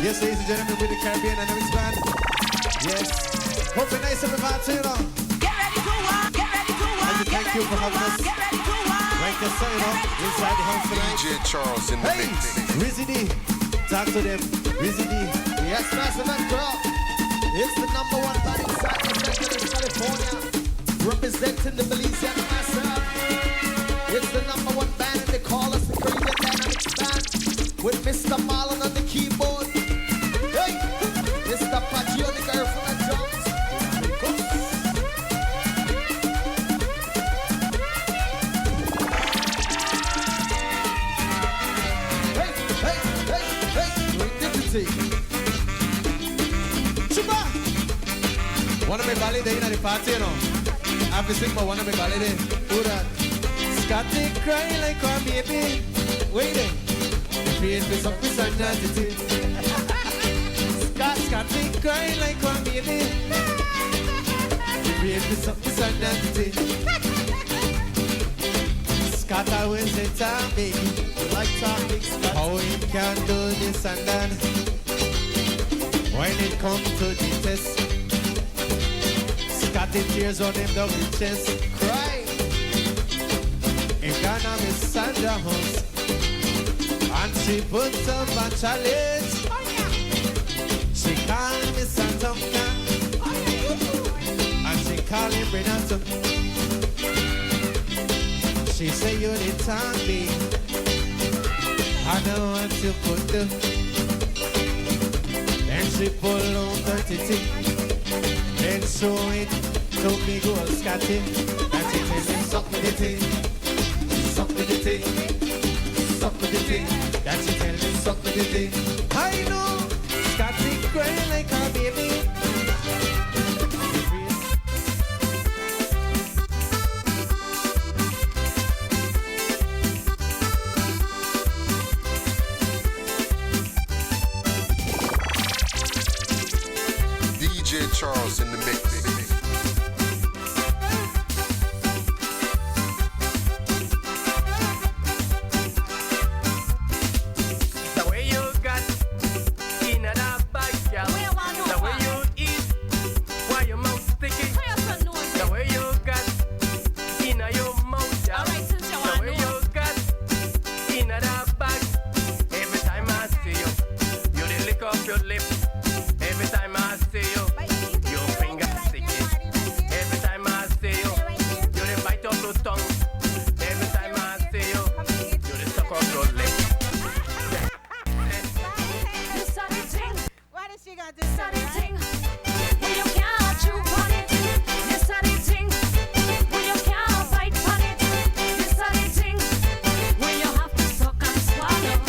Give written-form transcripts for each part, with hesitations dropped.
Yes, ladies and gentlemen, with the Caribbean and Dynamics band. Yes. Hope you're nice every party, you know. Get ready to walk, get ready to walk. And thank you for having us. Get ready to walk. Right there, so, you know, inside the house tonight. DJ Charles in the hey, mix. Rizzy D. Talk to them. Rizzy D. Yes, massive and girl. It's the number one band inside Los Angeles, California. Representing the Belizemix myself. It's the number one band and they call us the Caribbean Dynamics band. With Mr. Marlon on the keyboard. Hey! Mr. Pachi on the girl from the drums. Hey, hey, hey, hey! Ridiculity. Chupa! Wanna be ballet day in the party, you know? I have to sing for wanna be ballet day. Who that? Scotty crying like a baby. Waiting. Fear for some personality. Scotty crying like a baby. Fear for some personality. Scott always say time, baby. Like talking Scott. How you can do this and that. When it comes to the test, Scotty tears on him down the chest. Cry. In Ghana, Miss Sandra house. And she puts up a challenge. Oh yeah. She call me Santonga. Oh yeah. And she call him Renato. She say you the time, babe. I know what you could do. Then she pull on 30. Then show it to me go Scotty. And she tell me suck me the thing. Suck me the thing. Suck me the thing. That she tell me suck me the thing. I know Scotty crying like a baby. DJ Charles in the mix. The way you got in that bag, girl. Where you want to The way you eat, why your mouth sticky? Where you son knows The it? way you got in your mouth, girl. Alright, since you The want way to know. you got in that bag. Every time I see you, you dey lick up your lip. Every time I see you, your finger sticky. Every time I see you, you dey bite up your tongue. Every time I see you, you dey suck up your lip. This are the thing, Why did she got this? this are the thing. When you can't chew on it, this are the thing. When you can't bite on it, this are the thing. When you have to suck and swallow.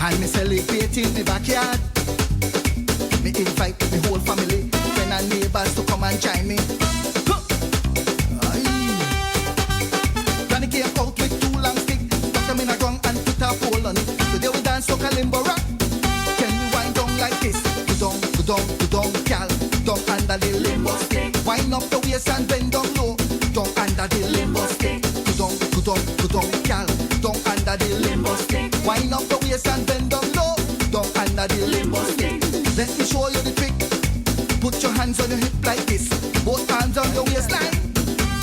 And me celebrate in the backyard. Me invite the whole family, friends and neighbors to come and join me. Huh. Aye. Granny came out with 2 long sticks, tuck them in a ground and put a pole on it. Today we dance so limbo rock. Can we wind down like this? Go down, gal. Down under the limbo stick. Wind up the waist and bend down low. Down under the limbo stick. Go down, gal. Down under the limbo stick. Wind up the waist and bend down low. Down under the limbo stick. Let me show you the trick. Put your hands on your hip like this. Both hands on your waistline.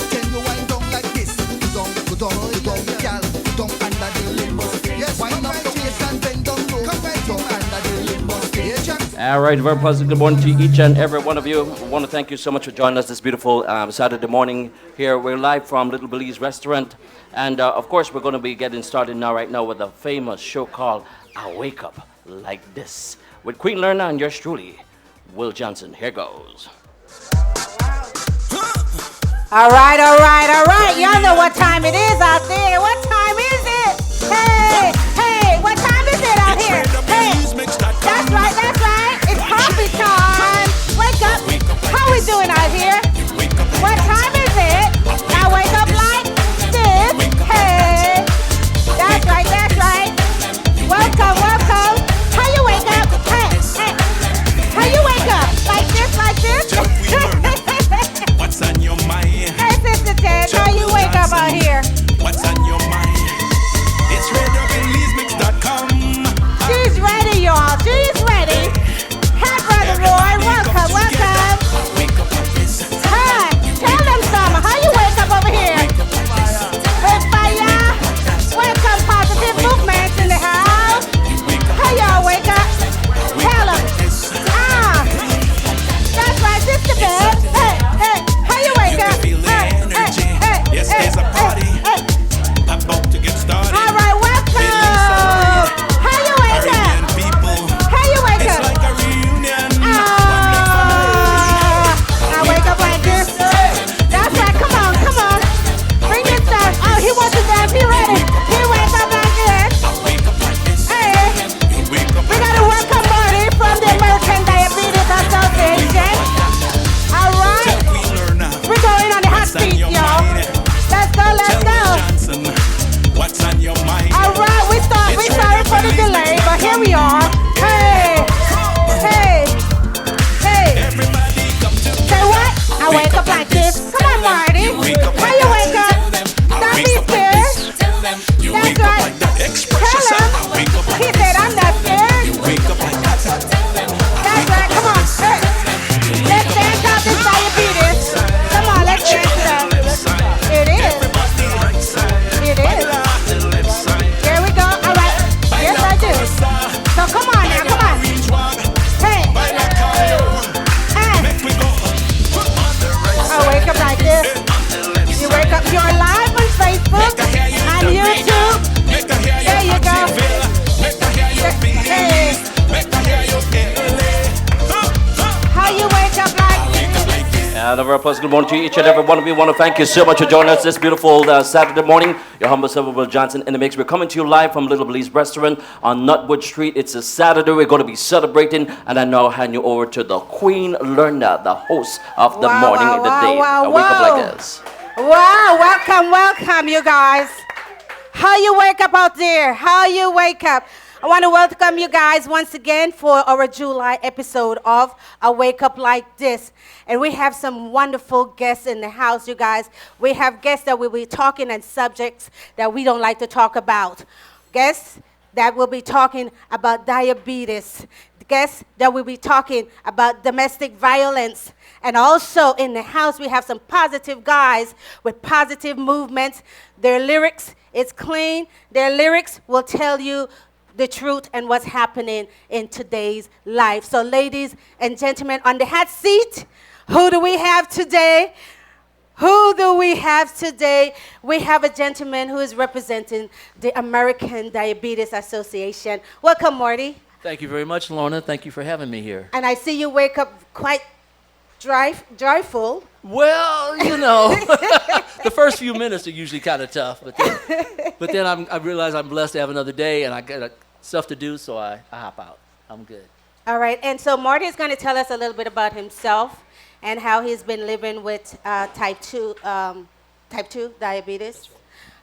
Can you wind down like this? Go down, gal. Down under the limbo stick. Yes, wind up the waist and bend down low. Down under the limbo stick. All right, very positive good morning to each and every one of you. I want to thank you so much for joining us this beautiful Saturday morning here. We're live from Little Belize Restaurant. And of course, we're going to be getting started right now with a famous show called I Wake Up Like This. With Queen Lerna and yours truly, Will Johnson. Here goes. All right. Y'all know what time it is out there. What time is it? Hey, what time is it out here? Hey, that's right. It's coffee time. Wake up. How we doing out here? What time is it? I wake up like this. Hey, that's right. Welcome. How you wake up? Hey. How you wake up? Like this? What's on your mind? Hey, Sister Ted, how you wake up out here? What's on your mind? It's RadioBelizemix.com. She's ready, y'all. She's ready. Hey, Brother Roy, welcome. Wake up like this. Hi, tell them something. How you wake up over here? With fire. Welcome, positive movements in the house. How y'all wake up? Tell them. That's right, Sister Beth. Hey, how you wake You up? can feel the energy. Yes, there's a party about to get started. All right, welcome. How you wake up? Caribbean people. How you wake It's up? like a reunion. I wake up like this. That's right. Come on. Bring this stuff. Oh, he wants to dance. He ready. He wake up like this. Wake up like this. Hey, Wake up we like got a welcome party from the American Diabetes Association. All right. Queen Lerna. We're going on the hot What's on seat, your y'all. mind? Let's Tell Will go. Johnson. What's on your mind? All right. We sorry for the delay, but here we are. Hey. Everybody come to Say what? I wake up like this. Come on, Marty. How you wake up? Don't be scared. You That's wake up right. like that. Express Tell yourself. him. Wake up like He that. said I'm not scared. Wake up like that. That's right. Come on. Hey. Let's dance out this diabetes. Come on, let's dance it out. It is. There we go. All right. Yes, I do. So come on now. Hey. I wake up like this. You wake up. You're live on Facebook and YouTube. There you go. Hey. How you wake up like this? And a very pleasant good morning to each and every one of you. I want to thank you so much for joining us this beautiful Saturday morning. Your humble servant, Will Johnson, in the mix. We're coming to you live from Little Belize Restaurant on Nutwood Street. It's a Saturday. We're going to be celebrating. And I now hand you over to the Queen Lerna, the host of the morning and the day. I wake up like this. Wow, welcome, you guys. How you wake up out there? How you wake up? I want to welcome you guys once again for our July episode of I Wake Up Like This. And we have some wonderful guests in the house, you guys. We have guests that will be talking on subjects that we don't like to talk about. Guests that will be talking about diabetes. Guests that will be talking about domestic violence. And also in the house, we have some positive guys with positive movements. Their lyrics is clean. Their lyrics will tell you the truth and what's happening in today's life. So ladies and gentlemen, on the hot seat, who do we have today? We have a gentleman who is representing the American Diabetes Association. Welcome, Morty. Thank you very much, Lorna. Thank you for having me here. And I see you wake up quite joyful. Well, you know, the first few minutes are usually kind of tough, but then I realize I'm blessed to have another day, and I got stuff to do, so I hop out. I'm good. All right, and so Marty is going to tell us a little bit about himself and how he's been living with type 2 diabetes.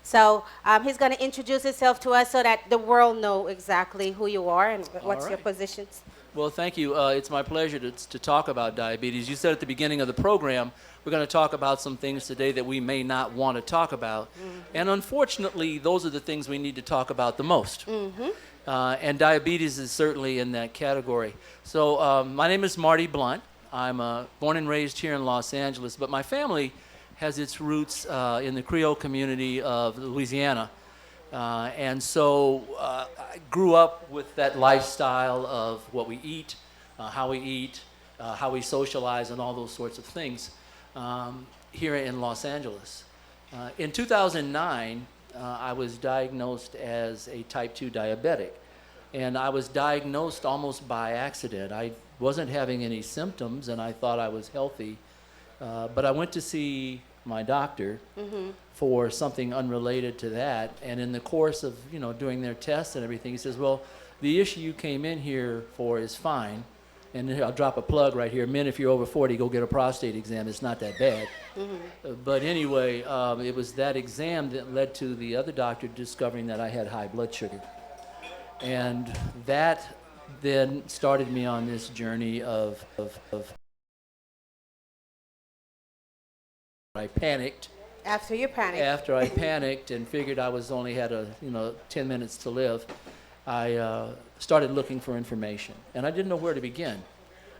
So he's going to introduce himself to us so that the world know exactly who you are and what's your right. positions. Well, thank you. It's my pleasure to talk about diabetes. You said at the beginning of the program, we're going to talk about some things today that we may not want to talk about. And unfortunately, those are the things we need to talk about the most. And diabetes is certainly in that category. So my name is Marty Blunt. I'm born and raised here in Los Angeles, but my family has its roots in the Creole community of Louisiana. And so I grew up with that lifestyle of what we eat, how we socialize, and all those sorts of things here in Los Angeles. In 2009, I was diagnosed as a type 2 diabetic. And I was diagnosed almost by accident. I wasn't having any symptoms, and I thought I was healthy. But I went to see my doctor for something unrelated to that. And in the course of, doing their tests and everything, he says, well, the issue you came in here for is fine. And I'll drop a plug right here. Men, if you're over 40, go get a prostate exam. It's not that bad. But anyway, it was that exam that led to the other doctor discovering that I had high blood sugar. And that then started me on this journey of I panicked. After you panicked. After I panicked and figured I was only had 10 minutes to live, I started looking for information, and I didn't know where to begin.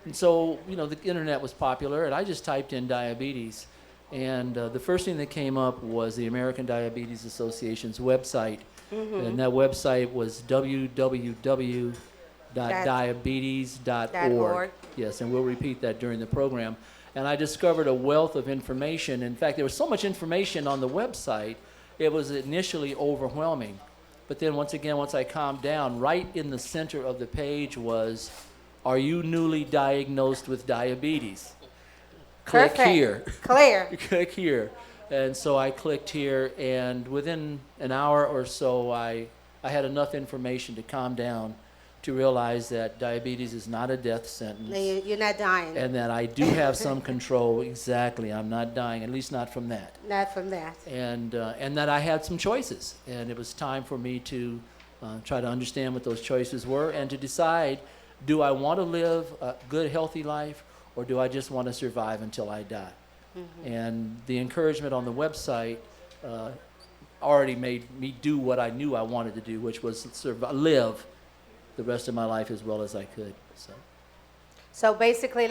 And so, the internet was popular, and I just typed in diabetes, and the first thing that came up was the American Diabetes Association's website, and that website was www.diabetes.org. Yes, and we'll repeat that during the program. And I discovered a wealth of information. In fact, there was so much information on the website, it was initially overwhelming. But then once I calmed down, right in the center of the page was, are you newly diagnosed with diabetes? Perfect. Click here. Clear. Click here. And so I clicked here, and within an hour or so, I had enough information to calm down to realize that diabetes is not a death sentence. No, you're not dying. And that I do have some control. Exactly. I'm not dying, at least not from that. Not from that. And that I had some choices. And it was time for me to try to understand what those choices were and to decide, do I want to live a good, healthy life, or do I just want to survive until I die? And the encouragement on the website already made me do what I knew I wanted to do, which was live the rest of my life as well as I could. So basically,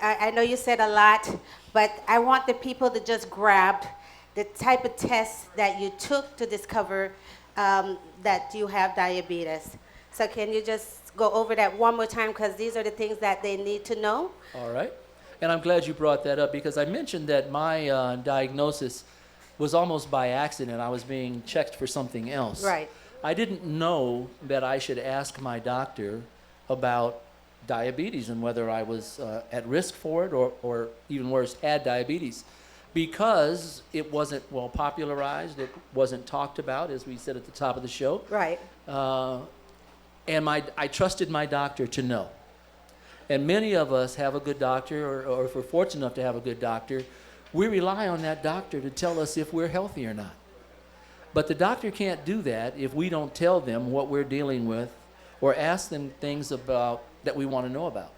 I know you said a lot, but I want the people to just grab the type of tests that you took to discover that you have diabetes. So can you just go over that one more time, because these are the things that they need to know? All right. And I'm glad you brought that up, because I mentioned that my diagnosis was almost by accident. I was being checked for something else. Right. I didn't know that I should ask my doctor about diabetes and whether I was at risk for it, or even worse, had diabetes, because it wasn't well popularized. It wasn't talked about, as we said at the top of the show. Right. And I trusted my doctor to know. And many of us have a good doctor, or if we're fortunate enough to have a good doctor, we rely on that doctor to tell us if we're healthy or not. But the doctor can't do that if we don't tell them what we're dealing with or ask them things about that we want to know about.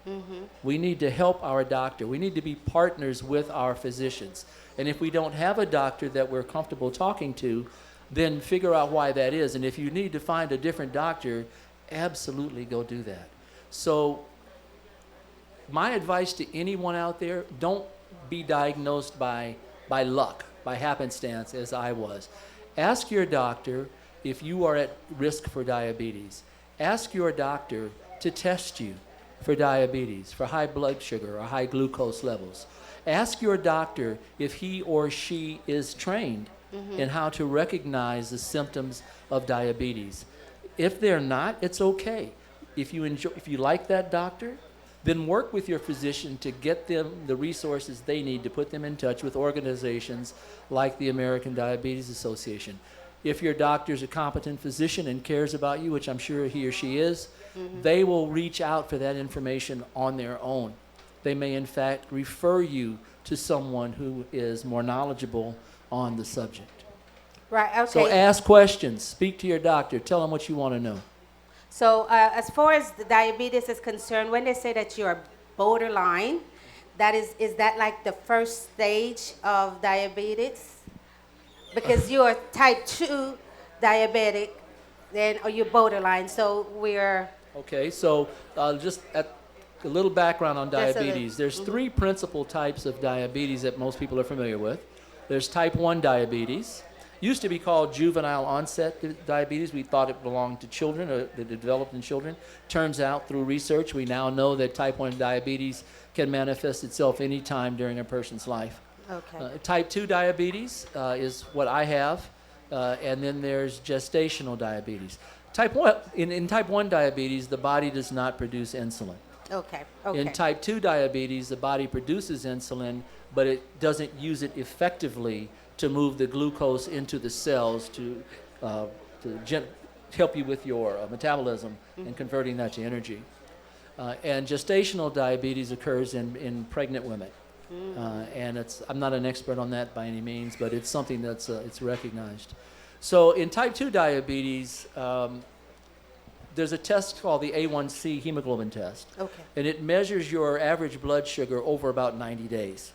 We need to help our doctor. We need to be partners with our physicians. And if we don't have a doctor that we're comfortable talking to, then figure out why that is. And if you need to find a different doctor, absolutely go do that. So my advice to anyone out there, don't be diagnosed by luck, by happenstance, as I was. Ask your doctor if you are at risk for diabetes. Ask your doctor to test you for diabetes, for high blood sugar or high glucose levels. Ask your doctor if he or she is trained in how to recognize the symptoms of diabetes. If they're not, it's okay. If you like that doctor, then work with your physician to get them the resources they need to put them in touch with organizations like the American Diabetes Association. If your doctor is a competent physician and cares about you, which I'm sure he or she is, they will reach out for that information on their own. They may, in fact, refer you to someone who is more knowledgeable on the subject. Right, okay. So ask questions, speak to your doctor, tell them what you want to know. So as far as the diabetes is concerned, when they say that you're borderline, that is that like the first stage of diabetes? Because you're type 2 diabetic, then or you're borderline, so we're... Okay, so just a little background on Just a little- diabetes. There's three principal types of diabetes that most people are familiar with. There's type 1 diabetes. Used to be called juvenile onset diabetes. We thought it belonged to children, or that it developed in children. Turns out through research, we now know that type 1 diabetes can manifest itself anytime during a person's life. Okay. Type 2 diabetes is what I have, and then there's gestational diabetes. Type 1, in type 1 diabetes, the body does not produce insulin. Okay, okay. In type 2 diabetes, the body produces insulin, but it doesn't use it effectively to move the glucose into the cells to help you with your metabolism and converting that to energy. And gestational diabetes occurs in pregnant women. And I'm not an expert on that by any means, but it's something that's it's recognized. So in type 2 diabetes, there's a test called the A1C hemoglobin test. Okay. And it measures your average blood sugar over about 90 days.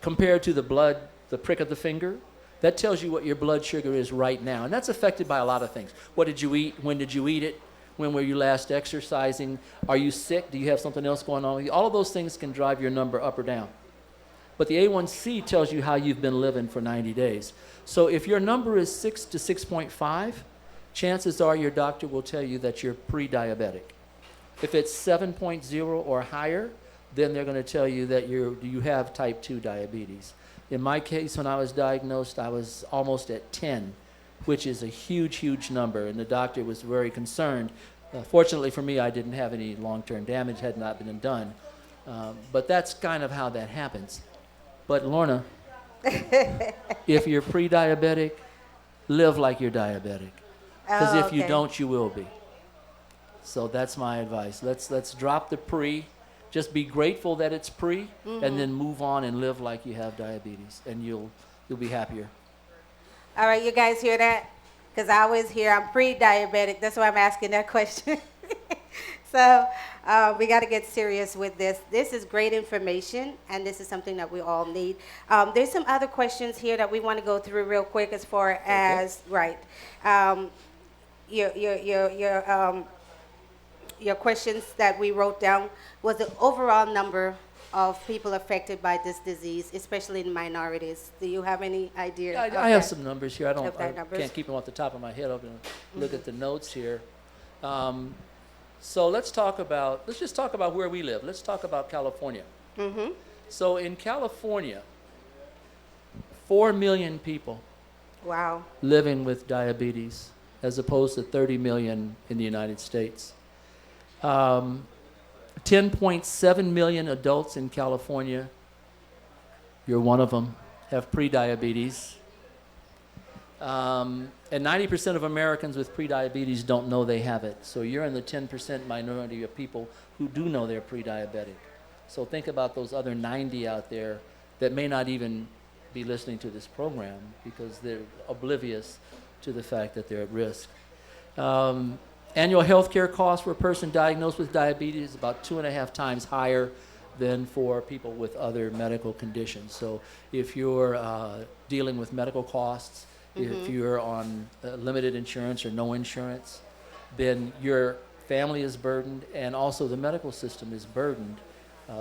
Compared to the prick of the finger, that tells you what your blood sugar is right now. And that's affected by a lot of things. What did you eat? When did you eat it? When were you last exercising? Are you sick? Do you have something else going on with you? All of those things can drive your number up or down. But the A1C tells you how you've been living for 90 days. So if your number is 6 to 6.5, chances are your doctor will tell you that you're pre-diabetic. If it's 7.0 or higher, then they're going to tell you that you have type 2 diabetes. In my case, when I was diagnosed, I was almost at 10, which is a huge, huge number, and the doctor was very concerned. Fortunately for me, I didn't have any long-term damage, had not been done. But that's kind of how that happens. But Lorna, if you're pre-diabetic, live like you're diabetic. Because if you don't, you will be. So that's my advice. Let's drop the pre. Just be grateful that it's pre, and then move on and live like you have diabetes, and you'll be happier. All right, you guys hear that? Because I always hear I'm pre-diabetic. That's why I'm asking that question. So we got to get serious with this. This is great information, and this is something that we all need. There's some other questions here that we want to go through real quick as far as, right, your questions that we wrote down was the overall number of people affected by this disease, especially in minorities. Do you have any idea? I have some numbers here. I numbers? can't keep them off the top of my head. I'm going to look at the notes here. So let's just talk about where we live. Let's talk about California. So in California, 4 million people Wow. living with diabetes, as opposed to 30 million in the United States. 10.7 million adults in California, you're one of them, have prediabetes. And 90% of Americans with prediabetes don't know they have it. So you're in the 10% minority of people who do know they're prediabetic. So think about those other 90 out there that may not even be listening to this program because they're oblivious to the fact that they're at risk. Annual health care costs for a person diagnosed with diabetes is about 2.5 times higher than for people with other medical conditions. So if you're dealing with medical costs, if you're on limited insurance or no insurance, then your family is burdened, and also the medical system is burdened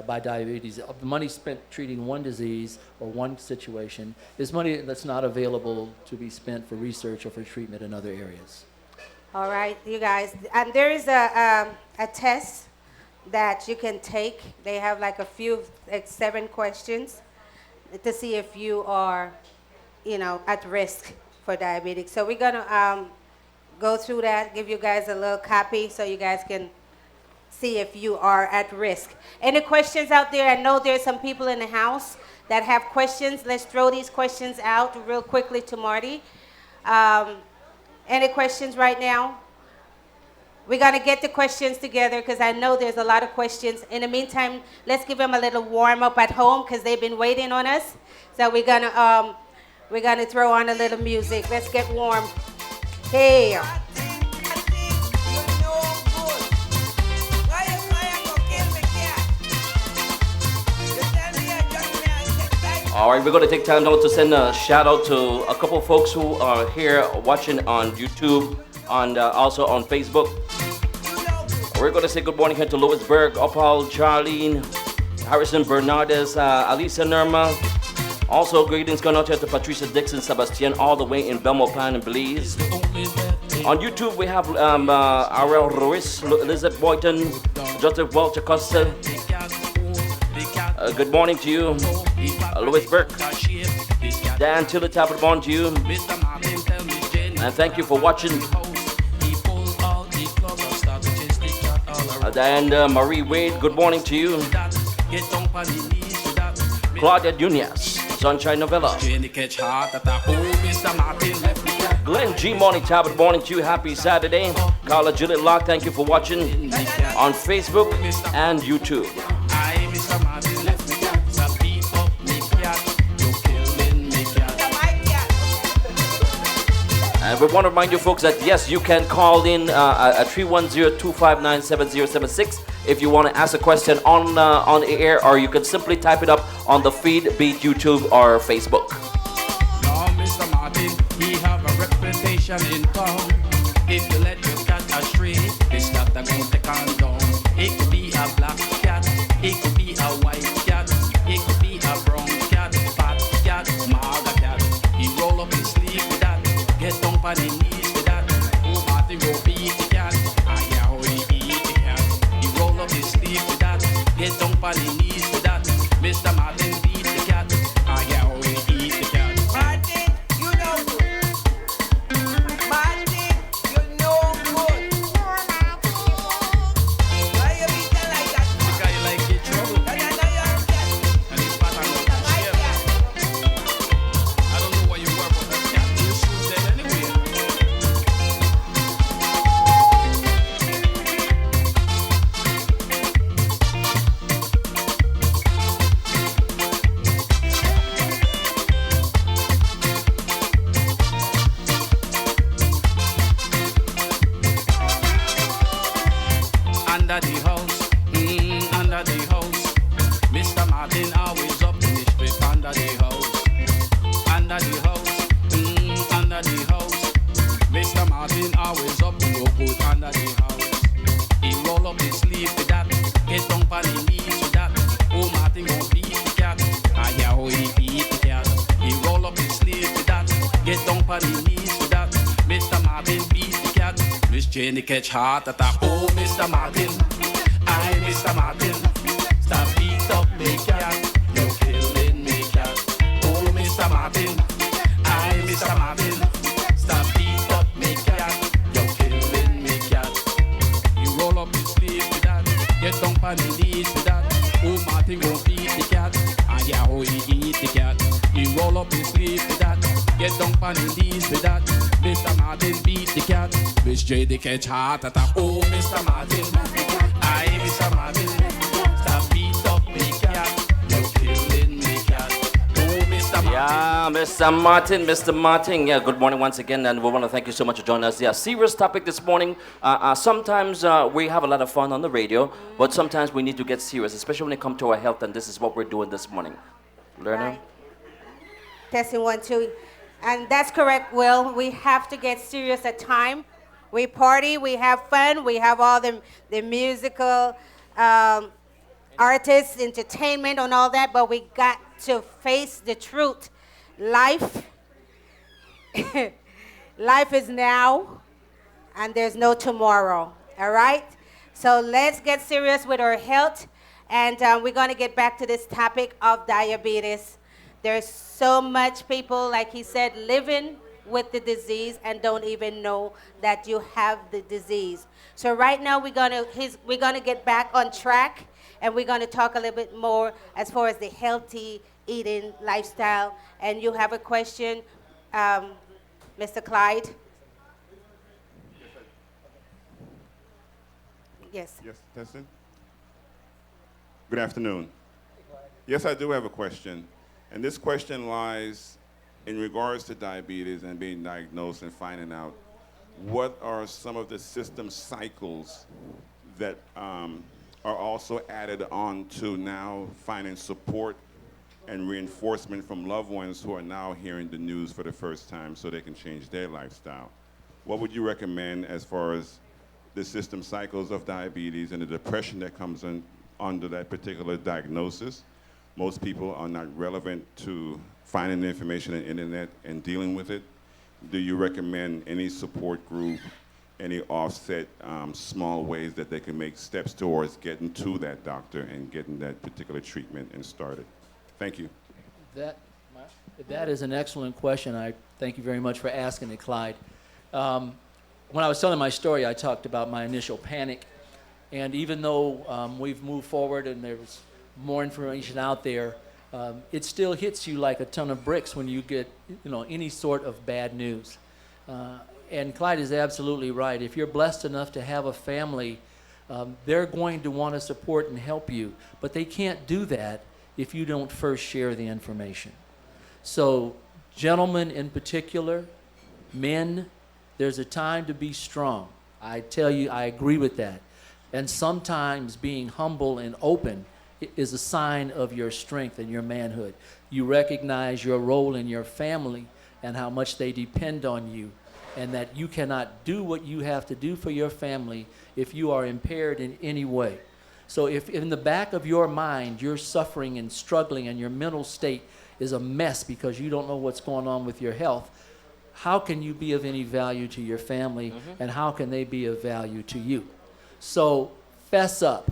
by diabetes. The money spent treating one disease or one situation is money that's not available to be spent for research or for treatment in other areas. All right, you guys. And there is a test that you can take. They have like 7 questions to see if you are, at risk for diabetes. So we're gonna go through that, give you guys a little copy so you guys can see if you are at risk. Any questions out there? I know there's some people in the house that have questions. Let's throw these questions out real quickly to Marty. Um, any questions right now? We're going to get the questions together because I know there's a lot of questions. In the meantime, let's give them a little warm up at home because they've been waiting on us. So we're gonna throw on a little music. Let's get warm. Hey. All right, we're going to take time now to send a shout out to a couple of folks who are here watching on YouTube, and also on Facebook. We're going to say good morning here to Lewisburg, Opal, Charlene, Harrison Bernardes, Alisa Nirma. Also, greetings going out here to Patricia Dixon, Sebastian, all the way in Belmont and Belize. On YouTube, we have Ariel Ruiz, Elizabeth Boyton, Joseph Walter Costa. Good morning to you, Louis Burke. Dan Tiller, top of the morning to you. And thank you for watching. And Marie Wade, good morning to you. Claudia Nunez, Sunshine Novella. Glenn G. Morning, top of the morning to you. Happy Saturday. Carla Juliet Locke, thank you for watching on Facebook and YouTube. And we want to remind you folks that yes, you can call in at 310-259-7076 if you want to ask a question on the air, or you can simply type it up on the feed, be it YouTube or Facebook. Now, Mr. Martin, he have a reputation in town. If you let your cat astray, this cat a going to calm down. It could be a black cat, it could be a white cat, it could be a brown cat, fat cat, maga cat. He roll up his sleeve with that. Get down on the knees with that. Oh, Martin go beat the cat. Ah, yeah, how he eat the cat. He roll up his sleeve with that. Get down on the knees with that. Mr. Martin beat the cat. Ah, yeah, how he eat the cat. Martin, you know good. Martin, you know good. Why you beating like that? Because you like get trouble. Because I know you're a cat. And his pattern of the shape. I don't know why you work on that cat. You shoot them anyway. Under the house, under the house. Mr. Martin always up in the street under the house. Under the house, under the house. Mr. Martin always up in your boot under the house. He roll up his sleeve with that, get down on the knees with that. Oh, Martin gon' beat the cat. Ah, yeah, how he beat the cat. He roll up his sleeve with that, get down on the knees with that. Mr. Martin beat the cat. Miss Jenny catch heart attack. Oh, Mr. Martin, I, Mr. Martin. Stop beat up me cat. You killing me cat. Oh, Mr. Martin, I, Mr. Martin. Stop beat up me cat. You killing me cat. You roll up his sleeve with that. Get down on the knees with that. Oh, Martin gon' beat the cat. And yeah, how he eat the cat. He roll up his sleeve with that. Get down on the knees with that. Mr. Martin beat the cat. Miss J the catch heart attack. Oh, Mr. Martin, I, Mr. Martin. Stop beat up me cat. You killing me cat. Oh, Mr. Martin. Yeah, Mr. Martin. Yeah, good morning once again, and we want to thank you so much for joining us. Yeah, serious topic this morning. Sometimes we have a lot of fun on the radio, but sometimes we need to get serious, especially when it comes to our health, and this is what we're doing this morning. Lerner? Right. Testing 1, 2. And that's correct, Will. We have to get serious at time. We party, we have fun, we have all the musical artists, entertainment and all that, but we got to face the truth. Life, life is now, and there's no tomorrow, all right? So let's get serious with our health, and we're gonna get back to this topic of diabetes. There's so much people, like he said, living with the disease and don't even know that you have the disease. So right now we're gonna get back on track, and we're gonna talk a little bit more as far as the healthy eating lifestyle. And you have a question, Mr. Mr. Clyde? Yes. Yes, testing. Good afternoon. Yes, I do have a question. And this question lies in regards to diabetes and being diagnosed and finding out what are some of the system cycles that are also added on to now finding support and reinforcement from loved ones who are now hearing the news for the first time so they can change their lifestyle. What would you recommend as far as the system cycles of diabetes and the depression that comes in under that particular diagnosis? Most people are not relevant to finding the information on the internet and dealing with it. Do you recommend any support group, any offset small ways that they can make steps towards getting to that doctor and getting that particular treatment and started? Thank you. That is an excellent question. I thank you very much for asking it, Clyde. When I was telling my story, I talked about my initial panic. And even though we've moved forward and there's more information out there, it still hits you like a ton of bricks when you get, any sort of bad news. And Clyde is absolutely right. If you're blessed enough to have a family, they're going to want to support and help you. But they can't do that if you don't first share the information. So, gentlemen in particular, men, there's a time to be strong. I tell you, I agree with that. And sometimes being humble and open is a sign of your strength and your manhood. You recognize your role in your family and how much they depend on you, and that you cannot do what you have to do for your family if you are impaired in any way. So if in the back of your mind you're suffering and struggling and your mental state is a mess because you don't know what's going on with your health, how can you be of any value to your family, and how can they be of value to you? So fess up.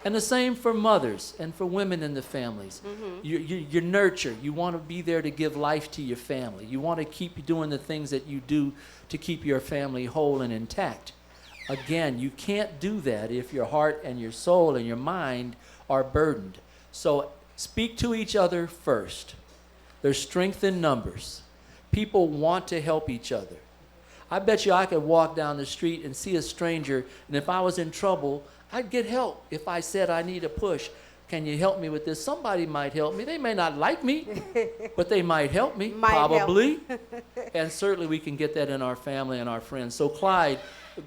And the same for mothers and for women in the families. You nurture. You want to be there to give life to your family. You want to keep doing the things that you do to keep your family whole and intact. Again, you can't do that if your heart and your soul and your mind are burdened. So speak to each other first. There's strength in numbers. People want to help each other. I bet you I could walk down the street and see a stranger, and if I was in trouble, I'd get help. If I said I need a push, can you help me with this? Somebody might help me. They may not like me, but they might help me, probably. And certainly we can get that in our family and our friends. So Clyde,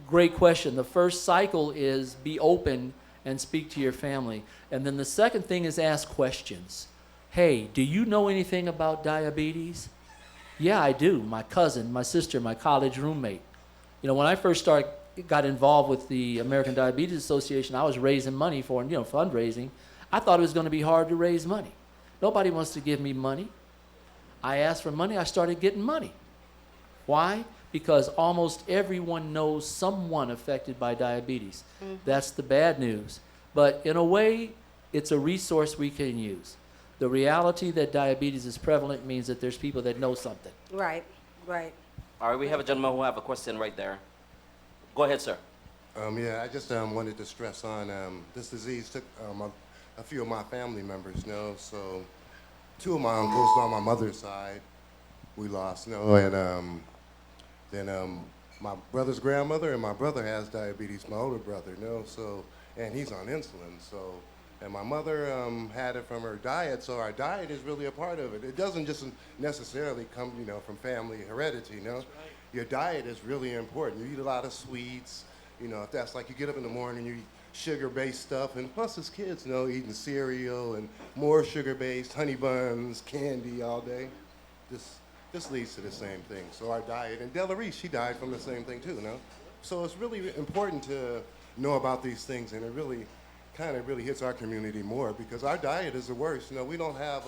great question. The first cycle is be open and speak to your family. And then the second thing is ask questions. Hey, do you know anything about diabetes? Yeah, I do. My cousin, my sister, my college roommate. When I first got involved with the American Diabetes Association, I was raising money for, fundraising. I thought it was going to be hard to raise money. Nobody wants to give me money. I asked for money, I started getting money. Why? Because almost everyone knows someone affected by diabetes. That's the bad news. But in a way, it's a resource we can use. The reality that diabetes is prevalent means that there's people that know something. Right. All right, we have a gentleman who have a question right there. Go ahead, sir. Yeah, I just wanted to stress on this disease took a few of my family members, so two of my uncles on my mother's side we lost, and then my brother's grandmother and my brother has diabetes, my older brother, so, and he's on insulin, so, and my mother had it from her diet, so our diet is really a part of it. It doesn't just necessarily come, from family heredity, Right. Your diet is really important. You eat a lot of sweets, if that's like you get up in the morning, you eat sugar-based stuff, and plus as kids, eating cereal and more sugar-based, honey buns, candy all day. This leads to the same thing. So our diet, and Della Reese, she died from the same thing too, So it's really important to know about these things, and it really kind of really hits our community more because our diet is the worst. We don't have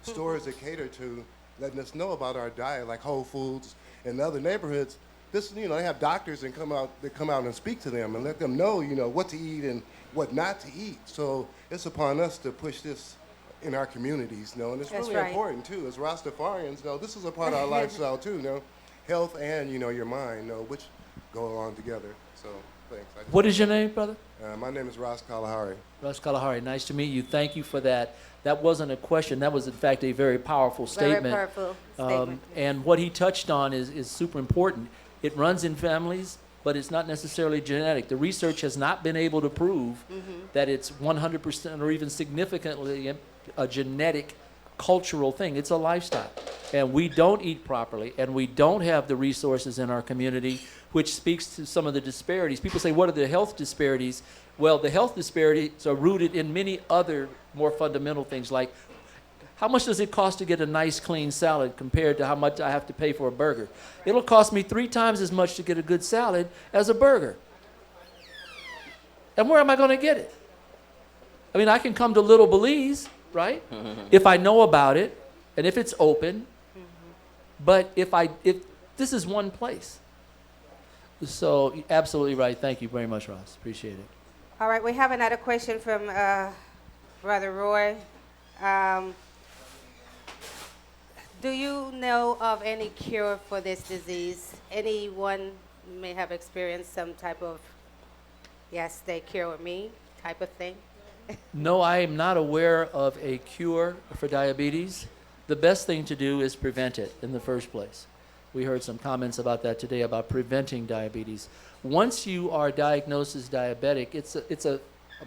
stores that cater to letting us know about our diet, like Whole Foods and other neighborhoods. They have doctors that come out and speak to them and let them know, what to eat and what not to eat. So it's upon us to push this in our communities, and it's That's really right. important too. As Rastafarians, this is a part of our lifestyle too, Health and your mind, which go along together. So thanks. What is your name, brother? My name is Ross Kalahari. Russ Kalahari, nice to meet you. Thank you for that. That wasn't a question. That was, in fact, a very powerful statement. Very powerful statement. And what he touched on is super important. It runs in families, but it's not necessarily genetic. The research has not been able to prove that it's 100% or even significantly a genetic cultural thing. It's a lifestyle. And we don't eat properly, and we don't have the resources in our community, which speaks to some of the disparities. People say, what are the health disparities? Well, the health disparities are rooted in many other more fundamental things, like how much does it cost to get a nice clean salad compared to how much I have to pay for a burger? It'll cost me 3 times as much to get a good salad as a burger. And where am I going to get it? I mean, I can come to Little Belize, right? If I know about it and if it's open. But if this is one place. So absolutely right. Thank you very much, Ross. Appreciate it. All right, we have another question from Brother Roy. Do you know of any cure for this disease? Anyone may have experienced some type of, yes, they cure me type of thing? No, I am not aware of a cure for diabetes. The best thing to do is prevent it in the first place. We heard some comments about that today about preventing diabetes. Once you are diagnosed as diabetic, it's a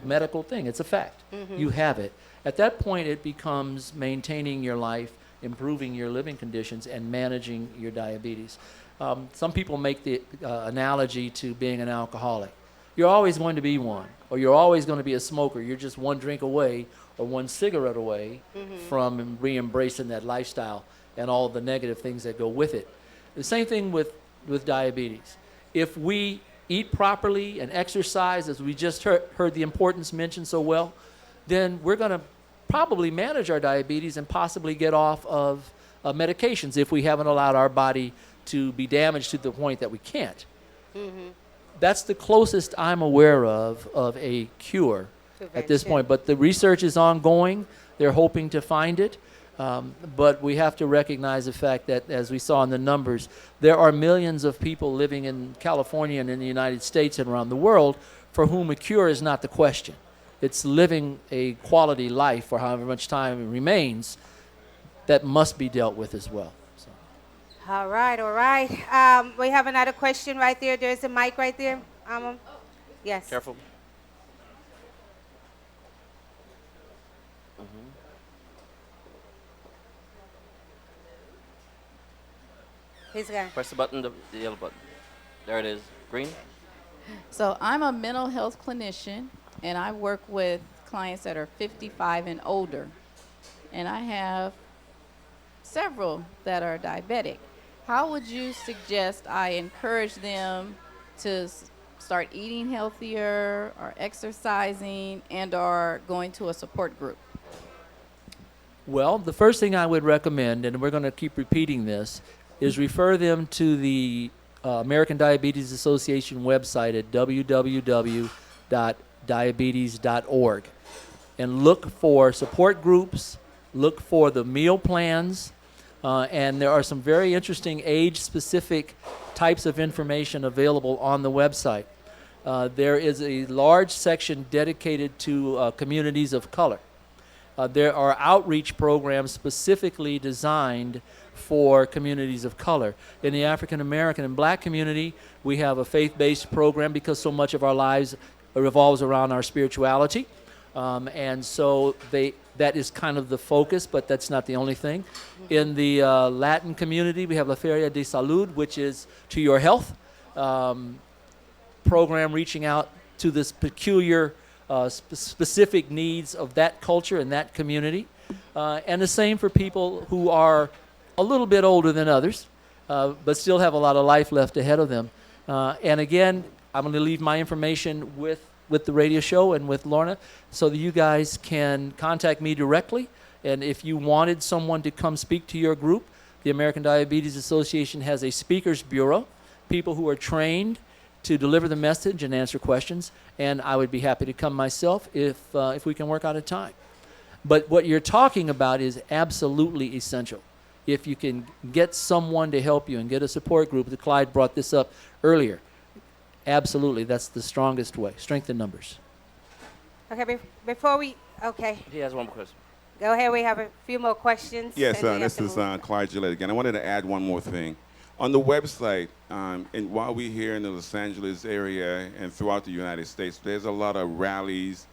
medical thing. It's a fact. You have it. At that point, it becomes maintaining your life, improving your living conditions, and managing your diabetes. Some people make the analogy to being an alcoholic. You're always going to be one, or you're always going to be a smoker. You're just one drink away or one cigarette away from re-embracing that lifestyle and all the negative things that go with it. The same thing with diabetes. If we eat properly and exercise, as we just heard the importance mentioned so well, then we're going to probably manage our diabetes and possibly get off of medications if we haven't allowed our body to be damaged to the point that we can't. That's the closest I'm aware of a cure at this point. But the research is ongoing. They're hoping to find it. But we have to recognize the fact that, as we saw in the numbers, there are millions of people living in California and in the United States and around the world for whom a cure is not the question. It's living a quality life for however much time it remains that must be dealt with as well. So. All right, all right. We have another question right there. There's a mic right there. Yes. Careful. He's gone. Press the button, the yellow button. There it is. Green. So I'm a mental health clinician, and I work with clients that are 55 and older. And I have several that are diabetic. How would you suggest I encourage them to start eating healthier or exercising and or going to a support group? Well, the first thing I would recommend, and we're going to keep repeating this, is refer them to the American Diabetes Association website at www.diabetes.org and look for support groups, look for the meal plans, and there are some very interesting age-specific types of information available on the website. There is a large section dedicated to communities of color. There are outreach programs specifically designed for communities of color. In the African American and Black community, we have a faith-based program because so much of our lives revolves around our spirituality. And so that is kind of the focus, but that's not the only thing. In the Latin community, we have La Feria de Salud, which is to your health program reaching out to this peculiar specific needs of that culture and that community. And the same for people who are a little bit older than others, but still have a lot of life left ahead of them. And again, I'm going to leave my information with the radio show and with Lorna so that you guys can contact me directly. And if you wanted someone to come speak to your group, the American Diabetes Association has a speakers bureau, people who are trained to deliver the message and answer questions, and I would be happy to come myself if we can work out a time. But what you're talking about is absolutely essential. If you can get someone to help you and get a support group, Clyde brought this up earlier, absolutely, that's the strongest way. Strength in numbers. Okay, before we, okay, He has one more question. go ahead. We have a few more questions. Yes, and we have this to is move. Clyde Gillette again. I wanted to add one more thing. On the website, and while we're here in the Los Angeles area and throughout the United States, there's a lot of rallies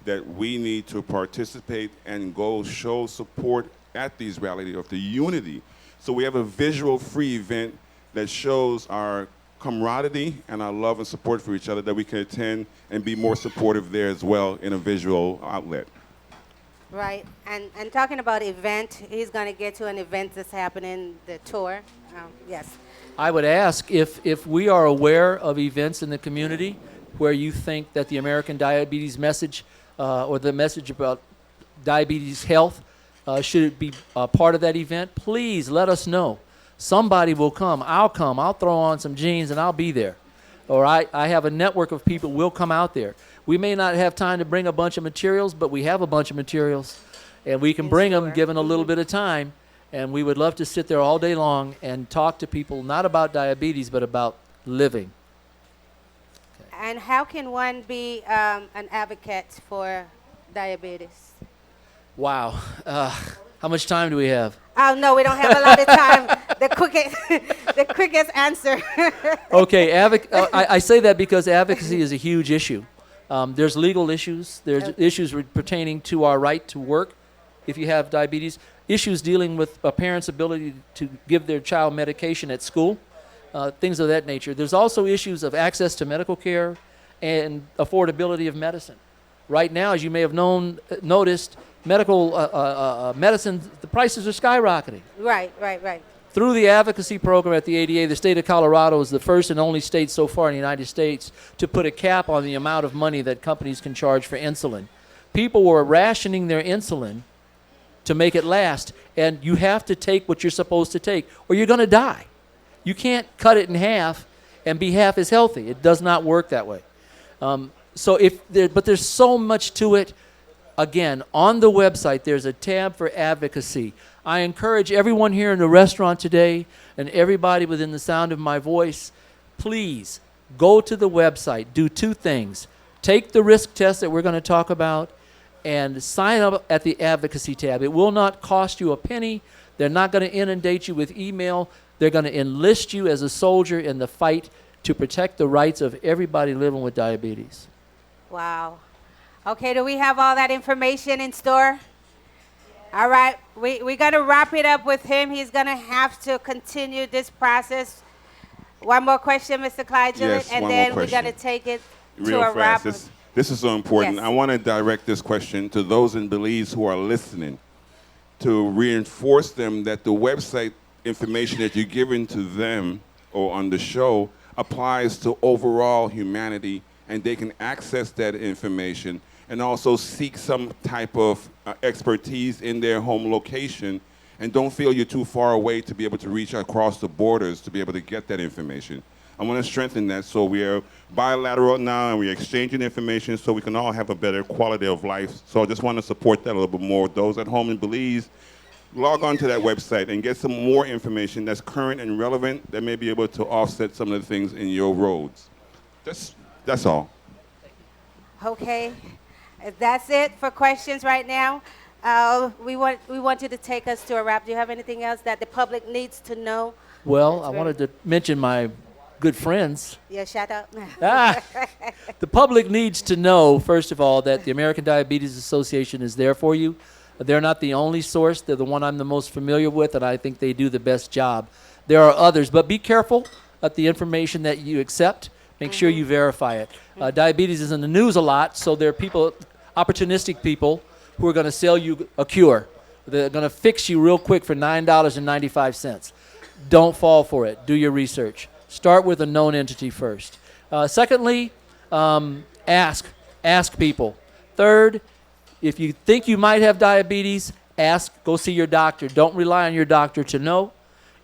that we need to participate and go show support at these rallies of the unity. So we have a visual free event that shows our camaraderie and our love and support for each other that we can attend and be more supportive there as well in a visual outlet. Right, and talking about event, he's going to get to an event that's happening, the tour. Yes. I would ask if we are aware of events in the community where you think that the American Diabetes message or the message about diabetes health should it be part of that event, please let us know. Somebody will come. I'll throw on some jeans and I'll be there. Or I have a network of people will come out there. We may not have time to bring a bunch of materials, but we have a bunch of materials. And we can bring them given a little bit of time. And we would love to sit there all day long and talk to people, not about diabetes, but about living. And how can one be an advocate for diabetes? Wow. How much time do we have? Oh, no, we don't have a lot of time. The quickest answer. Okay, I say that because advocacy is a huge issue. There's legal issues. There's issues pertaining to our right to work if you have diabetes. Issues dealing with a parent's ability to give their child medication at school. Things of that nature. There's also issues of access to medical care and affordability of medicine. Right now, as you may have noticed, medicine, the prices are skyrocketing. Right. Through the advocacy program at the ADA, the state of Colorado is the first and only state so far in the United States to put a cap on the amount of money that companies can charge for insulin. People were rationing their insulin to make it last, and you have to take what you're supposed to take, or you're going to die. You can't cut it in half and be half as healthy. It does not work that way. But there's so much to it. Again, on the website, there's a tab for advocacy. I encourage everyone here in the restaurant today and everybody within the sound of my voice, please go to the website, do two things. Take the risk test that we're going to talk about and sign up at the advocacy tab. It will not cost you a penny. They're not going to inundate you with email. They're going to enlist you as a soldier in the fight to protect the rights of everybody living with diabetes. Wow. Okay, do we have all that information in store? All right, we're going to wrap it up with him. He's going to have to continue this process. One more question, Mr. Clyde Gillett, Yes, and one then more we're going to question. take it Real to a wrap. fast. This is so important. Yes. I want to direct this question to those in Belize who are listening to reinforce them that the website information that you're giving to them or on the show applies to overall humanity, and they can access that information and also seek some type of expertise in their home location, and don't feel you're too far away to be able to reach across the borders to be able to get that information. I want to strengthen that, so we are bilateral now and we're exchanging information so we can all have a better quality of life. So I just want to support that a little bit more. Those at home in Belize, log on to that website and get some more information that's current and relevant that may be able to offset some of the things in your roads. That's all. Okay, that's it for questions right now. We want you to take us to a wrap. Do you have anything else that the public needs to know? Well, I wanted to mention my good friends. Yeah, shout out. The public needs to know, first of all, that the American Diabetes Association is there for you. They're not the only source. They're the one I'm the most familiar with, and I think they do the best job. There are others, but be careful at the information that you accept. Make sure you verify it. Diabetes is in the news a lot, so there are people, opportunistic people, who are going to sell you a cure. They're going to fix you real quick for $9.95. Don't fall for it. Do your research. Start with a known entity first. Secondly, ask people. Third, if you think you might have diabetes, go see your doctor. Don't rely on your doctor to know.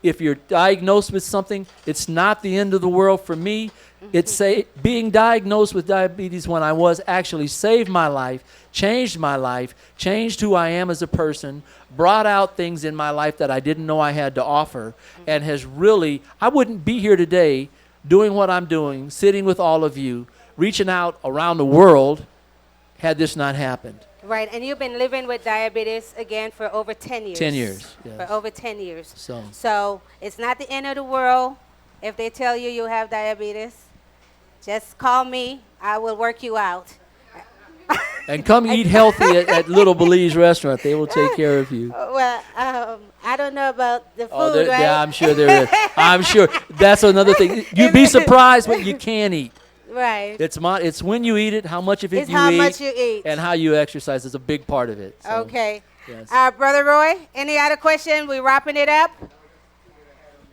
If you're diagnosed with something, it's not the end of the world for me. Being diagnosed with diabetes when I was actually saved my life, changed who I am as a person, brought out things in my life that I didn't know I had to offer, and has really, I wouldn't be here today doing what I'm doing, sitting with all of you, reaching out around the world had this not happened. Right, and you've been living with diabetes again for over 10 years. 10 years, yes. For over 10 years. So it's not the end of the world if they tell you you have diabetes. Just call me. I will work you out. and come eat healthy at Little Belize restaurant. They will take care of you. Well, I don't know about the food, right? Yeah, I'm sure there is. I'm sure that's another thing. You'd be surprised what you can eat. Right. It's when you eat it, how much of it It's you how eat, much you eat. and how you exercise is a big part of it. So, Okay. Yes. Brother Roy, any other question? We wrapping it up?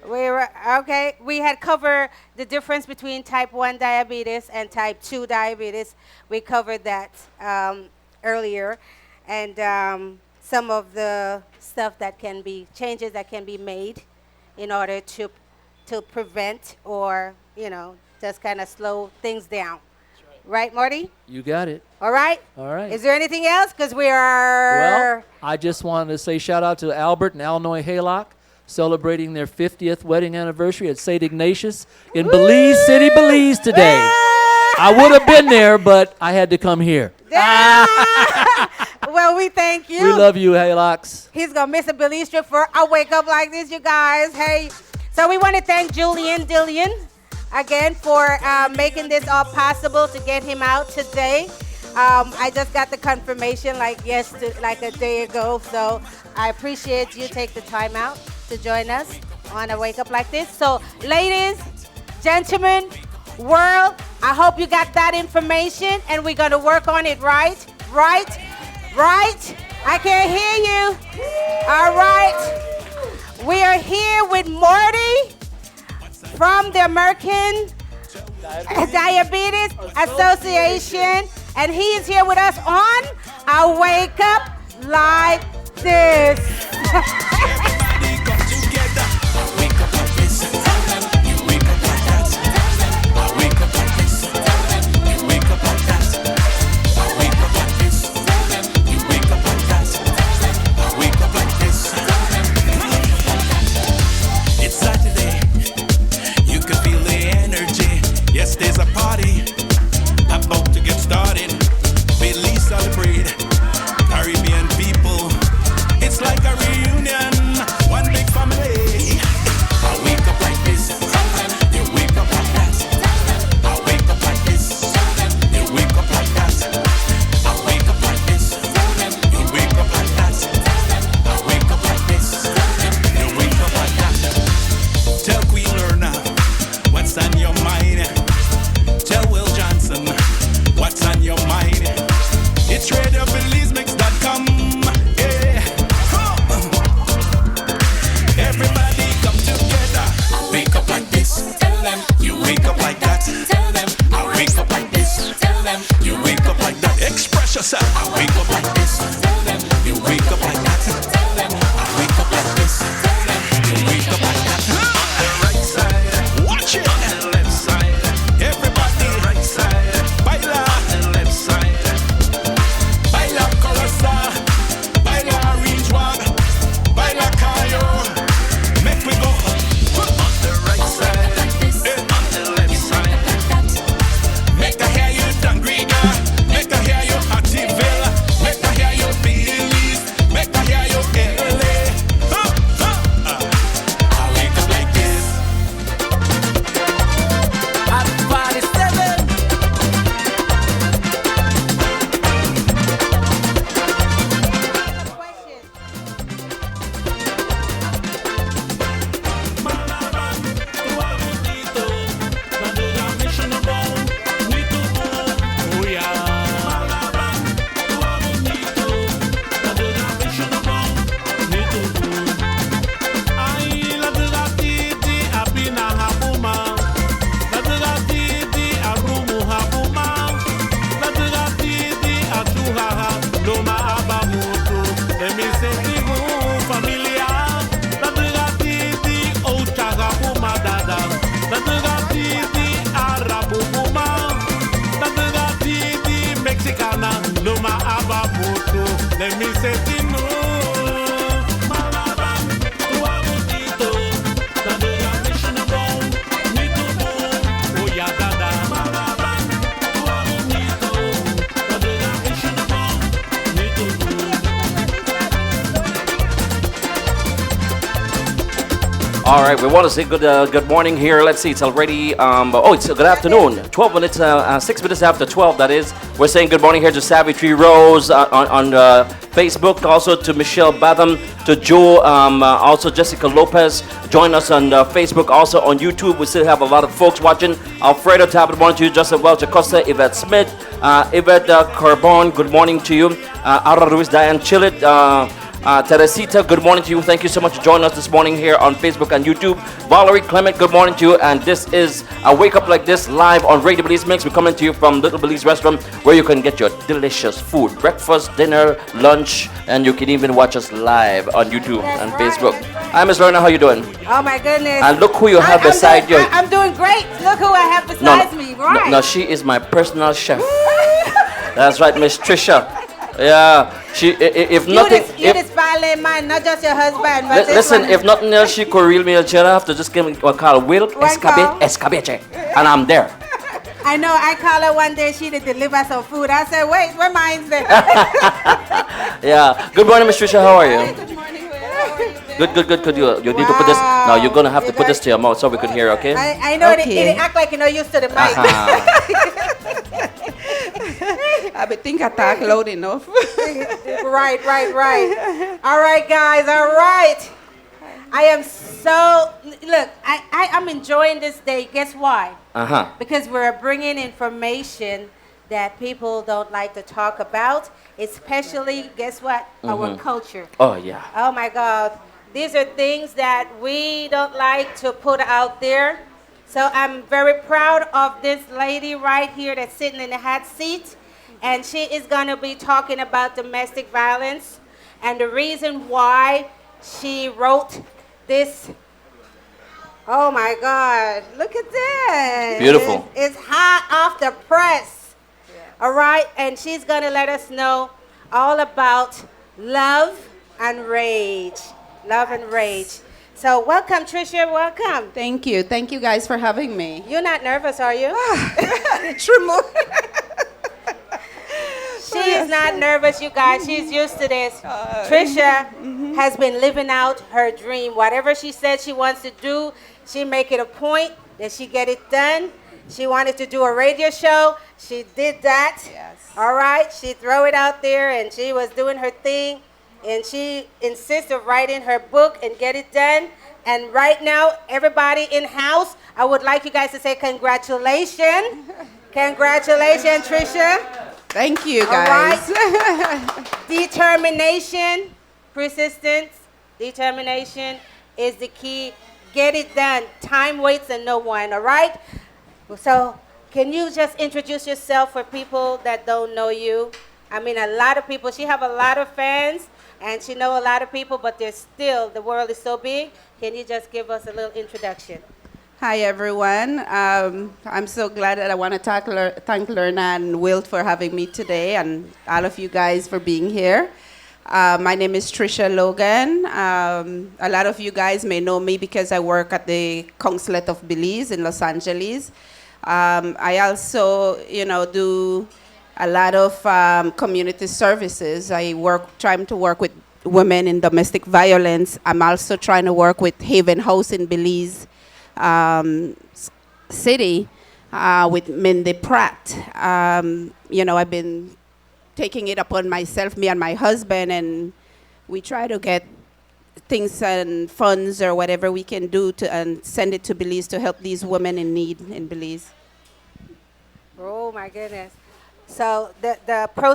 Okay. We had covered the difference between type 1 diabetes and type 2 diabetes. We covered that earlier. And some of the stuff that can be, changes that can be made in order to prevent or, just kind of slow things down. Right, Marty? You got it. All right? All right. Is there anything else? Because we are... Well, I just wanted to say shout out to Albert and Alnoy Haylock celebrating their 50th wedding anniversary at St. Ignatius in Belize City, Belize today. I would have been there, but I had to come here. Well, we thank you. We love you, Haylocks. He's going to miss a Belize trip for I Wake Up Like This, you guys. Hey. So we want to thank Julian Dillion again for making this all possible to get him out today. I just got the confirmation like a day ago, so I appreciate you take the time out to join us on a Wake Up Like This. So ladies, gentlemen, world, I hope you got that information and we're going to work on it, right? I can't hear you. All right. We are here with Marty from the American Diabetes Association, and he is here with us on I Wake Up Like This. Everybody come together. I wake up like this. Tell them you wake up like that. I wake up like this. Tell them you wake up like that. I wake up like this. Tell them you wake up like that. I wake up like this. It's Saturday. You can feel the energy. Yes, there's a party about to get started. Belize celebrate. Caribbean people. It's like a reunion. One big family. I wake up like this. You wake up like that. I wake up like this. You wake up like that. I wake up like this. You wake up like that. I wake up like this. You wake up like that. Tell Queen Lorna what's on your mind. Tell Will Johnson what's on your mind. It's radio Belizemix.com. Yeah. Everybody come together. Wake up like this. Tell them you wake up like that. Tell them I wake up like this. Tell them you wake up like that. Express yourself. I wake up like this. Tell them you wake up like that. Tell them I wake up like this. Tell them you wake up like that. On the right side, watch it. On the left side, everybody. Right side, baila. On the left side, baila colosa, baila orange walk, baila cayo. Make we go on the right side, on the left side. Make I hear you Dangriga, make I hear you Activilla, make I hear you Belize, make I hear you LA. I wake up like this. At 47. Loma abamoto, let me say it no. Malaban, tua bonito, da de la mission bon, nito bon, oh ya dada. Malaban, tua bonito, da de la mission All right, we want to say good morning here. Let's see, it's already it's good afternoon. 12 minutes, 6 minutes after 12. That is. We're saying good morning here to Savitri Rose on Facebook, also to Michelle Batham, to Joe, also Jessica Lopez. Join us on Facebook, also on YouTube. We still have a lot of folks watching. Alfredo Tablet, morning to you. Joseph Welch Acosta, Yvette Smith, Yvette Carbon, good morning to you. Ara Ruiz, Diane Chillet, Teresita, good morning to you. Thank you so much for joining us this morning here on Facebook and YouTube. Valerie Clement, good morning to you. And this is a Wake Up Like This live on Radio Belizemix. We're coming to you from Little Belize Restaurant, where you can get your delicious food, breakfast, dinner, lunch, and you can even watch us live on YouTube and Facebook. Hi, Miss Lorna, how you doing? Oh my goodness. And look who you have beside you. I'm doing great. Look who I have besides me. Right. No, she is my personal chef. That's right, Miss Trisha. Yeah, if nothing, you this violent man, not just your husband. But listen, if nothing else, she could reel me a chair after just give me what called Wilk Escabeche, and I'm there. I know. I call her one day. She to deliver some food. I said, wait, where mine's there? Yeah. Good morning, Miss Trisha. How are you? Good morning. How are you? Good. Could you need to put this? No, you're gonna have to put this to your mouth so we could hear. Okay. I know. Okay. It act like you're not used to the mic. I would think I talk loud enough. Right. All right, guys. All right. I am so, look, I'm enjoying this day. Guess why? Because we're bringing information that people don't like to talk about, especially, guess what? Our culture. Oh, yeah. Oh, my God. These are things that we don't like to put out there. So I'm very proud of this lady right here that's sitting in the hot seat. And she is going to be talking about domestic violence and the reason why she wrote this. Oh my God, look at that. Beautiful. It's hot off the press. Yeah. All right, and she's going to let us know all about love and rage. Love and rage. So welcome, Trisha, welcome. Thank you. Thank you guys for having me. You're not nervous, are you? Tremor. She is not nervous, you guys. She's used to this. Trisha has been living out her dream. Whatever she said she wants to do, she make it a point that she get it done. She wanted to do a radio show. She did that. Yes. All right. She throw it out there, and she was doing her thing. And she insists of writing her book and get it done. And right now, everybody in house, I would like you guys to say congratulations. Congratulations, Trisha. Thank you, guys. All right. Determination, persistence, determination is the key. Get it done. Time waits and no one, all right? So can you just introduce yourself for people that don't know you? I mean, a lot of people, she have a lot of fans, and she know a lot of people, but there's still, the world is so big. Can you just give us a little introduction? Hi, everyone. I'm so glad that I want to thank Lorna and Wilt for having me today, and all of you guys for being here. My name is Trisha Logan. A lot of you guys may know me because I work at the Consulate of Belize in Los Angeles. I also, do a lot of community services. Trying to work with women in domestic violence. I'm also trying to work with Haven House in Belize City with Mindy Pratt. I've been taking it upon myself, me and my husband, and we try to get things and funds or whatever we can do and send it to Belize to help these women in need in Belize. Oh my goodness. So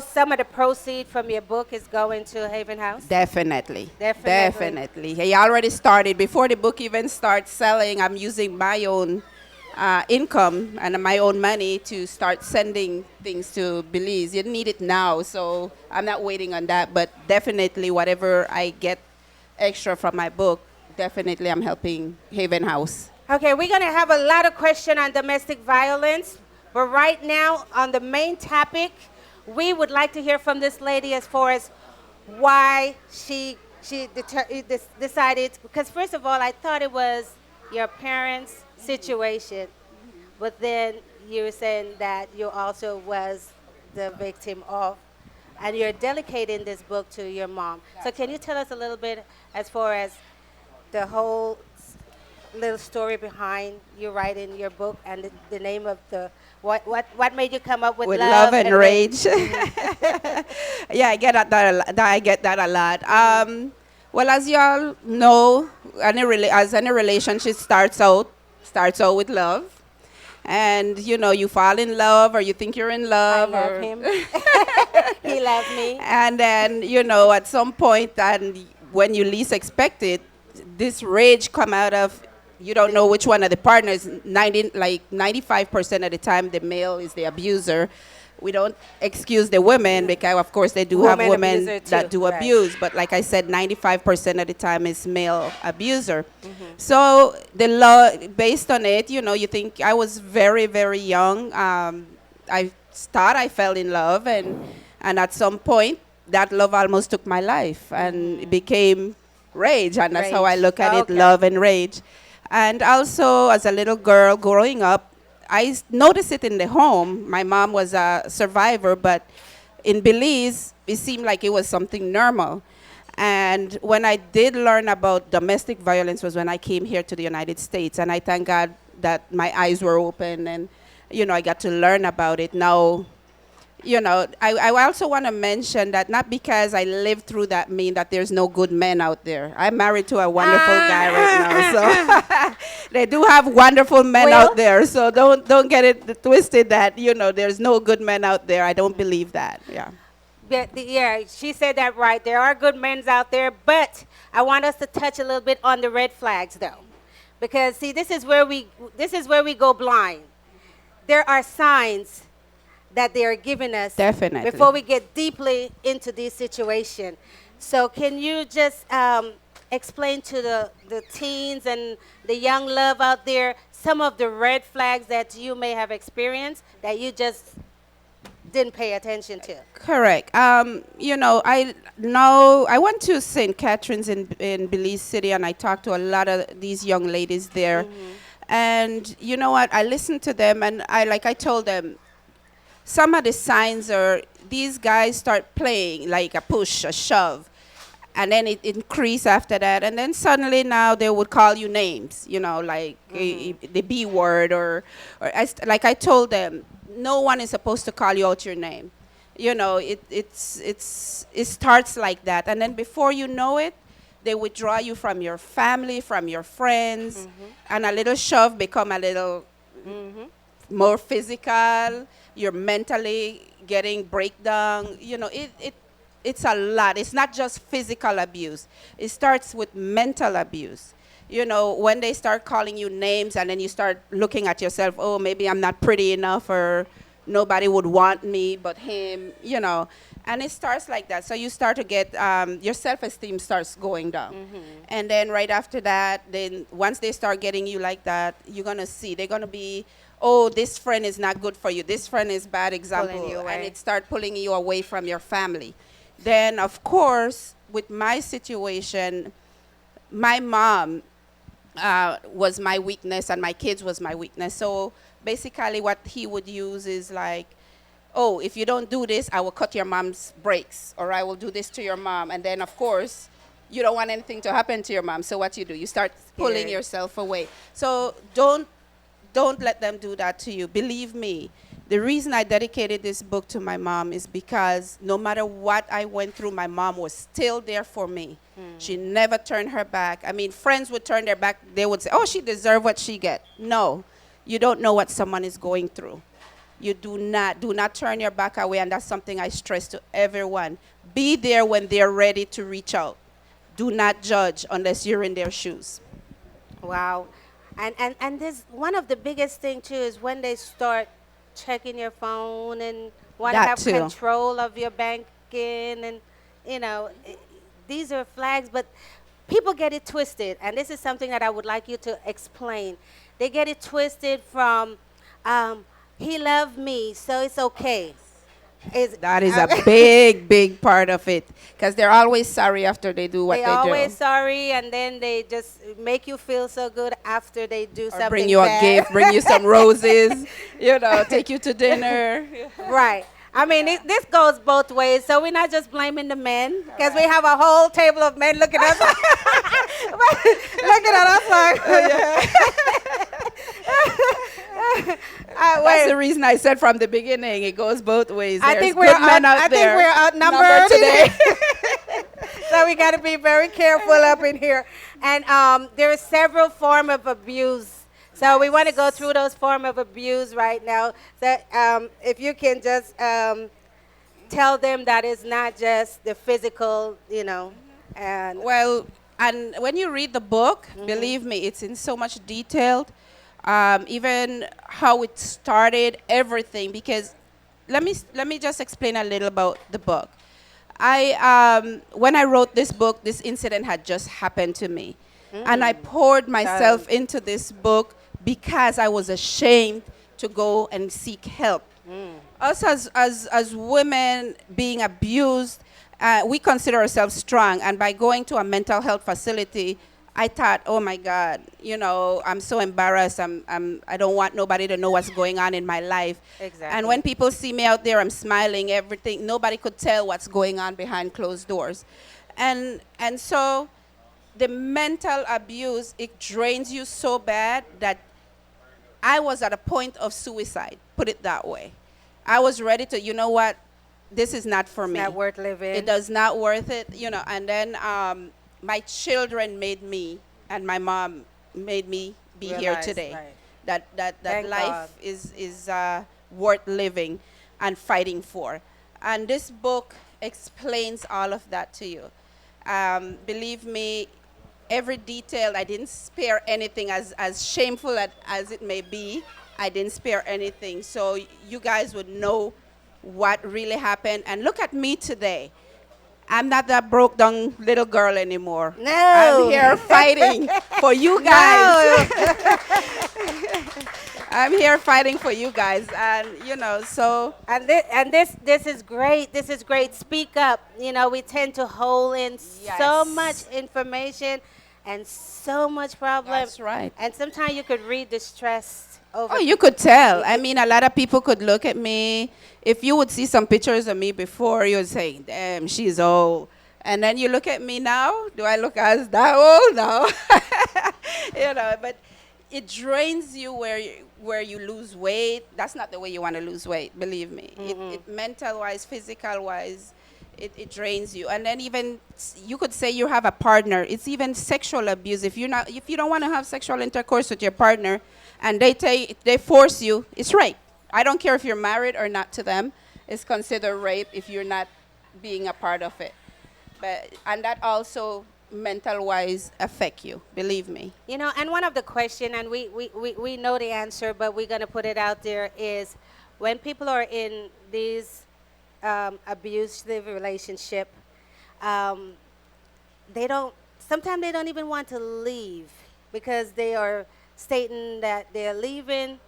some of the proceeds from your book is going to Haven House? Definitely. He already started. Before the book even starts selling, I'm using my own income and my own money to start sending things to Belize. You need it now, so I'm not waiting on that. But definitely whatever I get extra from my book, definitely I'm helping Haven House. Okay, we're going to have a lot of questions on domestic violence. But right now, on the main topic, we would like to hear from this lady as far as why she decided, because first of all, I thought it was your parents' situation, but then you were saying that you also was the victim of, and you're dedicating this book to your mom. So can you tell us a little bit as far as the whole little story behind you writing your book and the name of the what made you come up with love and rage. Rage? Yeah, I get I get that a lot. Well, as you all know, as any relationship starts out with love, and you know you fall in love or you think you're in love. I love him. He loves me. And then you know at some point, and when you least expect it, this rage come out of. You don't know which one of the partners. 95% of the time, the male is the abuser. We don't excuse the women because, of course, they do have women that do abuse. But like I said, 95% of the time is male abuser. So the law, based on it, you know, you think I was very, very young. I thought I fell in love, and at some point, that love almost took my life, and it became rage, and that's how I look at it: love and rage. And also, as a little girl growing up, I noticed it in the home. My mom was a survivor, but in Belize, it seemed like it was something normal. And when I did learn about domestic violence was when I came here to the United States. And I thank God that my eyes were open and, you know, I got to learn about it. Now, you know, I also want to mention that not because I lived through that mean that there's no good men out there. I'm married to a wonderful guy right now, so they do have wonderful men out there. So don't get it twisted that, you know, there's no good men out there. I don't believe that. Yeah. Yeah, she said that right. There are good men out there, but I want us to touch a little bit on the red flags, though, because see, this is where we go blind. There are signs that they are giving us definitely before we get deeply into this situation. So can you just explain to the teens and the young love out there some of the red flags that you may have experienced that you just didn't pay attention to? Correct. You know, I went to St. Catherine's in Belize City, and I talked to a lot of these young ladies there. And you know what? I listened to them, and I told them, some of the signs are these guys start playing like a push, a shove, and then it increase after that. And then suddenly now they would call you names, you know, like the B word like I told them, no one is supposed to call you out your name. You know, it starts like that. And then before you know it, they withdraw you from your family, from your friends, and a little shove become a little more physical. You're mentally getting breakdown. You know, it's a lot. It's not just physical abuse. It starts with mental abuse. You know, when they start calling you names and then you start looking at yourself, oh, maybe I'm not pretty enough or nobody would want me but him, you know. And it starts like that. So you start to get, your self-esteem starts going down. And then right after that, then once they start getting you like that, you're going to see, they're going to be, oh, this friend is not good for you. This friend is bad example. And it start pulling you away from your family. Then, of course, with my situation, my mom was my weakness and my kids was my weakness. So basically what he would use is like, oh, if you don't do this, I will cut your mom's brakes, or I will do this to your mom. And then, of course, you don't want anything to happen to your mom. So what you do, you start pulling yourself away. So don't let them do that to you. Believe me, the reason I dedicated this book to my mom is because no matter what I went through, my mom was still there for me. She never turned her back. I mean, friends would turn their back. They would say, oh, she deserved what she get. No, you don't know what someone is going through. You do not turn your back away, and that's something I stress to everyone. Be there when they're ready to reach out. Do not judge unless you're in their shoes. Wow. And there's one of the biggest thing too is when they start checking your phone and want to have control of your banking, and you know, these are flags, but people get it twisted, and this is something that I would like you to explain. They get it twisted from he loved me, so it's okay. That is a big part of it, because they're always sorry after they do what they do. They're always sorry, and then they just make you feel so good after they do something bring you bad. a gift, bring you some roses, you know, take you to dinner. Right. I mean, this goes both ways, so we're not just blaming the men, because we have a whole table of men looking at us, looking at us like. That's the reason I said from the beginning it goes both ways. I There's think good men out I there. think we're outnumbered today. So we got to be very careful up in here. And there are several forms of abuse. So we want to go through those forms of abuse right now. That if you can just tell them that it's not just the physical, you know. And Well, and when you read the book, believe me, it's in so much detail. Even how it started, everything. Because let me just explain a little about the book. When I wrote this book, this incident had just happened to me, and I poured myself into this book because I was ashamed to go and seek help. Us as women being abused, we consider ourselves strong, and by going to a mental health facility, I thought, oh my God, you know, I'm so embarrassed. I don't want nobody to know what's going on in my life. Exactly. And when people see me out there, I'm smiling, everything. Nobody could tell what's going on behind closed doors. And so the mental abuse, it drains you so bad that I was at a point of suicide, put it that way. I was ready to, you know what, this is not for me. not worth living. It does not worth it, you know. And then my children made me, and my mom made me be here Realize, today. right. That Thank life God. is worth living and fighting for. And this book explains all of that to you. Believe me, every detail, I didn't spare anything, as shameful as it may be. I didn't spare anything. So you guys would know what really happened. And look at me today. I'm not that broke down little girl anymore. No. I'm here fighting for you guys. I'm here fighting for you guys. And, you know, so. And this is great. This is great. Speak up. You know, we tend to hold in so much information and so much problem. That's right. And sometimes you could read the stress over. Oh, you could tell. I mean, a lot of people could look at me. If you would see some pictures of me before, you would say, damn, she's old. And then you look at me now. Do I look as that old? No. You know, but it drains you where you lose weight. That's not the way you want to lose weight, believe me. It mental-wise, physical-wise, it drains you. And then even you could say you have a partner. It's even sexual abuse. If you don't want to have sexual intercourse with your partner, and they force you, it's rape. I don't care if you're married or not to them. It's considered rape if you're not being a part of it. And that also mental-wise affect you, believe me. You know, and one of the question, and we know the answer, but we're going to put it out there, is when people are in these abusive relationship, sometimes they don't even want to leave because they are stating that they're leaving.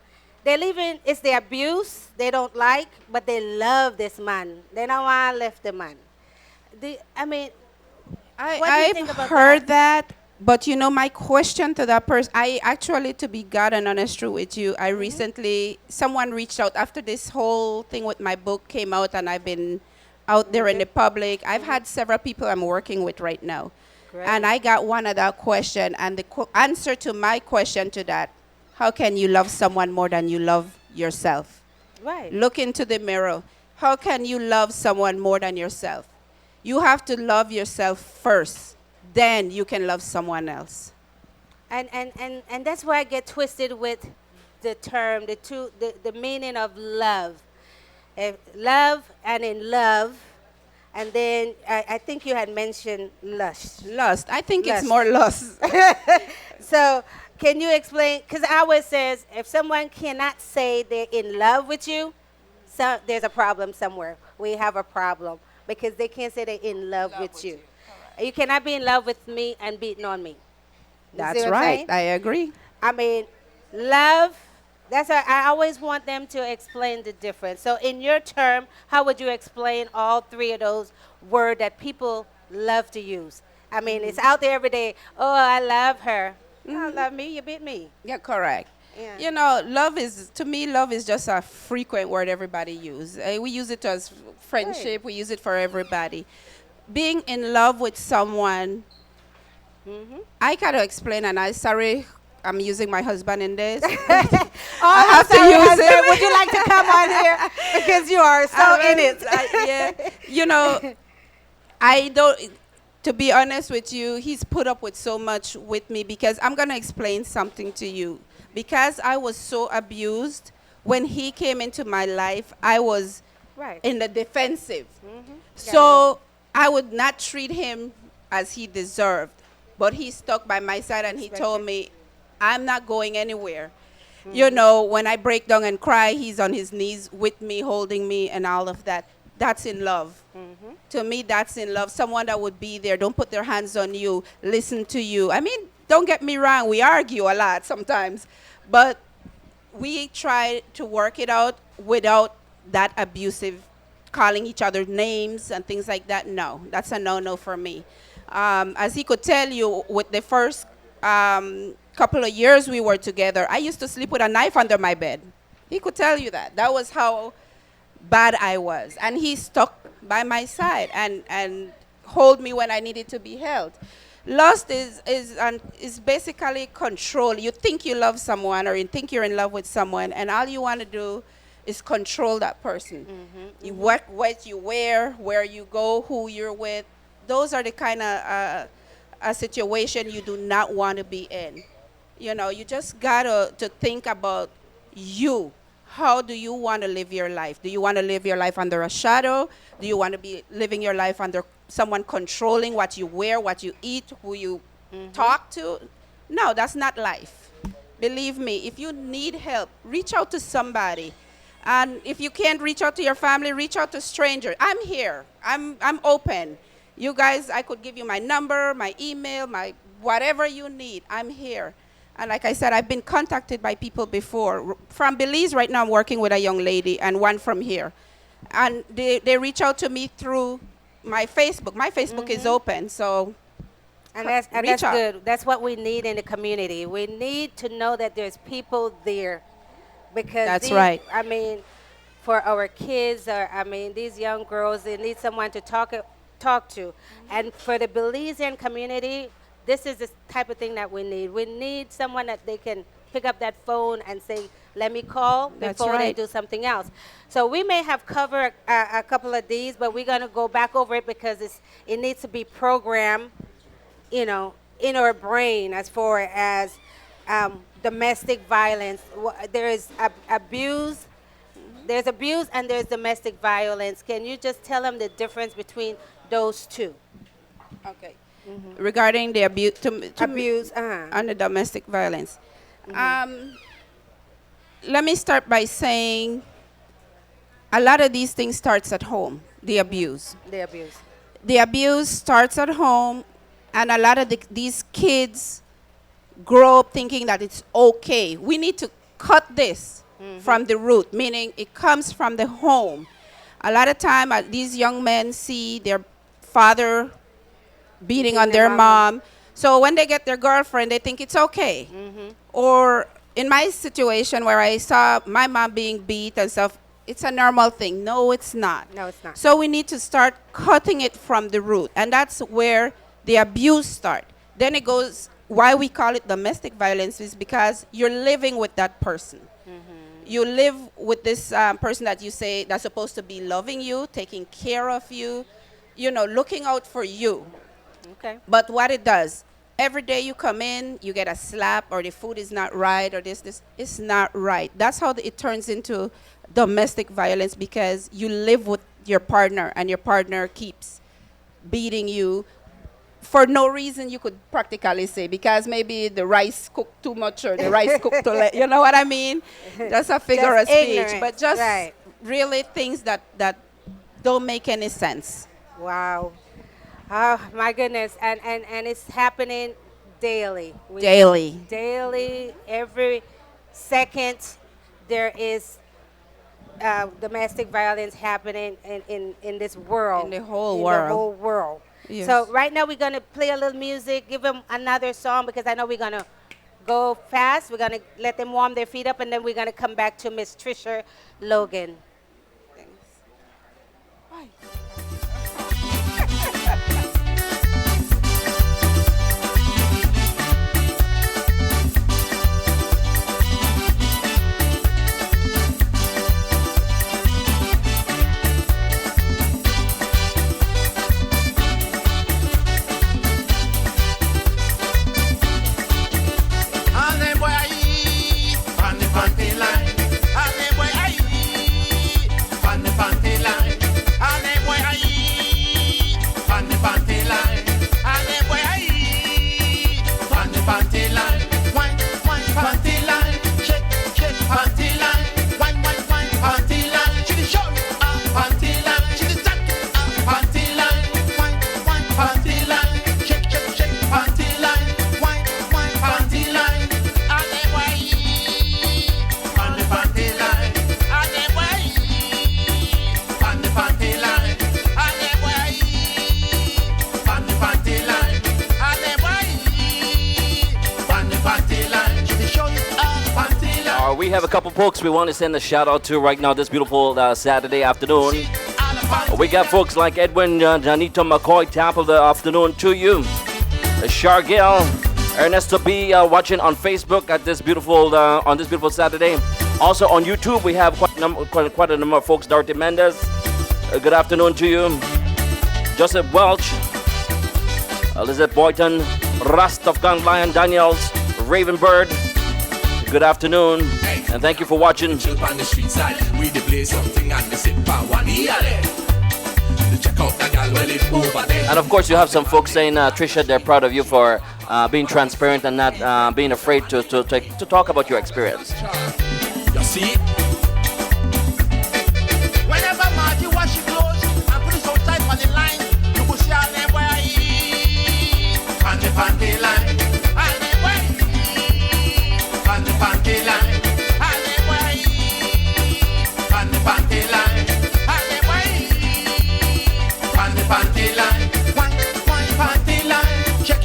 They're leaving, it's the abuse they don't like, but they love this man. They don't want to leave the man. What do you think I've about heard that, but you know, my question to that person, I actually, to be God and honest true with you, I recently, someone reached out after this whole thing with my book came out and I've been out there in the public. I've had several people I'm working with right now. Great. And I got one of that question, and the answer to my question to that, how can you love someone more than you love yourself? Right. Look into the mirror. How can you love someone more than yourself? You have to love yourself first. Then you can love someone else. And that's where I get twisted with the term, the meaning of love. Love and in love. And then I think you had mentioned lust. Lust. I think Lust. it's more lust. So can you explain? Because I always says if someone cannot say they're in love with you, so there's a problem somewhere. We have a problem because they can't say they're in love with you. You cannot be in love with me and beating on me. You That's see what I'm right. saying? I agree. I mean, love. That's why I always want them to explain the difference. So in your term, how would you explain all three of those words that people love to use? I mean, it's out there every day. Oh, I love her. You don't love me, you beat me. Yeah, correct. Yeah. You know, love is, to me, love is just a frequent word everybody use. We use it as friendship. We use it for everybody. Being in love with someone, I gotta explain, and I sorry, I'm using my husband in this. Oh, I have to sorry, use husband. him. Would you like to come on here? Because you are so in it. Yeah, you know, I don't. To be honest with you, he's put up with so much with me because I'm gonna explain something to you. Because I was so abused, when he came into my life, I was Right. in the defensive. So I would not treat him as he deserved. But he stuck by my side and he told me, I'm not going anywhere. You know, when I break down and cry, he's on his knees with me, holding me, and all of that. That's in love. To me, that's in love. Someone that would be there, don't put their hands on you, listen to you. I mean, don't get me wrong, we argue a lot sometimes, but we try to work it out without that abusive calling each other names and things like that. No, that's a no-no for me. As he could tell you, with the first couple of years we were together, I used to sleep with a knife under my bed. He could tell you that. That was how bad I was. And he stuck by my side and hold me when I needed to be held. Lust is basically control. You think you love someone or you think you're in love with someone, and all you want to do is control that person. What you wear, where you go, who you're with. Those are the kind of a situation you do not want to be in. You know, you just gotta to think about you. How do you want to live your life? Do you want to live your life under a shadow? Do you want to be living your life under someone controlling what you wear, what you eat, who you talk to? No, that's not life. Believe me, if you need help, reach out to somebody. And if you can't reach out to your family, reach out to strangers. I'm here. I'm open. You guys, I could give you my number, my email, my whatever you need. I'm here. And like I said, I've been contacted by people before. From Belize, right now I'm working with a young lady and one from here. And they reach out to me through my Facebook. My Facebook is open, so And that's reach out. good. That's what we need in the community. We need to know that there's people there. Because That's right. I mean, for our kids, or I mean, these young girls, they need someone to talk to. And for the Belizean community, this is the type of thing that we need. We need someone that they can pick up that phone and say, let me call That's before they right. do something else. So we may have covered a couple of these, but we're going to go back over it because it needs to be programmed, you know, in our brain as far as domestic violence. There is abuse. There's abuse and there's domestic violence. Can you just tell them the difference between those two? Okay. Regarding the abuse, Abuse, and the domestic violence. Let me start by saying a lot of these things starts at home, the abuse. The abuse. The abuse starts at home, and a lot of these kids grow up thinking that it's okay. We need to cut this from the root, meaning it comes from the home. A lot of time, these young men see their father beating on their mom. So when they get their girlfriend, they think it's okay. Or in my situation where I saw my mom being beat and stuff, it's a normal thing. No, it's not. No, it's not. So we need to start cutting it from the root. And that's where the abuse starts. Then it goes, why we call it domestic violence is because you're living with that person. You live with this person that you say that's supposed to be loving you, taking care of you, you know, looking out for you. Okay. But what it does, every day you come in, you get a slap, or the food is not right, or this, it's not right. That's how it turns into domestic violence, because you live with your partner, and your partner keeps beating you for no reason, you could practically say, because maybe the rice cooked too much, or the rice cooked too late. You know what I mean? That's a figure of speech. ignorance, But just right. really things that don't make any sense. Wow. Oh, my goodness. And it's happening daily. Daily. Daily, every second, there is domestic violence happening in this world. In the whole in world. the whole world. Yes. So right now we're going to play a little music, give them another song, because I know we're going to go fast. We're going to let them warm their feet up, and then we're going to come back to Miss Trisha Logan. We have a couple folks we want to send a shout out to right now this beautiful Saturday afternoon. We got folks like Edwin, Janito McCoy, top of the afternoon to you. Shargil, Ernesto B watching on Facebook at this beautiful on this beautiful Saturday. Also on YouTube we have quite a number of folks. Dorothy Mendez, good afternoon to you. Joseph Welch, Elizabeth Boyton, Rust of Gun Lion Daniels, Ravenbird. Good afternoon, and thank you for watching. On the street side, we display something and they sit for one year. Check out the gal well it over there. And of course, you have some folks saying, Trisha, they're proud of you for being transparent and not being afraid to talk about your experience. You see? Whenever Margie wash your clothes and put it outside on the line, you will see all them where I eat. On the panty line. Panty line, and the way, and the panty line, and the way, and the panty line, one panty line, check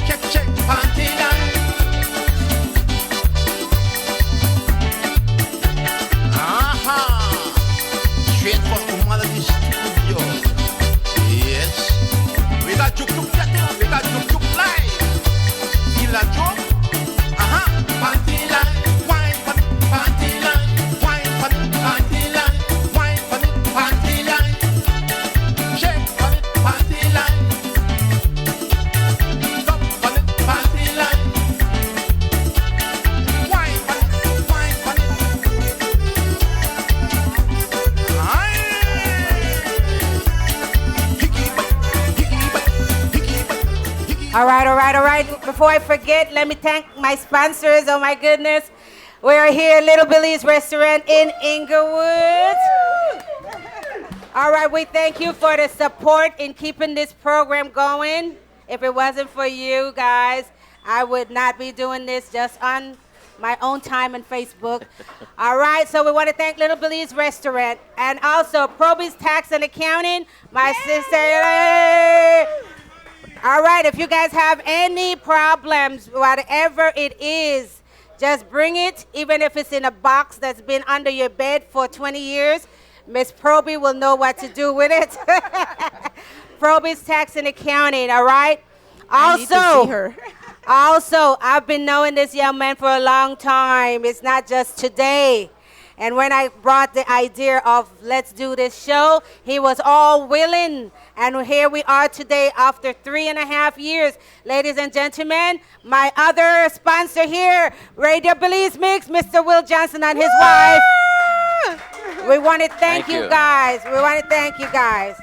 panty line. Straight from Kumala studio. Yes, we got juk juk, we got juk juk live. Il a juk, panty line. All right. Before I forget, let me thank my sponsors. Oh my goodness. We're here at Little Billy's Restaurant in Inglewood. All right, we thank you for the support in keeping this program going. If it wasn't for you guys, I would not be doing this just on my own time and Facebook. All right, so we want to thank Little Billy's Restaurant and also Proby's Tax and Accounting, my sister. All right, if you guys have any problems, whatever it is, just bring it, even if it's in a box that's been under your bed for 20 years. Miss Proby will know what to do with it. Proby's Tax and Accounting, all right? I need to see her. Also, I've been knowing this young man for a long time. It's not just today. And when I brought the idea of let's do this show, he was all willing. And here we are today after 3.5 years. Ladies and gentlemen, my other sponsor here, Radio Belizemix, Mr. Will Johnson and his wife. We want to thank you guys. We want to thank you guys.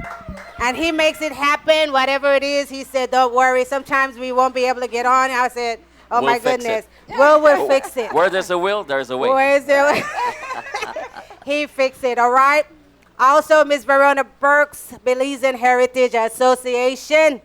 And he makes it happen, whatever it is. He said, don't worry. Sometimes we won't be able to get on. I said, oh, We'll my fix goodness. it. We'll fix it. Where there's a will, there's a way. Where is there? He fixed it, all right? Also, Ms. Verona Burks, Belizean Heritage Association.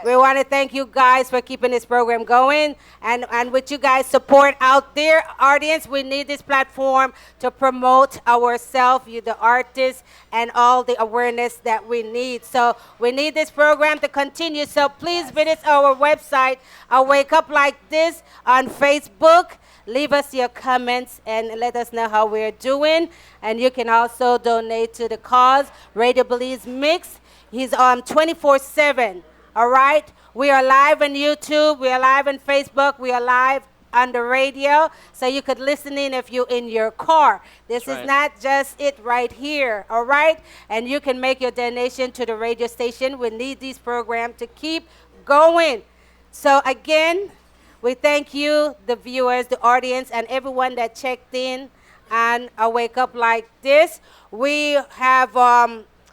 We want to thank you guys for keeping this program going. And with you guys' support out there, audience, we need this platform to promote ourselves, you the artists, and all the awareness that we need. So we need this program to continue. So please visit our website, Wake Up Like This, on Facebook. leave us your comments and let us know how we're doing. And you can also donate to the cause, Radio Belizemix. He's on 24/7, all right? We are live on YouTube. We are live on Facebook. We are live on the radio, so you could listen in if you're in your car. This That's is right. not just it right here, all right? And you can make your donation to the radio station. We need these programs to keep going. So again, we thank you, the viewers, the audience, and everyone that checked in on a Wake Up Like This. We have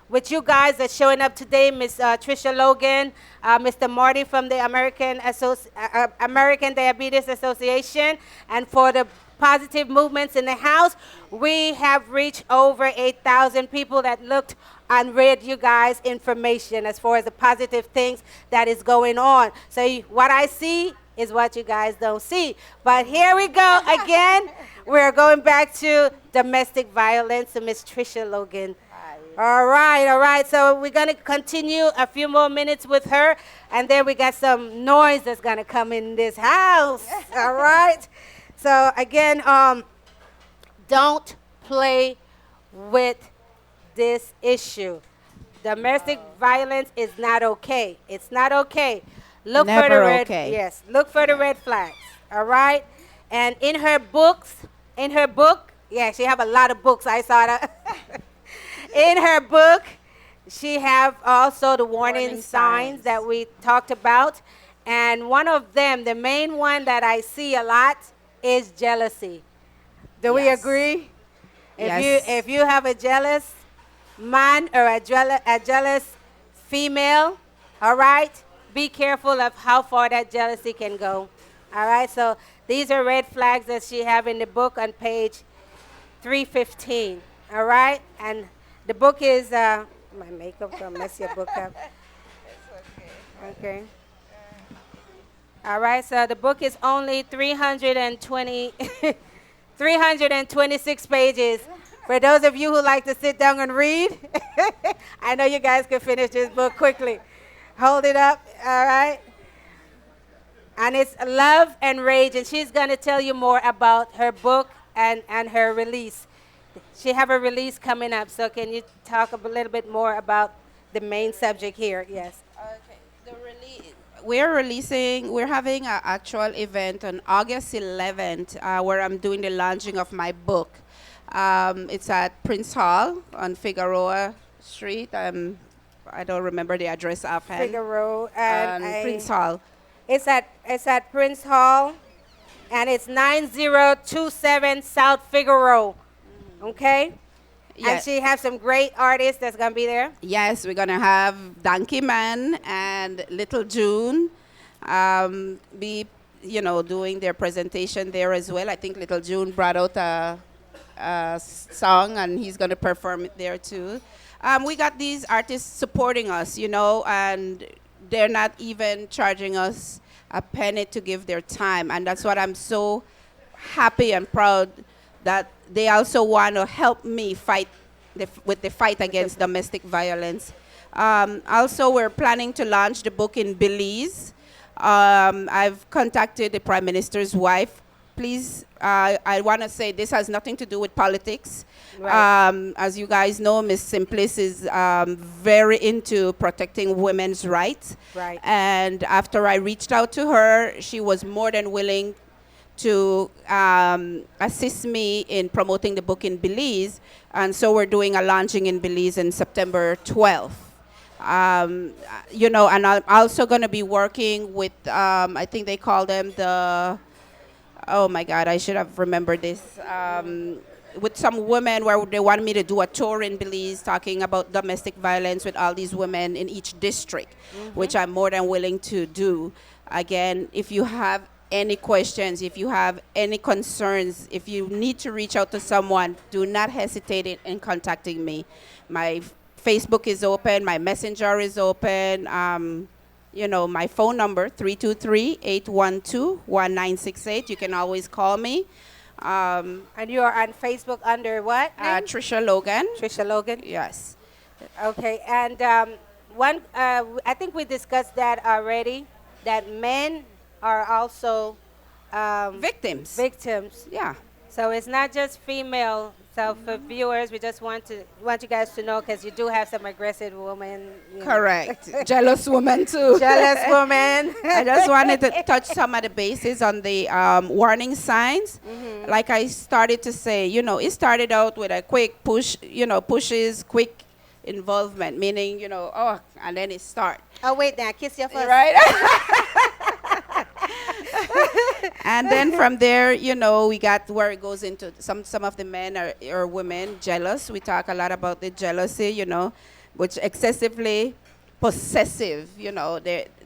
with you guys that's showing up today, Miss Trisha Logan, Mr. Marty from the American Diabetes Association, and for the positive movements in the house, we have reached over 8,000 people that looked and read you guys information as far as the positive things that is going on. So what I see is what you guys don't see. But here we go again. We're going back to domestic violence. So Miss Trisha Logan. All right. So we're going to continue a few more minutes with her, and then we got some noise that's going to come in this house. All right. So again, don't play with this issue. Domestic violence is not okay. It's not okay. Look for the Never red. okay. Yes, look for the red flags. All right. And in her book, yeah, she have a lot of books. I saw that. In her book, she have also the warning signs that we talked about. And one of them, the main one that I see a lot, is jealousy. Do we agree? Yes. If you have a jealous man or a jealous female, all right, be careful of how far that jealousy can go. All right, so these are red flags that she have in the book on page 315. All right, and the book is my makeup gonna mess your book up. Okay. All right, so the book is only 326 pages. For those of you who like to sit down and read, I know you guys can finish this book quickly. Hold it up, all right? And it's Love and Rage, and she's going to tell you more about her book and her release. She have a release coming up, so can you talk a little bit more about the main subject here? Yes. Okay. We're having an actual event on August 11th where I'm doing the launching of my book. It's at Prince Hall on Figueroa Street. I don't remember the address offhand. Figaro and Prince Hall. It's at Prince Hall, and it's 9027 South Figaro. Okay. Yeah. And she has some great artists that's gonna be there. Yes, we're gonna have Donkey Man and Little June be doing their presentation there as well. I think Little June brought out a song, and he's gonna perform it there too. We got these artists supporting us, and they're not even charging us a penny to give their time, and that's what I'm so happy and proud that they also want to help me fight with the fight against domestic violence. Also, we're planning to launch the book in Belize. I've contacted the Prime Minister's wife. Please, I want to say this has nothing to do with politics. Right. As you guys know, Ms. Simplice is very into protecting women's rights. Right. And after I reached out to her, she was more than willing to assist me in promoting the book in Belize. And so we're doing a launching in Belize in September 12th. And I'm also going to be working with, I think they call them oh my God, I should have remembered this. With some women where they want me to do a tour in Belize talking about domestic violence with all these women in each district, which I'm more than willing to do. Again, if you have any questions, if you have any concerns, if you need to reach out to someone, do not hesitate in contacting me. My Facebook is open, my messenger is open. My phone number, 323-812-1968. You can always call me. And you are on Facebook under what name? Trisha Logan. Trisha Logan? Yes. Okay, and I think we discussed that already, that men are also Victims. Victims. Yeah. So it's not just female. So for viewers, we just want you guys to know, because you do have some aggressive women. Correct. Jealous woman too. Jealous woman. I just wanted to touch some of the bases on the warning signs. Like I started to say, it started out with a quick push, pushes, quick involvement, meaning, and then it starts. Oh, wait, now kiss your first. Right? And then from there, we got where it goes into some of the men or women jealous. We talk a lot about the jealousy, which excessively possessive,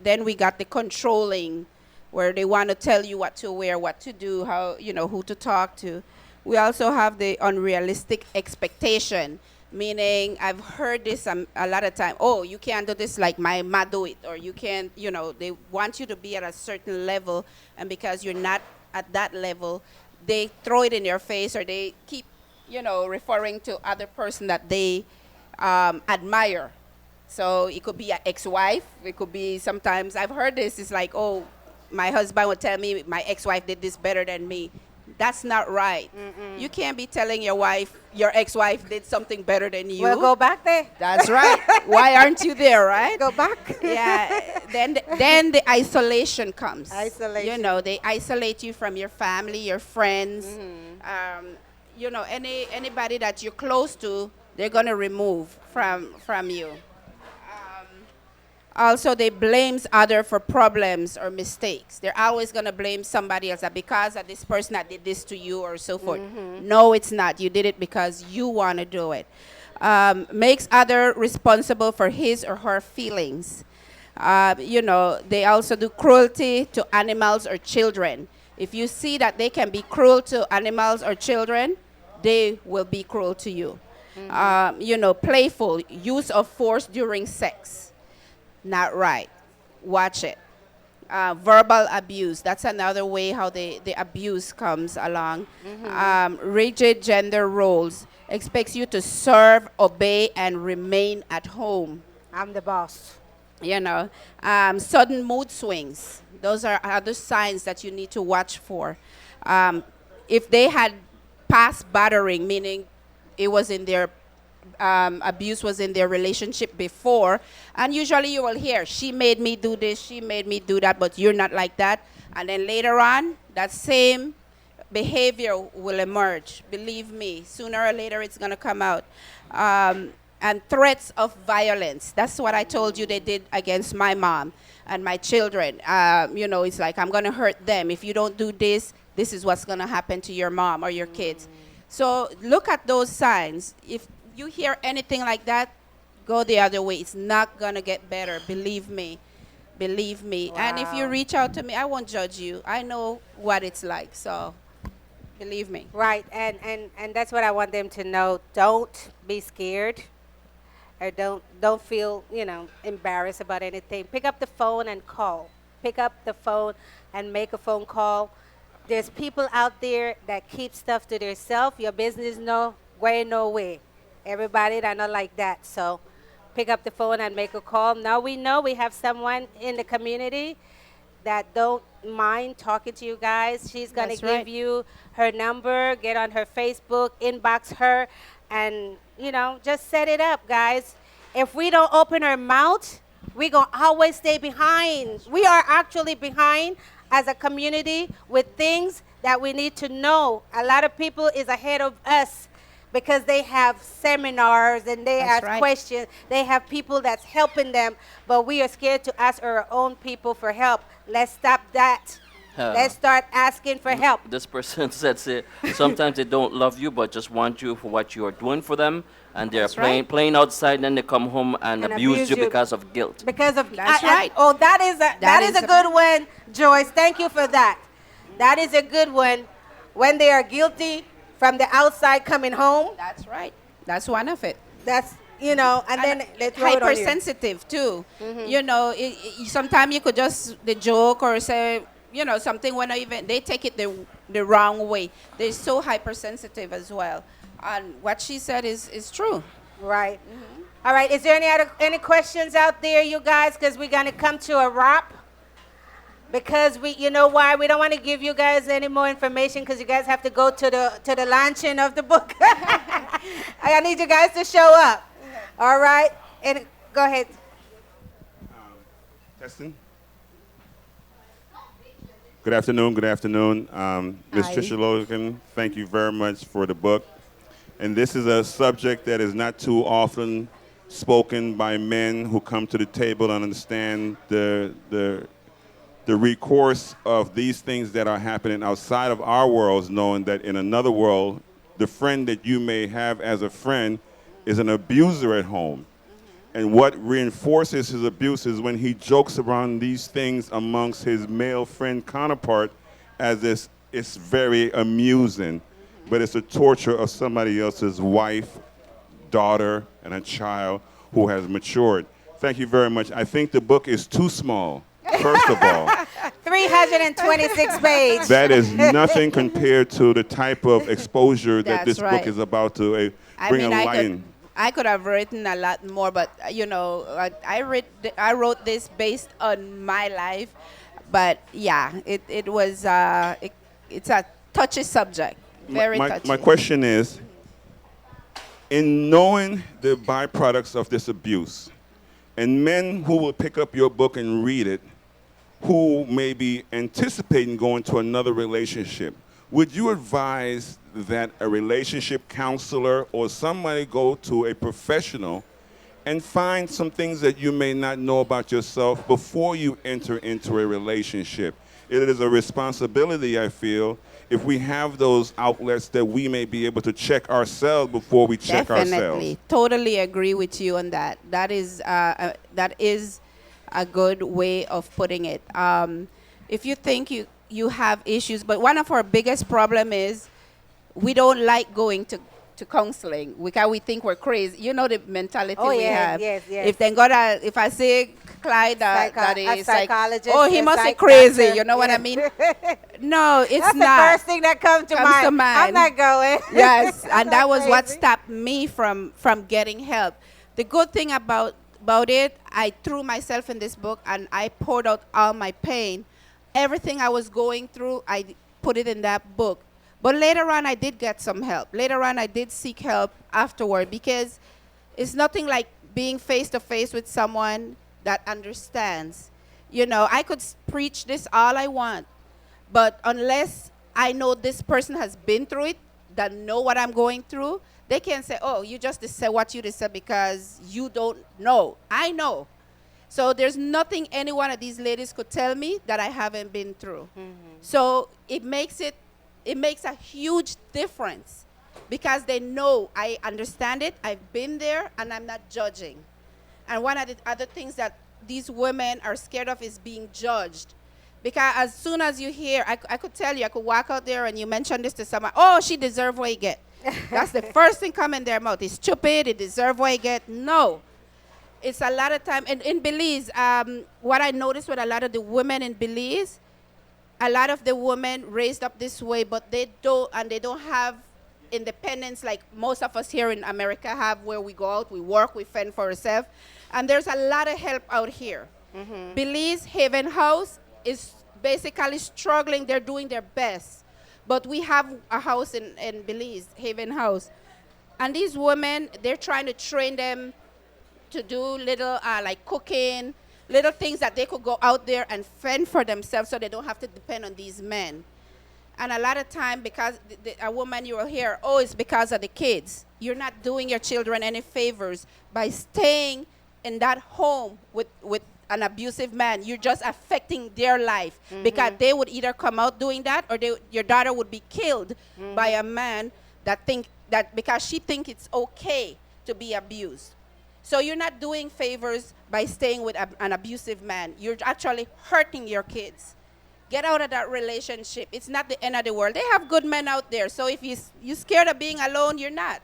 Then we got the controlling, where they want to tell you what to wear, what to do, how, who to talk to. We also have the unrealistic expectation, meaning I've heard this a lot of time. Oh, you can't do this like my ma do it, or you can't, they want you to be at a certain level, and because you're not at that level, they throw it in your face, or they keep, referring to other person that they admire. So it could be an ex-wife. It could be sometimes, I've heard this, it's like, oh, my husband would tell me my ex-wife did this better than me. That's not right. You can't be telling your ex-wife did something better than you. Well, go back there. That's right. Why aren't you there, right? Go back. Yeah. Then the isolation comes. Isolation. They isolate you from your family, your friends. Anybody that you're close to, they're gonna remove from you. Also, they blames other for problems or mistakes. They're always going to blame somebody else, that because of this person that did this to you or so forth. No, it's not. You did it because you want to do it. Makes other responsible for his or her feelings. They also do cruelty to animals or children. If you see that they can be cruel to animals or children, they will be cruel to you. Playful, use of force during sex. Not right. Watch it. Verbal abuse. That's another way how the abuse comes along. Rigid gender roles. Expects you to serve, obey, and remain at home. I'm the boss. Sudden mood swings. Those are other signs that you need to watch for. If they had past battering, meaning it was in their abuse was in their relationship before, and usually you will hear, she made me do this, she made me do that, but you're not like that. And then later on, that same behavior will emerge. Believe me, sooner or later it's going to come out. And threats of violence. That's what I told you they did against my mom and my children. It's like, I'm going to hurt them. If you don't do this, this is what's going to happen to your mom or your kids. So look at those signs. If you hear anything like that, go the other way. It's not going to get better. Believe me. Believe me. Wow. And if you reach out to me, I won't judge you. I know what it's like. So believe me. Right. And that's what I want them to know. Don't be scared. Or don't feel, embarrassed about anything. Pick up the phone and call. Pick up the phone and make a phone call. There's people out there that keep stuff to themselves. Your business no way. Everybody that not like that. So pick up the phone and make a call. Now we know we have someone in the community that don't mind talking to you guys. She's going to give you her number, get on her Facebook, inbox her, and, just set it up, guys. If we don't open our mouth, we're going to always stay behind. We are actually behind as a community with things that we need to know. A lot of people is ahead of us because they have seminars and they ask questions. They have people that's helping them, but we are scared to ask our own people for help. Let's stop that. Let's start asking for help. This person said, sometimes they don't love you, but just want you for what you are doing for them, and they're playing outside, and then they come home and abuse you because of guilt. Because of that's right. Oh, that is a good one, Joyce. Thank you for that. That is a good one. When they are guilty from the outside coming home. That's right. That's one of it. That's and then they throw it on you. Hypersensitive too. Sometimes you could just the joke or say, something when they take it the wrong way. They're so hypersensitive as well. And what she said is true. Right. All right. Is there any questions out there, you guys? Because we're going to come to a wrap. Because you know why? We don't want to give you guys any more information because you guys have to go to the launching of the book. I need you guys to show up. All right? And go ahead. Testing. Good afternoon. Good afternoon. Ms. Hi. Tricia Logan, thank you very much for the book. And this is a subject that is not too often spoken by men who come to the table and understand the recourse of these things that are happening outside of our worlds, knowing that in another world, the friend that you may have as a friend is an abuser at home. And what reinforces his abuse is when he jokes around these things amongst his male friend counterpart as this, it's very amusing, but it's a torture of somebody else's wife, daughter, and a child who has matured. Thank you very much. I think the book is too small, first of all. 326 pages. That is nothing compared to the type of exposure that That's this right. book is about to I bring mean, a light in. I could have written a lot more, but I wrote this based on my life. But yeah, it's a touchy subject, very touchy. My question is, in knowing the byproducts of this abuse, and men who will pick up your book and read it, who may be anticipating going to another relationship, would you advise that a relationship counselor or somebody go to a professional and find some things that you may not know about yourself before you enter into a relationship? It is a responsibility, I feel, if we have those outlets that we may be able to check ourselves before we check ourselves. Definitely, totally agree with you on that. That is a good way of putting it. If you think you have issues, but one of our biggest problem is we don't like going to counseling because we think we're crazy. You know the mentality we have. Yes. If I say Clyde that a is psychologist, oh, he a must be psych crazy. doctor. You know what I mean? No, it's That's not. the first thing that comes to mind. I'm not going. Yes, I'm and that not was what crazy. stopped me from getting help. The good thing about it, I threw myself in this book and I poured out all my pain. Everything I was going through, I put it in that book. But later on, I did get some help. Later on, I did seek help afterward because it's nothing like being face to face with someone that understands. You know, I could preach this all I want, but unless I know this person has been through it, that know what I'm going through, they can't say, oh, you just said what you just said because you don't know. I know. So there's nothing any one of these ladies could tell me that I haven't been through. So it makes a huge difference because they know I understand it, I've been there, and I'm not judging. And one of the other things that these women are scared of is being judged. Because as soon as you hear, I could tell you, I could walk out there and you mention this to someone, oh, she deserves what you get. That's the first thing come in their mouth. It's stupid, it deserves what you get. No. It's a lot of time. And in Belize, what I noticed with a lot of the women in Belize, a lot of the women raised up this way, but they don't have independence like most of us here in America have, where we go out, we work, we fend for ourselves. And there's a lot of help out here. Belize Haven House is basically struggling. They're doing their best. But we have a house in Belize, Haven House. And these women, they're trying to train them to do little like cooking, little things that they could go out there and fend for themselves so they don't have to depend on these men. And a lot of time, because a woman you will hear, oh, it's because of the kids. You're not doing your children any favors by staying in that home with an abusive man. You're just affecting their life because they would either come out doing that or your daughter would be killed by a man that because she thinks it's okay to be abused. So you're not doing favors by staying with an abusive man. You're actually hurting your kids. Get out of that relationship. It's not the end of the world. They have good men out there. So if you're scared of being alone, you're not.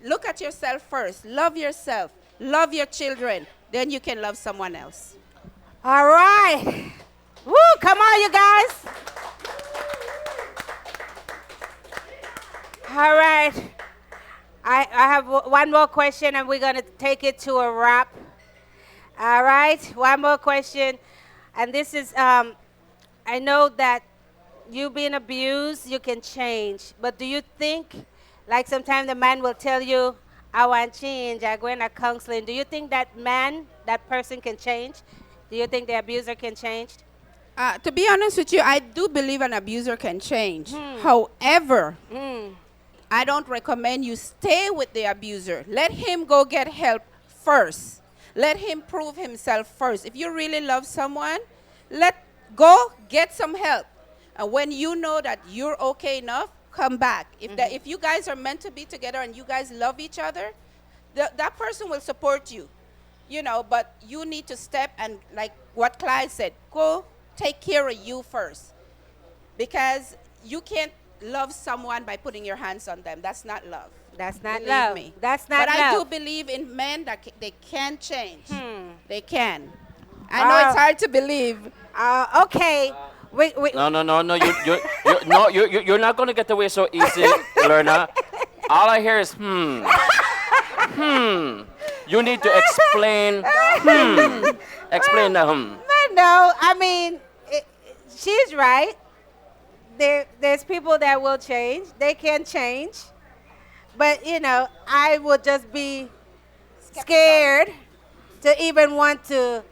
Look at yourself first. Love yourself. Love your children. Then you can love someone else. All right. Woo, come on, you guys. All right. I have one more question, and we're going to take it to a wrap. All right. One more question. And this is, I know that you being abused, you can change. But do you think, like sometimes the man will tell you, I want change, I go in a counseling. Do you think that man, that person can change? Do you think the abuser can change? To be honest with you, I do believe an abuser can change. However, I don't recommend you stay with the abuser. Let him go get help first. Let him prove himself first. If you really love someone, go get some help. And when you know that you're okay enough, come back. If you guys are meant to be together and you guys love each other, that person will support you. But you need to step and, like what Clyde said, go take care of you first. Because you can't love someone by putting your hands on them. That's not love. That's not Believe love. me. That's not but love. I do believe in men that they can change. They can. I know it's hard to believe. Okay. No. You're not going to get away so easy, Lerna. All I hear is You need to explain. Explain the No, I mean, she's right. There's people that will change. They can change. But, I would just be scared to even want to.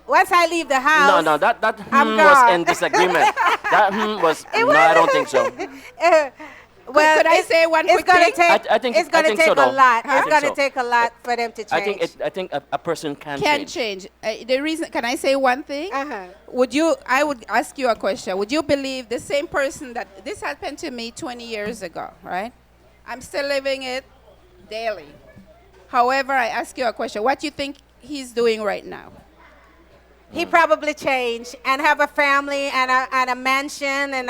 Once I leave the house, No, that I'm was gone. in disagreement. That was no, I don't think so. Well, could I say one quick thing? I think it's going to so, take a though. lot. I It's think going to so. take a lot for them to change. I think a person can change. The reason, can I say one thing? I would ask you a question. Would you believe the same person that this happened to me 20 years ago, right? I'm still living it daily. However, I ask you a question. What do you think he's doing right now? He probably changed and have a family and a mansion and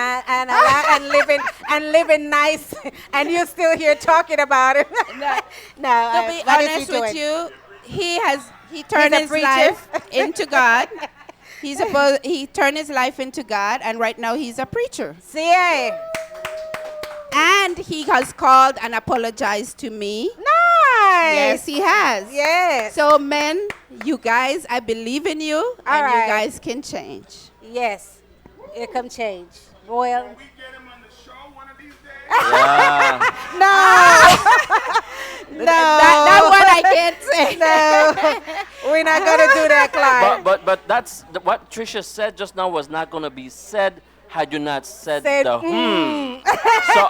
living nice, and you're still here talking about it. No. To be what is he honest with doing? you, he turned He's a his preacher. life into God. He turned his life into God, and right now he's a preacher. CA. And he has called and apologized to me. Nice. Yes, he has. Yes. So men, you guys, I believe in you, and right. you guys can change. Yes. Here come change. Royal. Yeah. No. No. That one I can't say. No. We're not going to do that, Clyde. But that's what Trisha said just now was not going to be said had you not said the So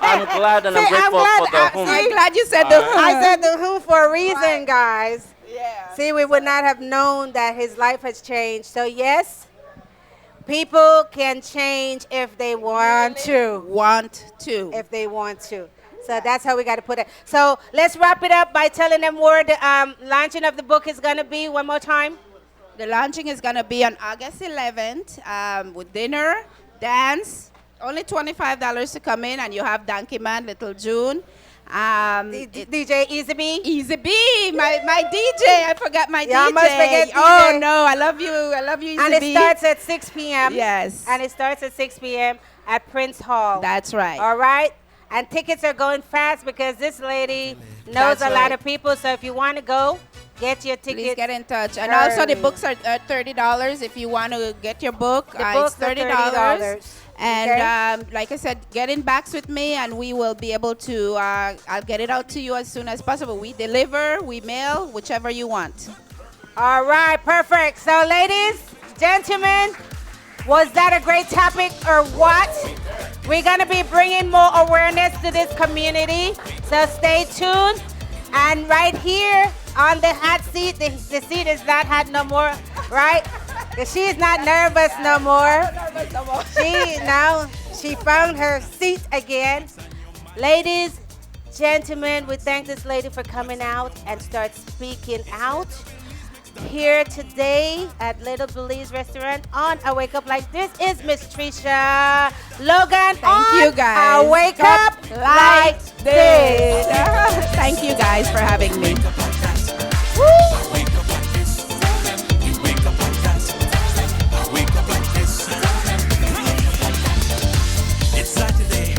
I'm glad and I'm grateful for the I'm glad you said the I said the who for a reason, guys. Yeah. See, we would not have known that his life has changed. So yes, people can change if they want to. If they want to. So that's how we got to put it. So let's wrap it up by telling them where the launching of the book is going to be one more time. The launching is going to be on August 11th with dinner, dance. Only $25 to come in, and you have Donkey Man, Little June. DJ Easy B. Easy B, my DJ. I forgot my Yeah, I DJ. must forget Oh, DJ. no, I love you. I love you, Easy And it B. starts at 6 p.m. Yes. And it starts at 6 p.m. at Prince Hall. That's right. All right? And tickets are going fast because this lady knows That's a lot right. of people. So if you want to go, get your tickets. Please get in touch. And also the early. books are $30 if you want to get your book. The books it's are $30. $30. And like I said, get in backs with me, and we will be able to, I'll get it out to you as soon as possible. We deliver, we mail, whichever you want. All right, perfect. So ladies, gentlemen, was that a great topic or what? We're going to be bringing more awareness to this community. So stay tuned. And right here on the hot seat, the seat is not hot no more, right? She's not nervous no more. She found her seat again. Ladies, gentlemen, we thank this lady for coming out and start speaking out here today at Little Belize Restaurant on A Wake Up Like This is Miss Trisha Logan. Thank you, guys. A Wake Up Like This. Thank you guys for having me. It's Saturday.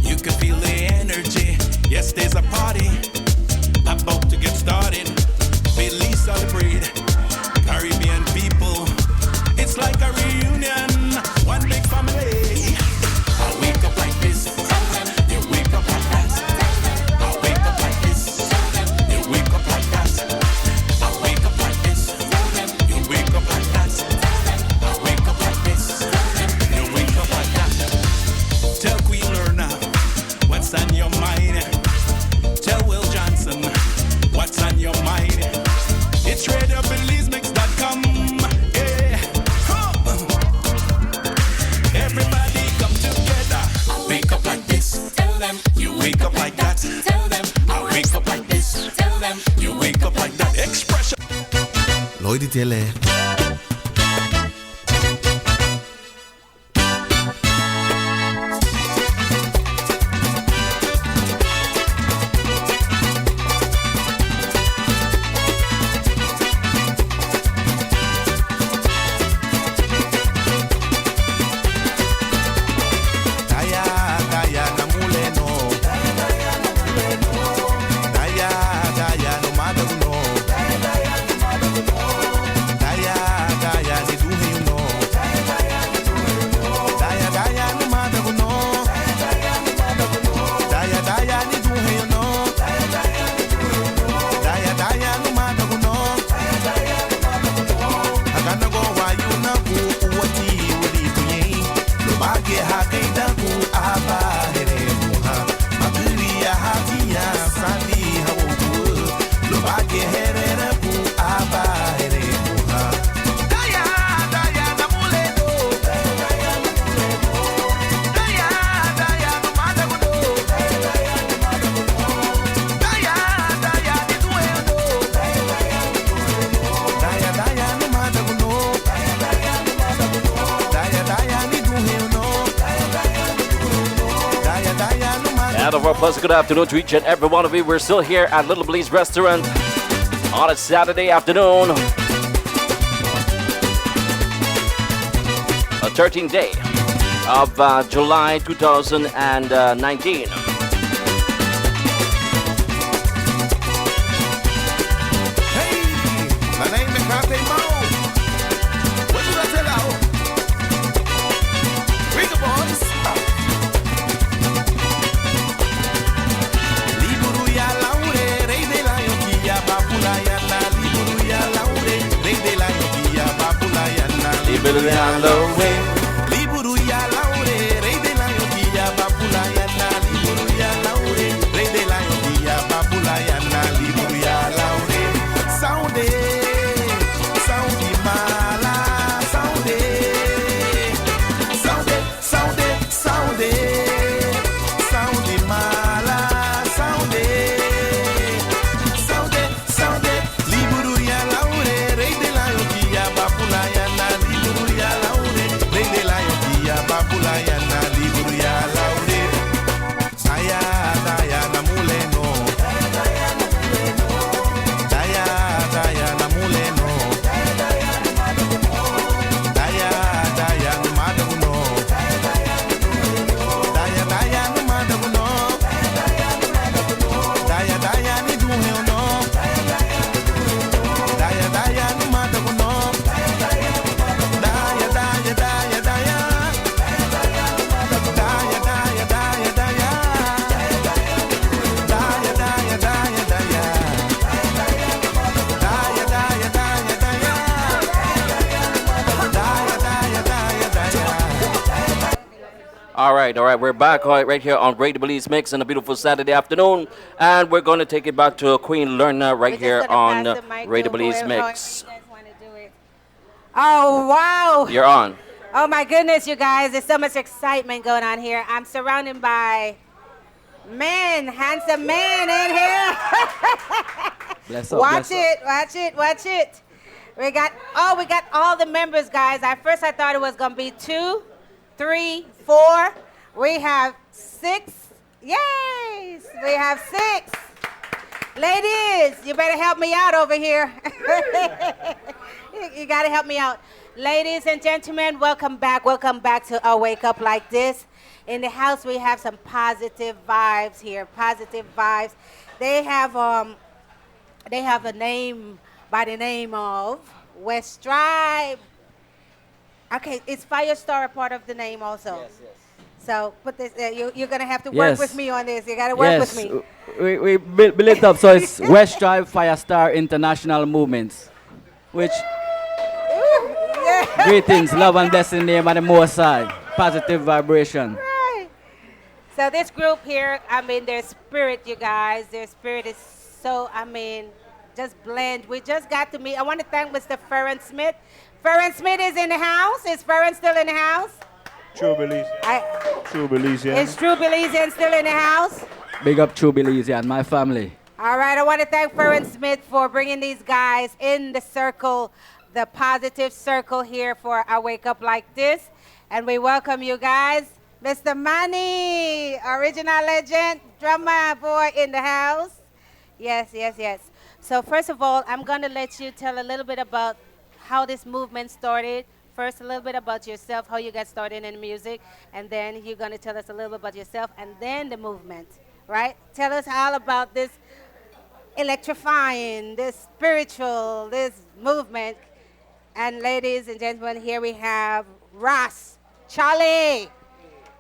You can feel the energy. Yes, there's a party about to get started. Belize celebrate Caribbean people. It's like a reunion. One titele. Daya, daya, namuleno. Daya, daya, no madaguno. Daya, daya, ni duhe you know. Daya, daya, no madaguno. Daya, daya, ni duhe you know. Daya, daya, no madaguno. Agana go wa you na ku uwati wadi kunye. Lo bage ha kaida ku aba here muha. Maguri ya hatia sandi hawu. Lo bage here na ku aba here muha. Daya, daya, namuleno. Daya, daya, no madaguno. Daya, daya, ni duhe you know. Daya, daya, no madaguno. Daya, daya, ni duhe you know. Daya, daya, no madaguno. And of our pleasant good afternoon to each and every one of you. We're still here at Little Belize Restaurant on a Saturday afternoon, a 13th day of July 2019. Hey, my name is Kate Mo. What did I tell you? Read the boys. Liburu ya laure, rey de la yoquilla, papula ya na. Liburu ya laure, rey de la yoquilla, papula ya na. Liburu ya laure. Liburu ya laure, rey de la yoquilla, papula ya na. Liburu ya laure, rey de la yoquilla, papula ya na. Liburu ya laure. Sound mala, sound mala, sound liburu ya laure, rey de la yoquilla, papula ya na. Liburu ya laure, rey de la yoquilla, papula ya na. Liburu ya laure. Daya, daya, namuleno. Daya, daya, namuleno. Daya, daya, no madaguno. Daya, daya, no madaguno. Daya, daya, ni duhe you know. Daya, daya, no madaguno. Daya, daya, daya, daya. Daya, daya, daya, daya. Daya, daya, daya, daya. Daya, daya, daya, daya. All right, we're back right here on Radio Belizemix on a beautiful Saturday afternoon, and we're going to take it back to Queen Lerna right here on Radio Belizemix. Oh, wow. You're on. Oh, my goodness, you guys. There's so much excitement going on here. I'm surrounded by men, handsome men in here. Bless up, Watch bless up. it, watch it, watch it. We got all the members, guys. At first, I thought it was going to be 2, 3, 4. We have 6. Yes, we have 6. Ladies, you better help me out over here. You got to help me out. Ladies and gentlemen, welcome back to a Wake Up Like This. In the house, we have some positive vibes here, positive vibes. They have a name by the name of West Tribe. Okay, is Firestar a part of the name also? Yes. So put this. You're gonna have to work with me on this. You gotta work with me. We build it up so it's West Drive Firestar International Movements, which greetings, love and blessing in the name of the Most High. Positive vibration. Right. So this group here, their spirit, you guys, their spirit is so, just blend. We just got to meet. I want to thank Mr. Ferren Smith. Ferren Smith is in the house. Is Ferren still in the house? True Belize. True Belizean. Is True Belizean still in the house? Big up True Belizean, my family. All right, I want to thank Ferren Smith for bringing these guys in the circle the positive circle here for I Wake Up Like This. And we welcome you guys. Mr. Manny, original legend, drummer boy in the house. Yes, yes, yes. So first of all, I'm going to let you tell a little bit about how this movement started. First, a little bit about yourself, how you got started in music, and then you're going to tell us a little bit about yourself, and then the movement, right? Tell us all about this electrifying, this spiritual, this movement. And ladies and gentlemen, here we have Ross, Charlie.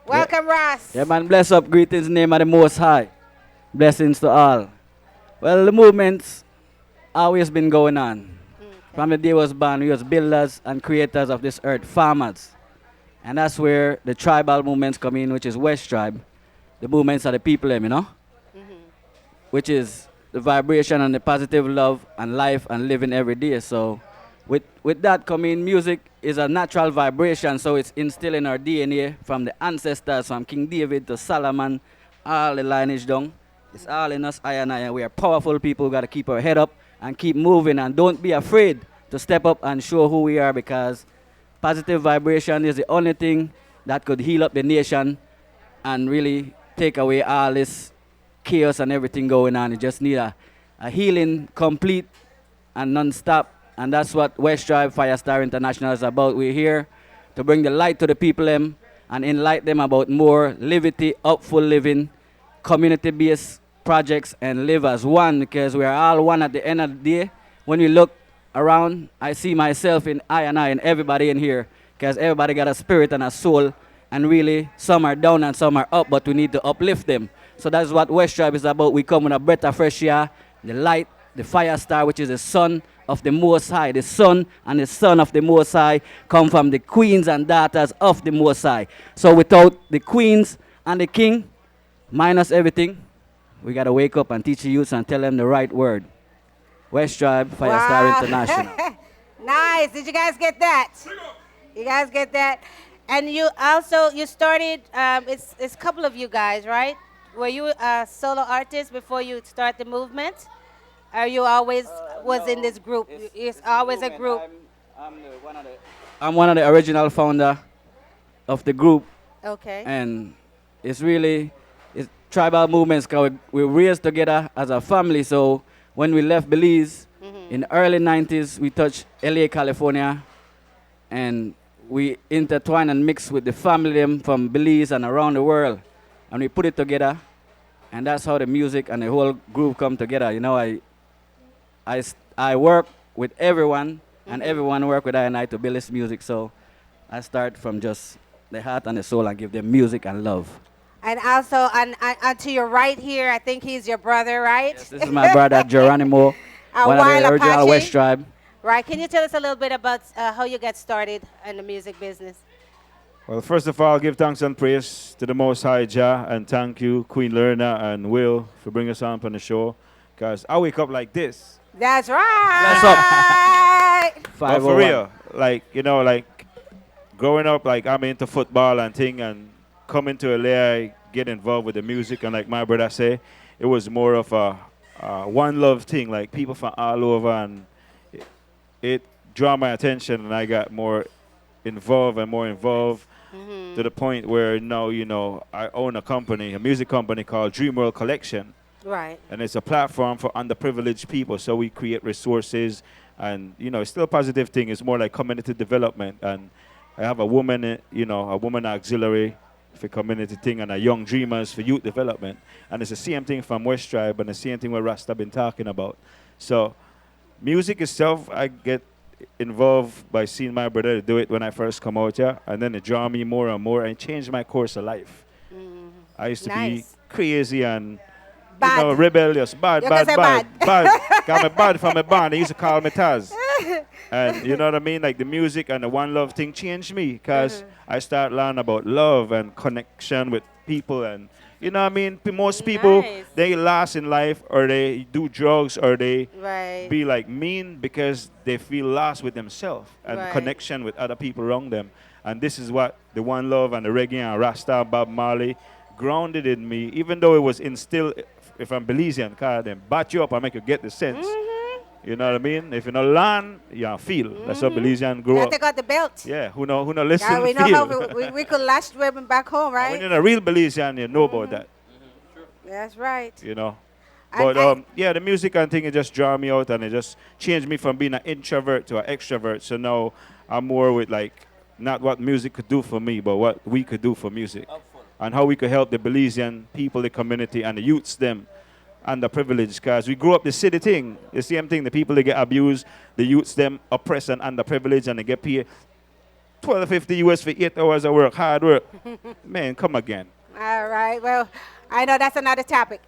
Welcome, Ross. Yeah, man, bless up. Greetings in the name of the Most High. Blessings to all. Well, the movement's always been going on. From the day I was born, we was builders and creators of this earth, farmers. And that's where the tribal movements come in, which is West Tribe. The movements are the people, you know? Which is the vibration and the positive love and life and living every day. So with that coming, music is a natural vibration, so it's instilled in our DNA from the ancestors, from King David to Solomon, all the lineage down. It's all in us, I and I, and we are powerful people. We got to keep our head up and keep moving, and don't be afraid to step up and show who we are, because positive vibration is the only thing that could heal up the nation and really take away all this chaos and everything going on. You just need a healing complete and non-stop, and that's what West Tribe Firestar International is about. We're here to bring the light to the people and enlighten them about more liberty, upful living, community-based projects, and live as one, because we are all one at the end of the day. When we look around, I see myself in I and everybody in here, because everybody got a spirit and a soul, and really some are down and some are up, but we need to uplift them. So that's what West Tribe is about. We come with a breath of fresh air, the light, the fire star, which is the son of the Most High. The son and the son of the Most High come from the queens and daughters of the Most High. So without the queens and the king, minus everything, we got to wake up and teach the youths and tell them the right word. West Tribe Firestar International. Nice. Did you guys get that? You guys get that? And you also, you started, it's a couple of you guys, right? Were you a solo artist before you start the movement? Or you always was in this group? It's always a group. I'm one of the original founder of the group. Okay. And it's really, it's tribal movements, because we raised together as a family. So when we left Belize in the early 90s, we touched LA, California, and we intertwined and mixed with the family them from Belize and around the world. And we put it together, and that's how the music and the whole group come together. You know, I work with everyone, and everyone work with I and I to build this music. So I start from just the heart and the soul and give them music and love. And also, and to your right here, I think he's your brother, right? Yes, this is my brother Geronimo, one of the original West Tribe. Right. Can you tell us a little bit about how you got started in the music business? Well, first of all, give thanks and praise to the Most High Jah, and thank you, Queen Lerna and Will, for bringing us on the show, because I wake up like this. That's right. But for real, like, you know, like, growing up, like, I'm into football and thing, and coming to LA, I get involved with the music, and like my brother say, it was more of a one love thing, like people from all over, and it drew my attention, and I got more involved to the point where now, you know, I own a company, a music company called Dream World Collection. Right. And it's a platform for underprivileged people. So we create resources, and, you know, it's still a positive thing. It's more like community development. And I have a woman, you know, a woman auxiliary for community thing, and a young dreamers for youth development. And it's the same thing from West Tribe, and the same thing what Rasta been talking about. So music itself, I get involved by seeing my brother do it when I first come out here, and then it draw me more and more and changed my course of life. I used to be crazy and you know, rebellious, bad. Got me bad from my band. They used to call me Taz. And you know what I mean? Like the music and the one love thing changed me, because I started learning about love and connection with people. And you know what I mean? Most people, they last in life, or they do drugs, or they be like mean because they feel lost with themselves and connection with other people around them. And this is what the one love and the reggae and Rasta, Bob Marley grounded in me, even though it was instilled, if I'm Belizean, call them bat you up and make you get the sense. You know what I mean? If you know learn, you feel. That's how Belizean grew Yeah, up. they got the belt. Yeah, who know listen, Yeah, we know feel. how we could lash women back home, When right? you're a real Belizean, you know about that. That's right. You know. And But yeah, the music and thing, it just draw me out and it just changed me from being an introvert to an extrovert. So now I'm more with like not what music could do for me, but what we could do for music. And how we could help the Belizean people, the community, and the youths them underprivileged. Because we grew up the city thing, the same thing, the people that get abused, the youths them oppressed and underprivileged, and they get paid 12.50 US for 8 hours of work, hard work. Man, come again. All right. Well, I know that's another topic.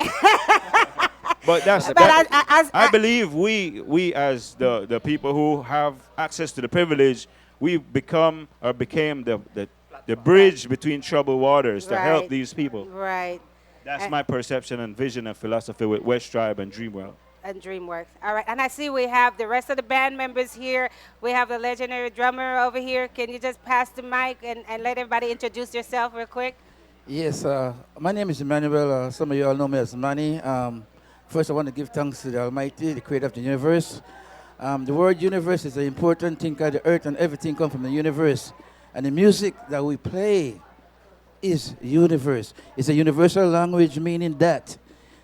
But that's But that, I believe we as the people who have access to the privilege, we become or became the bridge between troubled waters to help Right. these people. Right. That's my perception and vision and philosophy with West Tribe and Dreamworld. And DreamWorks. All right. And I see we have the rest of the band members here. We have the legendary drummer over here. Can you just pass the mic and let everybody introduce yourself real quick? Yes, my name is Emmanuel. Some of you all know me as Manny. First, I want to give thanks to the Almighty, the creator of the universe. The word universe is an important thing because the earth and everything come from the universe. And the music that we play is universe. It's a universal language meaning that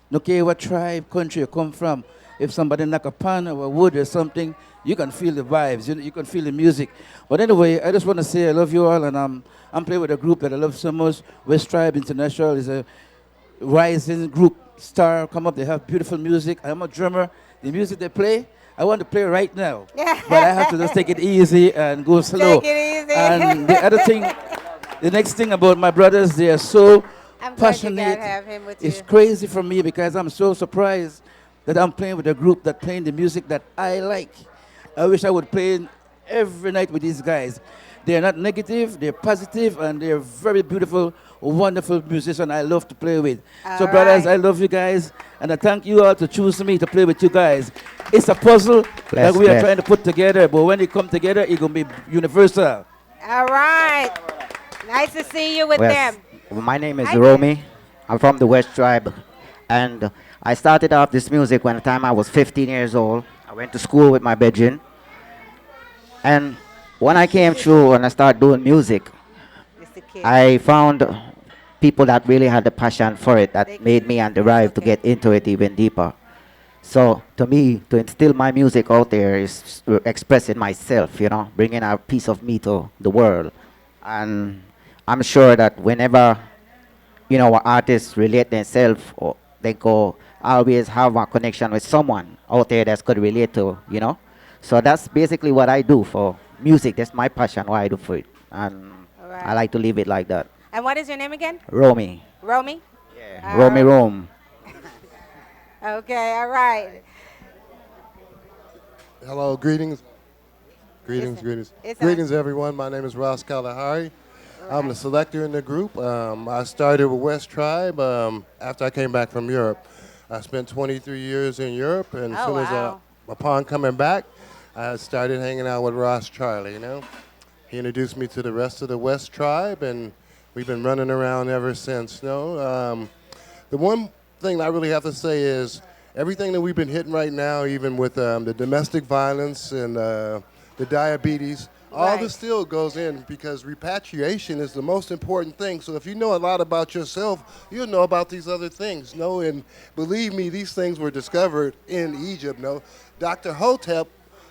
no care what tribe, country you come from, if somebody knock a pan or a wood or something, you can feel the vibes, you can feel the music. But anyway, I just want to say I love you all, and I'm playing with a group that I love so much. West Tribe International is a rising group star, come up, they have beautiful music. I'm a drummer. The music they play, I want to play right now. But I have to just take it easy and go slow. Take it easy. And the other thing, the next thing about my brothers, they are so I'm glad you passionate. gotta have him with It's you. crazy for me because I'm so surprised that I'm playing with a group that playing the music that I like. I wish I would play every night with these guys. They're not negative, they're positive, and they're very beautiful, wonderful musicians I love to play with. So All brothers, right. I love you guys, and I thank you all to choose me to play with you guys. It's a puzzle that Bless, we are bless. trying to put together, but when it come together, it's going to be universal. All right. Nice to see you with them. My name is Hi, Romy. I'm from the West Tribe. And I started off this music when the time I was 15 years old. I went to school with my bedroom. And when I came through and I started doing music, I found people that really had the passion for it that made me and the drive to get into it even deeper. So to me, to instill my music out there is expressing myself, you know, bringing a piece of me to the world. And I'm sure that whenever, you know, artists relate themselves, or they go always have a connection with someone out there that's could relate to, you know. So that's basically what I do for music. That's my passion, what I do for it. And All right. I like to leave it like that. And what is your name again? Romy. Romy? Romy Rome. Okay, all right. Hello, greetings. Greetings. It's Greetings, everyone. My name is Ross Kalahari. I'm the selector in the group. I started with West Tribe after I came back from Europe. I spent 23 years in Europe, and as Oh, soon as wow. upon coming back, I started hanging out with Ross Charlie, you know. He introduced me to the rest of the West Tribe, and we've been running around ever since. The one thing I really have to say is everything that we've been hitting right now, even with the domestic violence and the diabetes, all this still goes in because repatriation is the most important thing. So if you know a lot about yourself, you'll know about these other things. And believe me, these things were discovered in Egypt. Dr. Hotep,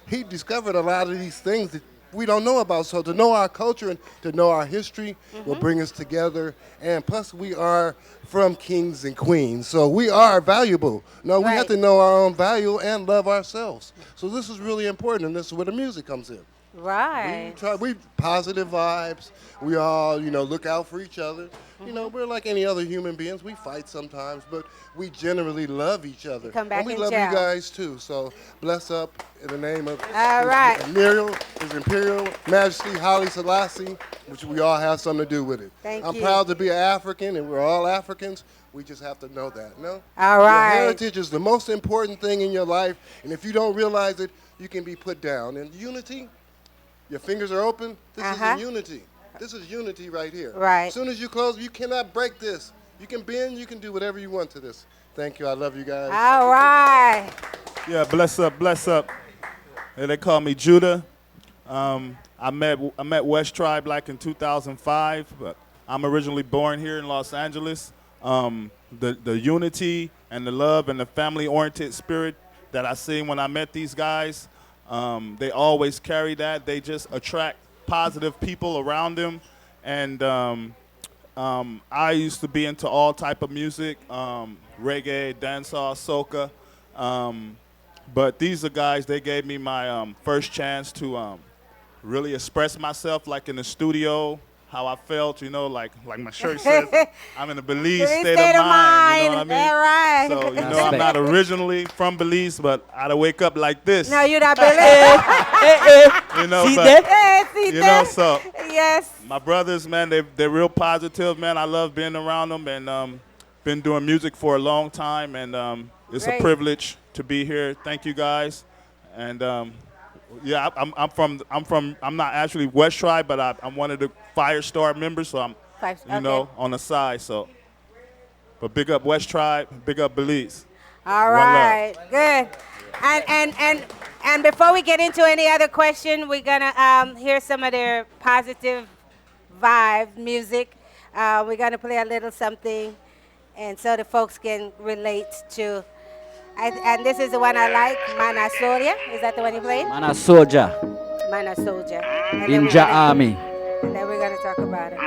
he discovered a lot of these things that we don't know about. So to know our culture and to know our history will bring us together. And plus, we are from kings and queens, so we are valuable. We have to know our own value and love ourselves. So this is really important, and this is where the music comes in. Right. We positive vibes. We all, look out for each other. We're like any other human beings. We fight sometimes, but we generally love each other. Come back and we and love gel. you guys too. So bless up in the name of All right. His Imperial Majesty Haile Selassie, which we all have something to do with it. Thank I'm you. proud to be an African, and we're all Africans. We just have to know that, no? All right. Your heritage is the most important thing in your life, and if you don't realize it, you can be put down. And unity, your fingers are open. This is in unity. This is unity right here. Right. As soon as you close, you cannot break this. You can bend, you can do whatever you want to this. Thank you. I love you guys. All right. Yeah, bless up, bless up. Yeah, they call me Judah. I met West Tribe like in 2005, but I'm originally born here in Los Angeles. The unity and the love and the family-oriented spirit that I seen when I met these guys, they always carry that. They just attract positive people around them. And I used to be into all type of music, reggae, dancehall, soca. But these are guys, they gave me my first chance to really express myself, like in the studio, how I felt, you know, like my shirt says, I'm in a Belize state of mind, you know what I mean? All right. So, you know, I'm not originally from Belize, but I wake up like this. No, you're not Belize. You know, See but, that? See you know, that? so yes. my brothers, man, they're real positive, man. I love being around them, and been doing music for a long time, and it's Great. a privilege to be here. Thank you guys, and yeah, I'm not actually West Tribe, but I'm one of the Firestar members, so I'm you know on the side. So, but big up West Tribe, big up Belize. All One love. right, good. And before we get into any other question, we're gonna hear some of their positive vibe music. We're gonna play a little something, and so the folks can relate to. And this is the one I like, Mana Soria. Is that the one you played? Man a soldier. Mana Soldier. And then In we're Ja gonna- Army. And then we're gonna talk about it.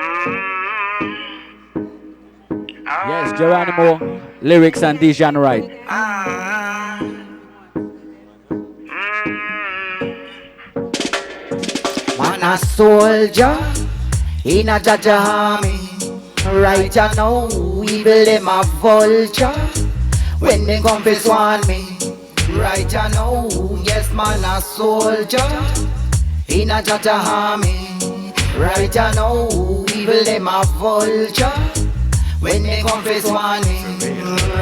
Yes, Geronimo, lyrics and Dijon Wright. Man a soldier in a Jaja army. Right you know, evil them a vulture. When they come to swan me, right you know, yes man a soldier in a Jaja army. Right you know, evil them a vulture. When they come to swan me,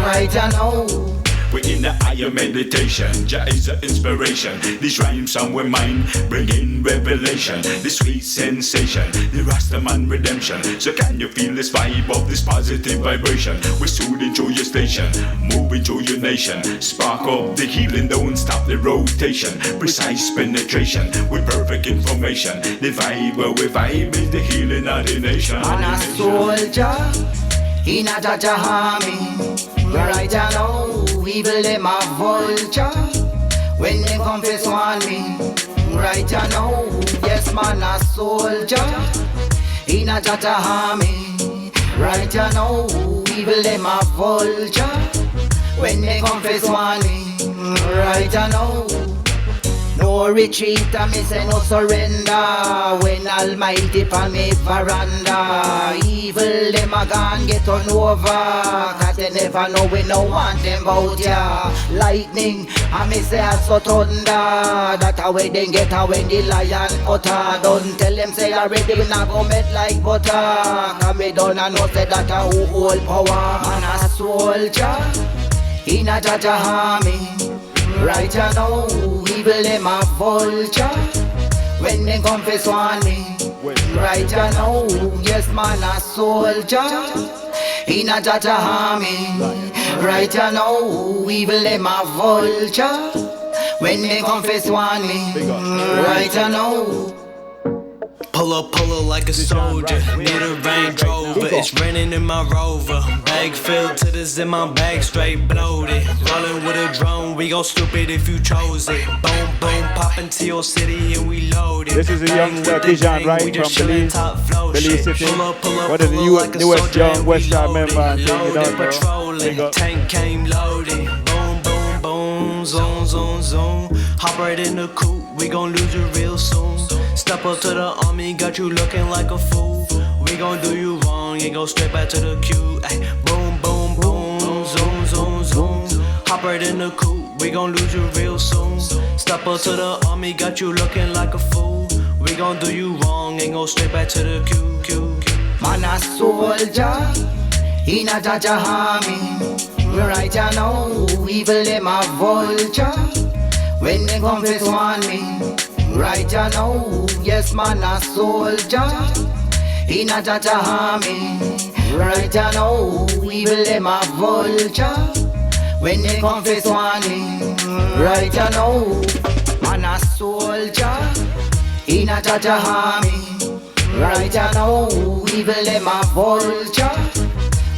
right you know. We're in the higher meditation, Jah is the inspiration. These rhymes on we mind, bringing revelation. The sweet sensation, the Rastaman redemption. So can you feel this vibe of this positive vibration? We're soothing through your station, moving through your nation. Spark up the healing, don't stop the rotation. Precise penetration with perfect information. The vibe where we vibe is the healing of the nation. Man a soldier in a Jaja army. Right you know, evil them a vulture. When they come to swan me, right you know, yes man a soldier in a Jaja army. Right you know, evil them a vulture. When they come to swan me, right you know. No retreat, I me say no surrender. When Almighty pan me veranda, evil them a gone get on over. Cause they never know we no want them bout ya. Lightning, I me say also thunder. That a way they get a when the lion utter. Don't tell them say already we not go met like butter. Cause me don't know say that a who hold power. Man a soldier in a Jaja army. Right you know, evil them a vulture. When they come to swan me, right you know, yes man a soldier in a Jaja army. Right you know, evil them a vulture. When they come to swan me, right you know. Pull up like a soldier. Need a Range Rover. It's raining in my Rover. Bag filled to this in my bag, straight bloated. Rolling with a drone, we go stupid if you chose it. Boom, boom, pop into your city and we loaded. This is a young Dijon Wright from Belize City. What is the newest young West Side member and thing you don't know? Big up. Tank came loaded. Boom, boom, boom, zoom, zoom, zoom. Hop right in the coupe, we gon' lose you real soon. Step up to the army, got you looking like a fool. We gon' do you wrong, and go straight back to the queue. Ay, boom, boom, boom, zoom, zoom, zoom. Hop right in the coupe, we gon' lose you real soon. Step up to the army, got you looking like a fool. We gon' do you wrong, and go straight back to the queue. Man a soldier in a Jaja army. Right you know, evil them a vulture. When they come to swan me, right you know, yes man a soldier in a Jaja army. Right you know, evil them a vulture. When they confess one me, right you know, man a soldier in a Jaja army. Right you know, evil them a vulture.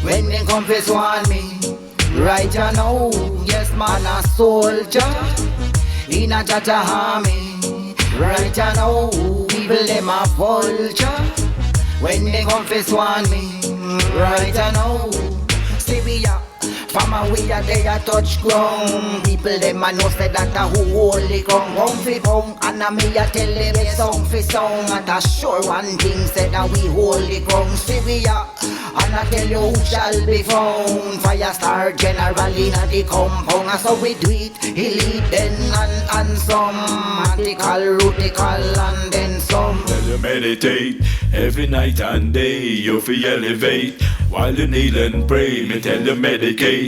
When they confess one me, right you know, yes man a soldier in a Jaja army. Right you know, evil them a vulture. When they confess one me, right you know, see we are. From a way a day a touch ground. People them a know say that a who hold the ground. Pound fi pound, and a me a tell them a song fi song. And a sure one thing said that we hold the ground. See we a, and I tell you who shall be found. Fire star general in a the compound. And so we do it, elite then and some. Antical, rutical and then some. Well, you meditate every night and day. You feel elevate while you kneel and pray. Me tell you medicate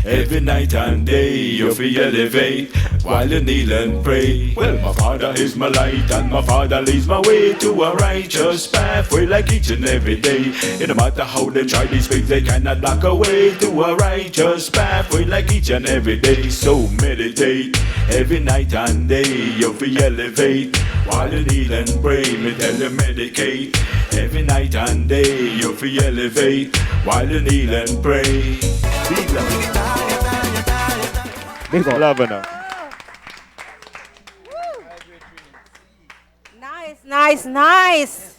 every night and day. You feel elevate while you kneel and pray. Well, my Father is my light and my Father leads my way to a righteous pathway like each and every day. It no matter how they try these things, they cannot block a way to a righteous pathway like each and every day. So meditate every night and day. You feel elevate while you kneel and pray. Me tell you medicate every night and day. You feel elevate while you kneel and pray. Big love enough. Nice.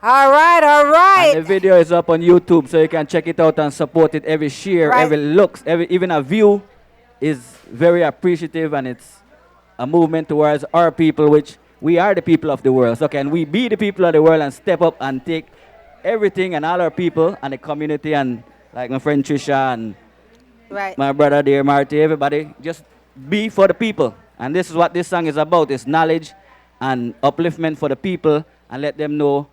All right. And the video is up on YouTube, so you can check it out and support it. Every share, Right. every looks, even a view is very appreciative, and it's a movement towards our people, which we are the people of the world. So can we be the people of the world and step up and take everything and all our people and the community and like my friend Trisha and Right. my brother there, Marty, everybody, just be for the people. And this is what this song is about. It's knowledge and upliftment for the people, and let them know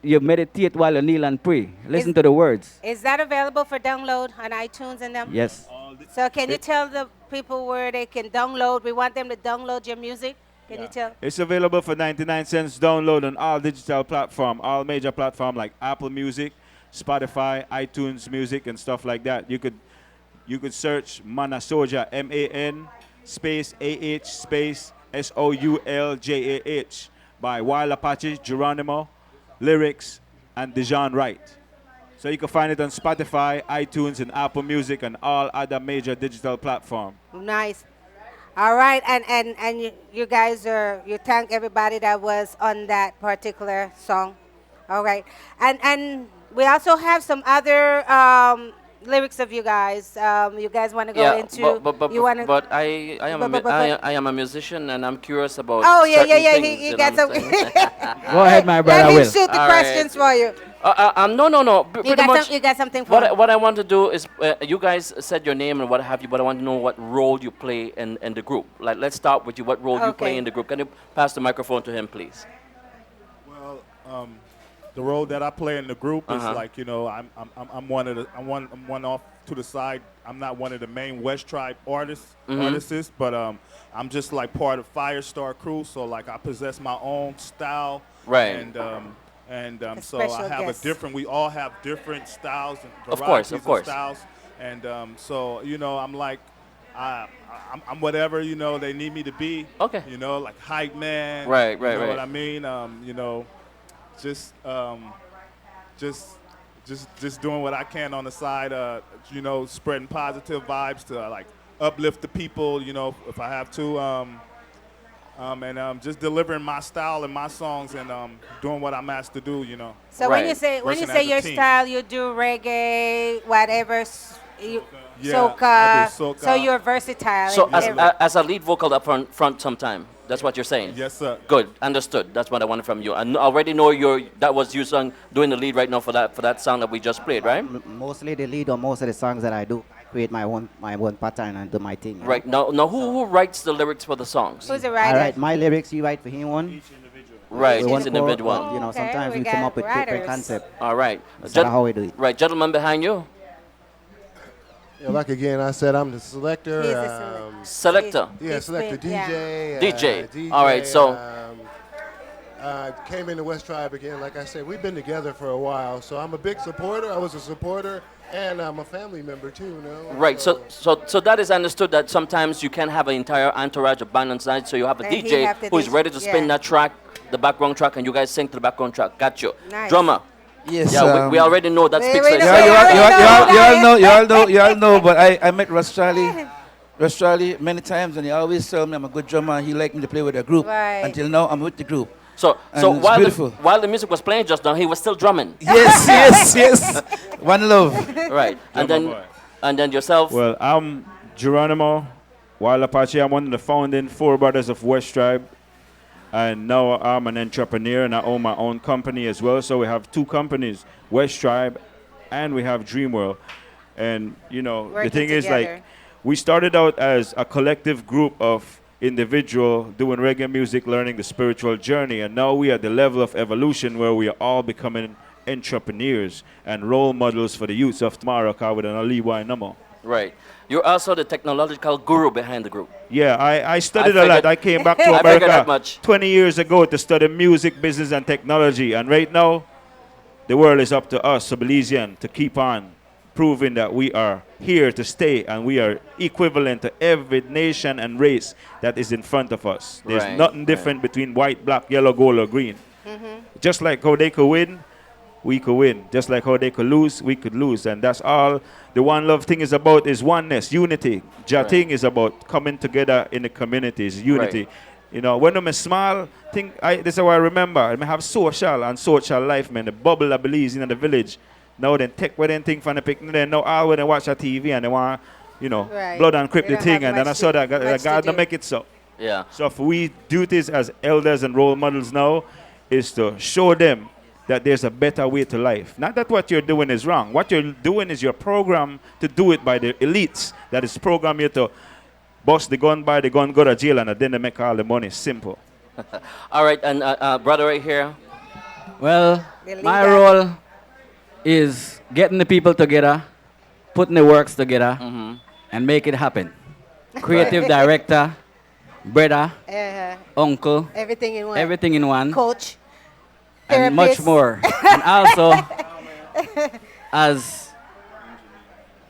you meditate while you kneel and pray. Listen to the words. Is that available for download on iTunes and them? Yes. So can you tell the people where they can download? We want them to download your music. Can you tell? It's available for 99 cents download on all digital platform, all major platform like Apple Music, Spotify, iTunes Music, and stuff like that. You could search Mana Soulja, MAN space AH space SOULJAH by Wild Apache, Geronimo, Lyrics, and Dejan Wright. So you can find it on Spotify, iTunes, and Apple Music, and all other major digital platforms. Nice. All right, and you guys you thank everybody that was on that particular song. All right, and we also have some other lyrics of you guys. You guys want to go into? you want to? But I am a musician, and I'm curious about. Oh yeah. certain things, He you got know some. what I'm saying? Go ahead, my brother. Let Will. him shoot the All questions for you. No. Pretty much. You got something for What I want to do is, you guys said your name and what have you, but I want to know what role you play in the group. Like, let's start with you. What role you play Okay. in the group? Can you pass the microphone to him, please? Well, the role that I play in the group is like, you know, I'm one off to the side. I'm not one of the main West Tribe artists, but I'm just like part of Firestar crew. So like I possess my own style, Right. And so special I have guest. we all have different styles and Of varieties course. of styles. And so, you know, I'm like, I'm whatever, you know, they need me to be. Okay. You know, like hype man. Right. You know what I mean? You know, just doing what I can on the side, you know, spreading positive vibes to like uplift the people, you know, if I have to, and just delivering my style and my songs and doing what I'm asked to do, you know. So when you say Working as a your team. style, you do reggae, whatever, Yeah, soca. I do soca. So you're versatile. So in as, every- as a lead vocal up front sometime, that's what you're saying? Yes, sir. Good, understood. That's what I wanted from you. I already know that was you song doing the lead right now for that song that we just played, right? Mostly the lead on most of the songs that I do. I create my own pattern and do my thing. you know. Right, now who writes the lyrics for the songs? Who's the I writer? write my lyrics, you write for him one. Right, One each for, individual. you know, Okay, sometimes we we come got up with different writers. concepts. All right. That's how we do it. Right, gentleman behind you. Yeah, like again, I said I'm the selector. He's the Selector. Yeah, selector, Yeah. DJ. DJ. DJ. All right, so came into West Tribe again. Like I said, we've been together for a while, so I'm a big supporter. I was a supporter, and I'm a family member too. You know. Right. So that is understood that sometimes you can have an entire entourage of band on side. So you have a And he DJ have the who is DJ, ready to spin yeah. that track, the background track, and you guys sing to the background track. Got you. Nice. Drummer. Yes. Yeah, we already know that speaks for You itself. all know. But I met Russ Charlie many times, and he always tell me I'm a good drummer. He liked me to play with a group. Right. Until now, I'm with the group. So And it's while beautiful. the music was playing just now, he was still drumming. Yes. One love. Right. And then yourself. Well, I'm Geronimo Wild Apache. I'm one of the founding four brothers of West Tribe. And now I'm an entrepreneur and I own my own company as well. So we have two companies, West Tribe and we have Dreamworld. And, you know, Working the thing is, together. like, we started out as a collective group of individual doing reggae music, learning the spiritual journey. And now we are at the level of evolution where we are all becoming entrepreneurs and role models for the youths of tomorrow, with an Ali no more. Right. You're also the technological guru behind the group. Yeah, I studied I a lot. figured- I came back to I figured that America much. 20 years ago to study music, business, and technology. And right now, the world is up to us, so Belizean, to keep on proving that we are here to stay and we are equivalent to every nation and race that is in front of us. There's Right, nothing different between white, black, yellow, gold, or green. Just like how they could win, we could win. Just like how they could lose, we could lose. And that's all the One Love thing is about, is oneness, unity. Ja thing is about coming together in the communities, unity. Right. You know, when I'm a small thing, this is what I remember. I have social life, man. The bubble of Belize in the village. Now then take what them thing from the picnic. Then now all when they watch a TV and they want, you know, Right. blood and crip They the don't thing. have And then I much saw to- that much to God do. don't make it so. Yeah. So if we do this as elders and role models now, is to show them that there's a better way to life. Not that what you're doing is wrong. What you're doing is you're programmed to do it by the elites. That is programmed you to bust the gun, buy the gun, go to jail, and then they make all the money. Simple. All right, and brother right here. Well, The my leader. role is getting the people together, putting the works together, and make it happen. Creative director, brother, uncle, Everything in one. everything in one, Coach. and much therapist. more. And also,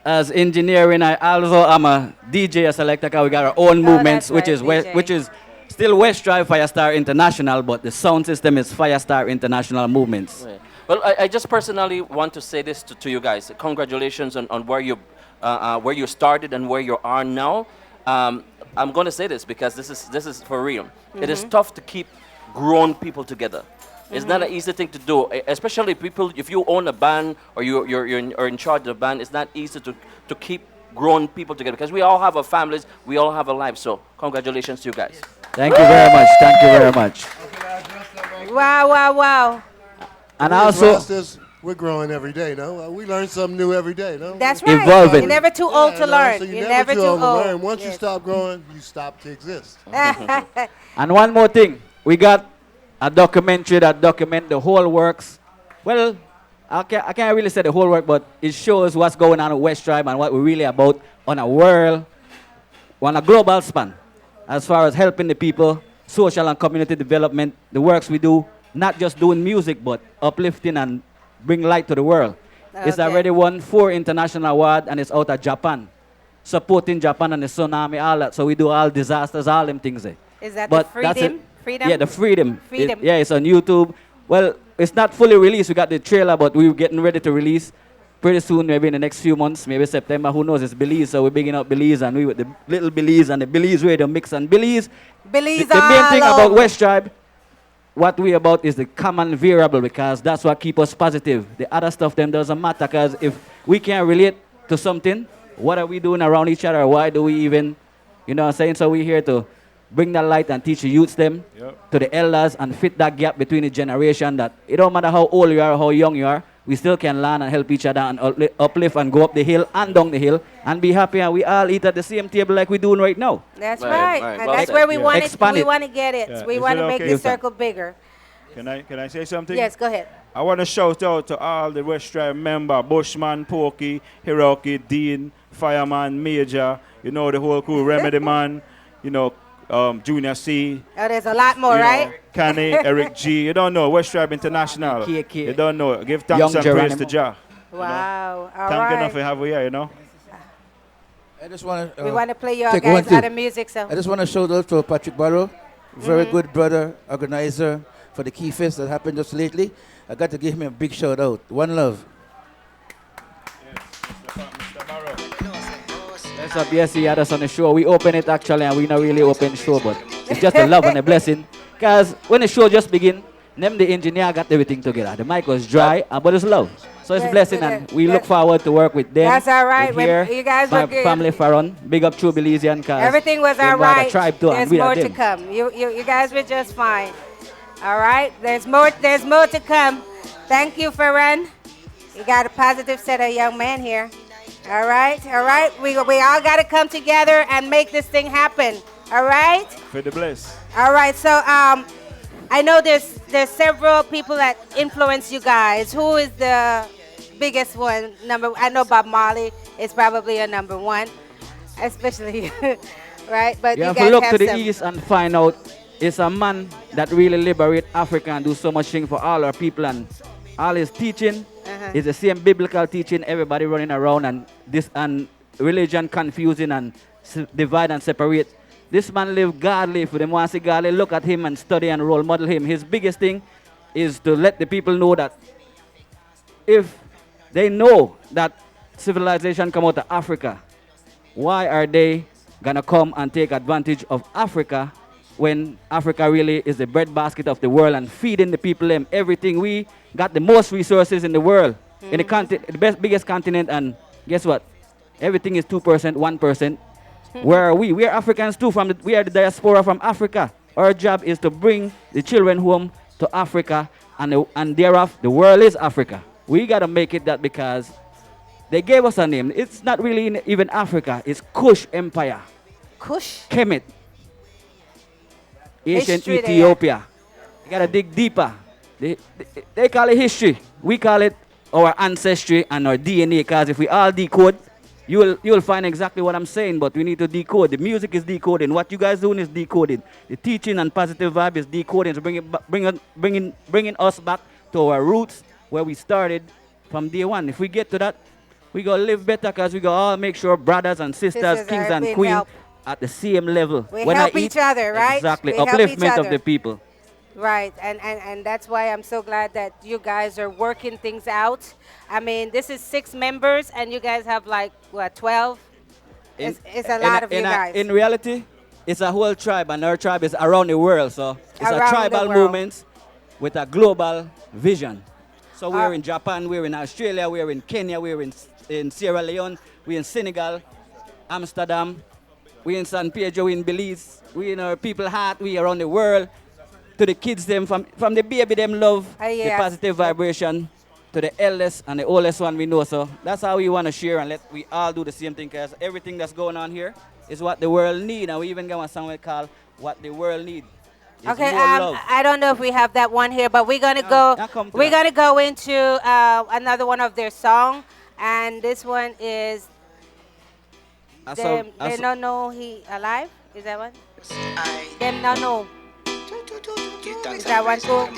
as engineering, I also am a DJ, a selector. 'Cause we got our own movements, that's right, which is still West Drive Firestar International, but the sound system is Firestar International Movements. Right. Well, I just personally want to say this to you guys. Congratulations on where you started and where you are now. I'm going to say this because this is for real. It is tough to keep grown people together. It's not an easy thing to do, especially people. If you own a band or you're in charge of a band, it's not easy to keep grown people together because we all have our families, we all have a life. So congratulations to you guys. Thank you very much. Thank you very much. Wow. And We as also, Rastas, we're growing every day, no? We learn something new every day, no? That's right. Evolving. You're never too old to no, learn. so You're never too to old. learn. Once you Yes. stop growing, you stop to exist. and one more thing, we got a documentary that documents the whole works. Well, I can't really say the whole work, but it shows what's going on with West Tribe and what we're really about on a global span, as far as helping the people, social and community development, the works we do, not just doing music, but uplifting and bring light to the world. It's Okay. already won 4 international awards and it's out of Japan, supporting Japan and the tsunami, all that. So we do all disasters, all them things there. Is that But the that's freedom? it. Freedom? Yeah, the freedom. Freedom. Yeah, it's on YouTube. Well, it's not fully released. We got the trailer, but we're getting ready to release pretty soon, maybe in the next few months, maybe September. Who knows? It's Belize, so we're bigging up Belize, and we with the little Belize and the Belize radio mix. And Belize, Belize the main thing all about over. West Tribe, what we about is the common variable, because that's what keeps us positive. The other stuff then doesn't matter, because if we can't relate to something, what are we doing around each other? Why do we even, you know what I'm saying? So we're here to bring that light and teach the youths them, to the elders, and fit that gap between the generation, that it don't matter how old you are or how young you are, we still can learn and help each other and uplift and go up the hill and down the hill and be happy, and we all eat at the same table like we're doing right now. That's Right, right. right. And Well that's said. where we Yeah. want it. Expand We it. want to get it. Yeah. We Is want it to make okay? the circle bigger. Can I say something? Yes, go ahead. I want to shout out to all the West Tribe members, Bushman, Pokey, Hiroki, Dean, Fireman, Major, you know, the whole crew, Remedy Man, you know, Junior C. Oh, there's a lot more, you know, right? Kenny, Eric G. You don't know. West Tribe International. KK. You don't know. Give thanks Young and praise Geronimo. to Jah. Wow. All Thank right. enough for having you here, you know. I just want to. We want to play your take guys' one other music, so. I just want to shout out to Patrick Barrow, very Mhm. good brother, organizer for the Key Fest that happened just lately. I got to give him a big shout out. One love. What's up? Yes, he had us on the show. We open it actually, and we not really open show, but it's just a love and a blessing. Cause when the show just begin, them the engineer got everything together. The mic was dry, but it's love. So it's a Good, blessing, good, and we good. look forward to work with them. That's all right. with Here, You guys my were good. family Farron, big up True Belizean, cause Everything was them all brought right. a tribe too, and There's we are more to them. come. You guys were just fine. All right. There's more to come. Thank you, Farron. You got a positive set of young men here. All right. We all got to come together and make this thing happen. All right. For the bless. All right. So I know there's several people that influence you guys. Who is the biggest one? I know Bob Marley is probably a number one, especially right. But You you have guys to look have to the some. east and find out it's a man that really liberate Africa and do so much thing for all our people, and all his teaching is the same biblical teaching. Everybody running around and religion confusing and divide and separate. This man live godly. For them want to see godly, look at him and study and role model him. His biggest thing is to let the people know that if they know that civilization come out of Africa, why are they gonna come and take advantage of Africa when Africa really is the breadbasket of the world and feeding the people them everything? We got the most resources in the world, in the biggest continent, and guess what? Everything is 2%, 1%. Where are we? We are Africans too. We are the diaspora from Africa. Our job is to bring the children home to Africa, and thereof, the world is Africa. We gotta make it that, because they gave us a name. It's not really even Africa. It's Kush Empire. Kush? Kemet. Ancient History there. Ethiopia. You gotta dig deeper. They call it history. We call it our ancestry and our DNA, because if we all decode, you'll find exactly what I'm saying, but we need to decode. The music is decoding. What you guys doing is decoding. The teaching and positive vibe is decoding. So bringing us back to our roots, where we started from day one. If we get to that, we gonna live better, because we gonna all make sure brothers and sisters, Sisters kings are and being queens helped. at the same level. We When help I each eat, other, right? Exactly. We help each Upliftment of other. the people. Right, and that's why I'm so glad that you guys are working things out. I mean, this is 6 members, and you guys have like, what, 12? It's a lot of you guys. In reality, it's a whole tribe, and our tribe is around the world. So it's Around a the tribal world. movement with a global vision. So we're in Japan, we're in Australia, we're in Kenya, we're in Sierra Leone, we're in Senegal, Amsterdam, we're in San Pedro, we're in Belize, we're in our people heart, we're around the world. To the kids, them from the baby, them love the positive vibration. To the eldest and the oldest one we know. So that's how we want to share, and let we all do the same thing, because everything that's going on here is what the world need. And we even got a song called "What the World Need." It's Okay, more love. I don't know if we have that one here, but we're gonna go into another one of their song, and this one is They Don't Know He Alive. Is that one? Them Don't Know. Is that one cool?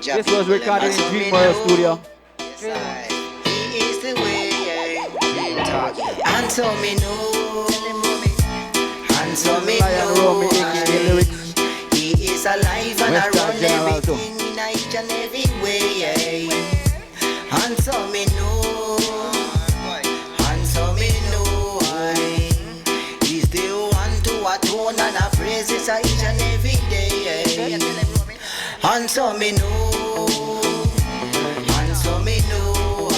This was recorded in Dreamworld Studio. He is the way. And so me know. And so me know. He is alive and around everything in each and every way. And so me know. And so me know. He's the one to atone and a praise each and every day. And so me know. And so me know.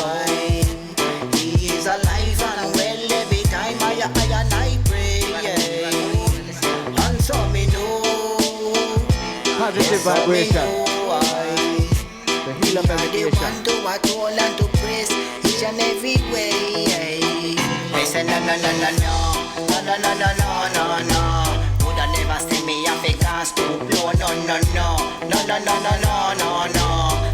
He is alive and well every time I pray. And so me know. Positive vibration. The heal of meditation. To atone and to praise each and every way. I say no no no no no no no no no no no. Woulda never see me have a gas to blow. No no no no no no no no no no.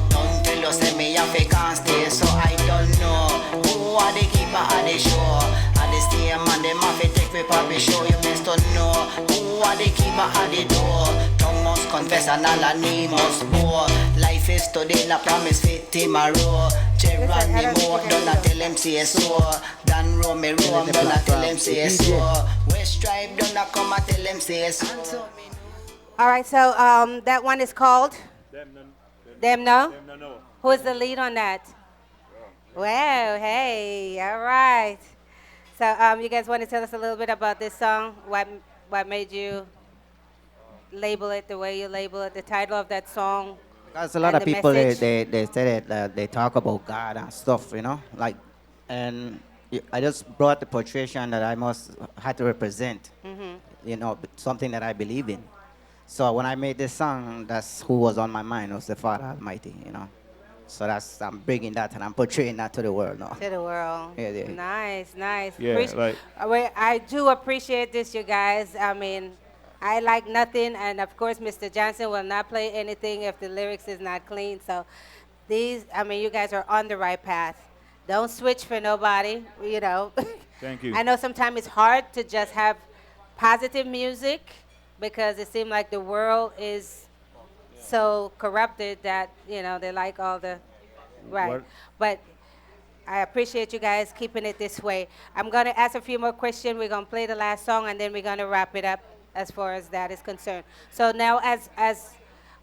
Don't tell just say me have to can't stay, so I don't know who are the keeper of the show. At the stay man, them have to take me for the show. You best to know who are the keeper of the door. Tongue must confess and all a knee must bow. Life is today, not promise fit tomorrow. Geronimo, don't not tell him say so. Dan Romeo, don't not tell him say so. West Tribe, don't not come and tell him say so. All right, so that one is called Them No? Who is the lead on that? Wow, hey, all right. So you guys want to tell us a little bit about this song? What made you label it the way you label it, the title of that song? Because a lot of people, they say that they talk about God and stuff, you know, like, and I just brought the portrayal that I must had to represent, you know, something that I believe in. So when I made this song, that's who was on my mind, was the Father Almighty, you know. So I'm bringing that and I'm portraying that to the world now. To the world. Yeah, yeah. Nice, nice. Yeah, I do appreciate this, you guys. I mean, I like nothing, and of course, Mr. Johnson will not play anything if the lyrics is not clean. So these, I mean, you guys are on the right path. Don't switch for nobody, you know. Thank you. I know sometimes it's hard to just have positive music because it seems like the world is so corrupted that, you know, they like all the, right. What? But I appreciate you guys keeping it this way. I'm going to ask a few more questions. We're going to play the last song, and then we're going to wrap it up as far as that is concerned. So now as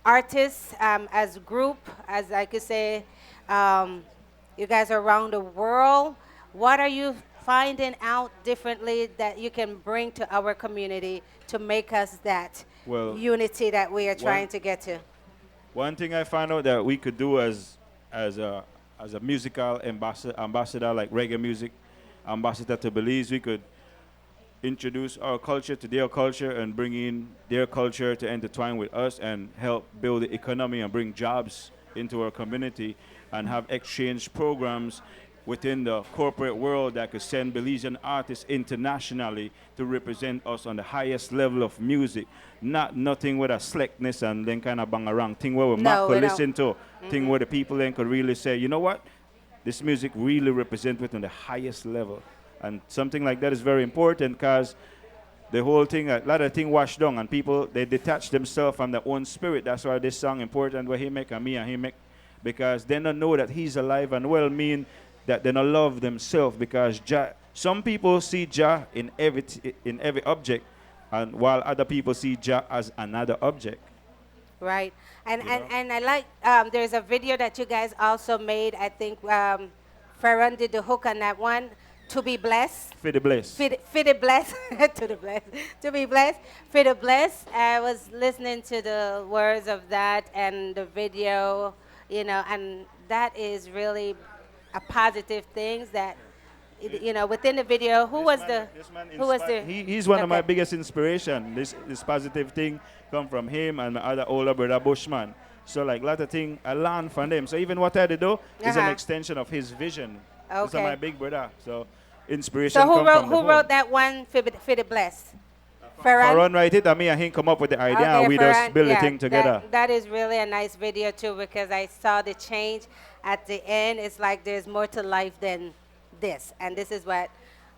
artists, as group, as I could say, you guys are around the world. What are you finding out differently that you can bring to our community to make us that unity that we are trying to get to? One thing I found out that we could do as a musical ambassador, like reggae music ambassador to Belize, we could introduce our culture to their culture and bring in their culture to intertwine with us and help build the economy and bring jobs into our community and have exchange programs within the corporate world that could send Belizean artists internationally to represent us on the highest level of music. Nothing with a slickness and then kind of bang around thing where we could listen to, thing where the people then could really say, you know what, this music really represents it on the highest level. And something like that is very important because the whole thing, a lot of things washed down and people, they detach themselves from their own spirit. That's why this song important where he make and me and he make, because they don't know that he's alive and well, mean that they don't love themselves because Jah, some people see Jah in every object, and while other people see Jah as another object. Right. And I like, there's a video that you guys also made. I think Farron did the hook on that one. To be blessed. For the blessed. For the blessed. To the blessed. To be blessed. For the blessed. I was listening to the words of that and the video, you know, and that is really a positive thing that, you know, within the video, he's one of my biggest inspiration. This positive thing come from him and my other older brother Bushman. So like a lot of things I learned from them. So even what I do is an extension of his vision. Okay. This is my big brother. So inspiration. So who wrote that one for the blessed? Farron write it and me and him come up with the idea and we just build the thing together. That is really a nice video too because I saw the change at the end. It's like there's more to life than this, and this is what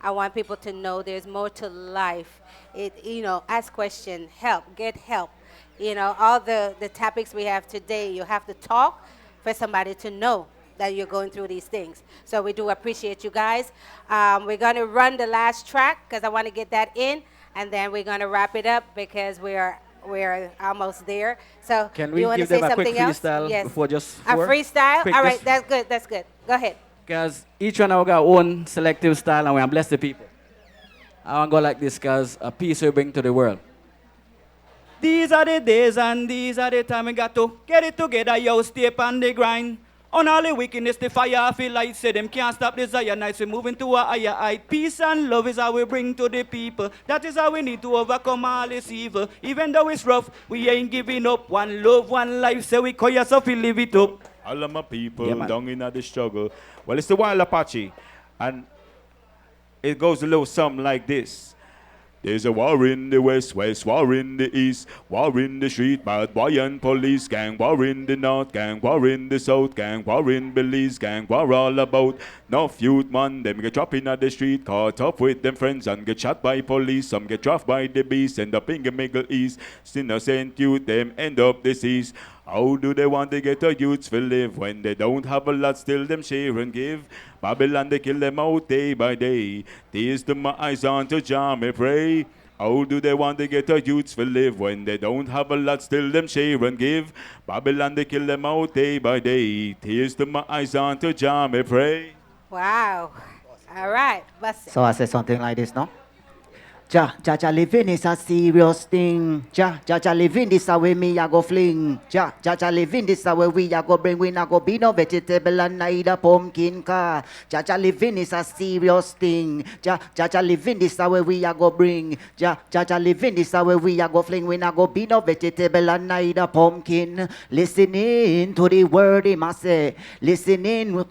I want people to know. There's more to life. You know, ask questions, get help. You know, all the topics we have today, you have to talk for somebody to know that you're going through these things. So we do appreciate you guys. We're going to run the last track because I want to get that in, and then we're going to wrap it up because we're almost there. So can we you want give to say them a quick something else? freestyle Yes. before just a freestyle? Quick, all right, just that's good. That's good. Go ahead. Because each one of us got our own selective style and we bless the people. I want to go like this because a peace we bring to the world. These are the days and these are the time we got to get it together, yo, stay on the grind. On all the wickedness, the fire, I feel like say them can't stop desire nights. We're moving to a higher height. Peace and love is how we bring to the people. That is how we need to overcome all this evil. Even though it's rough, we ain't giving up. One love, one life, so we call yourself, we live it up. All of my people down in the struggle. Well, it's the Wild Apache. And it goes a little something like this. There's a war in the west, war in the east, war in the street, bad boy and police, gang war in the north, gang war in the south, gang war in Belize, gang war all about. Enough youth man, them get dropped in at the street, caught up with them friends and get shot by police. Some get trapped by the beast, end up in the Middle East. Innocent youth, them end up deceased. How do they want to get the youths to live when they don't have a lot, still them share and give? Babylon, they kill them out day by day. Tears to my eyes unto Jah, me pray. How do they want to get the youths to live when they don't have a lot, still them share and give? Babylon, they kill them out day by day. Tears to my eyes unto Jah, me pray. Wow. All right. Bust it. So I say something like this, no? Ja living is a serious thing. Ja living this a way me a go fling. Ja living this a way we a go bring. We not go be no vegetable and neither pumpkin car. Ja living is a serious thing. Ja living this a way we a go bring. Ja living this a way we a go fling. We not go be no vegetable and neither pumpkin. Listening to the word he must say. Listening.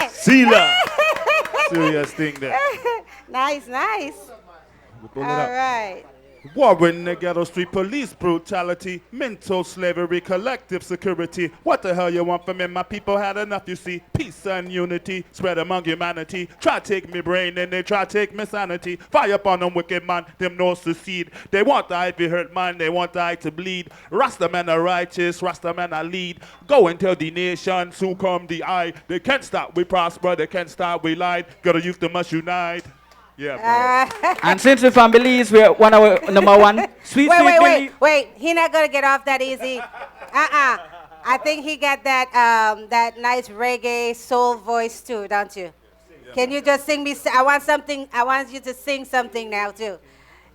Sila. Serious thing there. Nice. We pull it All up. right. War in the ghetto, street police brutality, mental slavery, collective security. What the hell you want from me? My people had enough, you see. Peace and unity spread among humanity. Try take me brain and they try take me sanity. Fire upon them wicked man, them no succeed. They want I be hurt man, they want I to bleed. Rasta men are righteous, Rasta men are lead. Go and tell the nation, soon come the eye. They can't stop, we prosper, they can't stop, we lied. Gotta youth, they must unite. Yeah, bro. And since we're from Belize, we're one of our number one. Sweet Belize. Wait. He not gonna get off that easy. I think he got that nice reggae soul voice too, don't you? Can you just sing me? I want you to sing something now too.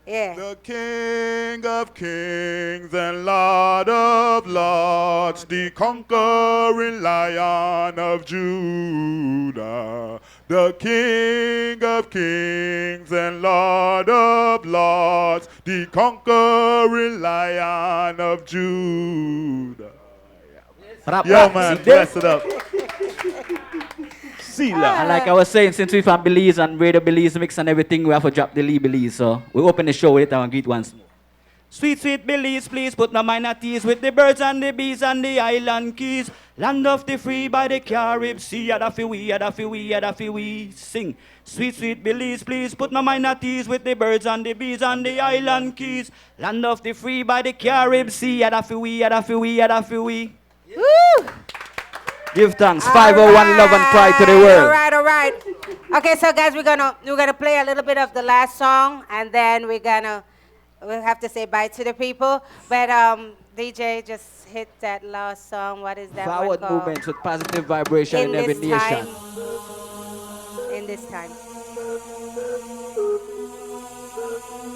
Yeah. The King of Kings and Lord of Lords, the conquering Lion of Judah. The King of Kings and Lord of Lords, the conquering Lion of Judah. Yeah, man, bless it up. And like I was saying, since we're from Belize and Radio Belizemix and everything, we have to drop the Lee Belize. So we open the show with it and greet once more. Sweet Belize, please put no mind at ease with the birds and the bees and the island keys. Land of the free by the Carib Sea, adafi we sing. Sweet Belize, please put no mind at ease with the birds and the bees and the island keys. Land of the free by the Carib Sea, adafi we. Woo! Give thanks. 501 love and cry to the world. All right. Okay, so guys, we're gonna play a little bit of the last song, and then we'll have to say bye to the people. But DJ, just hit that last song. What is that Forward one called? movements with positive vibration in every nation. In this time.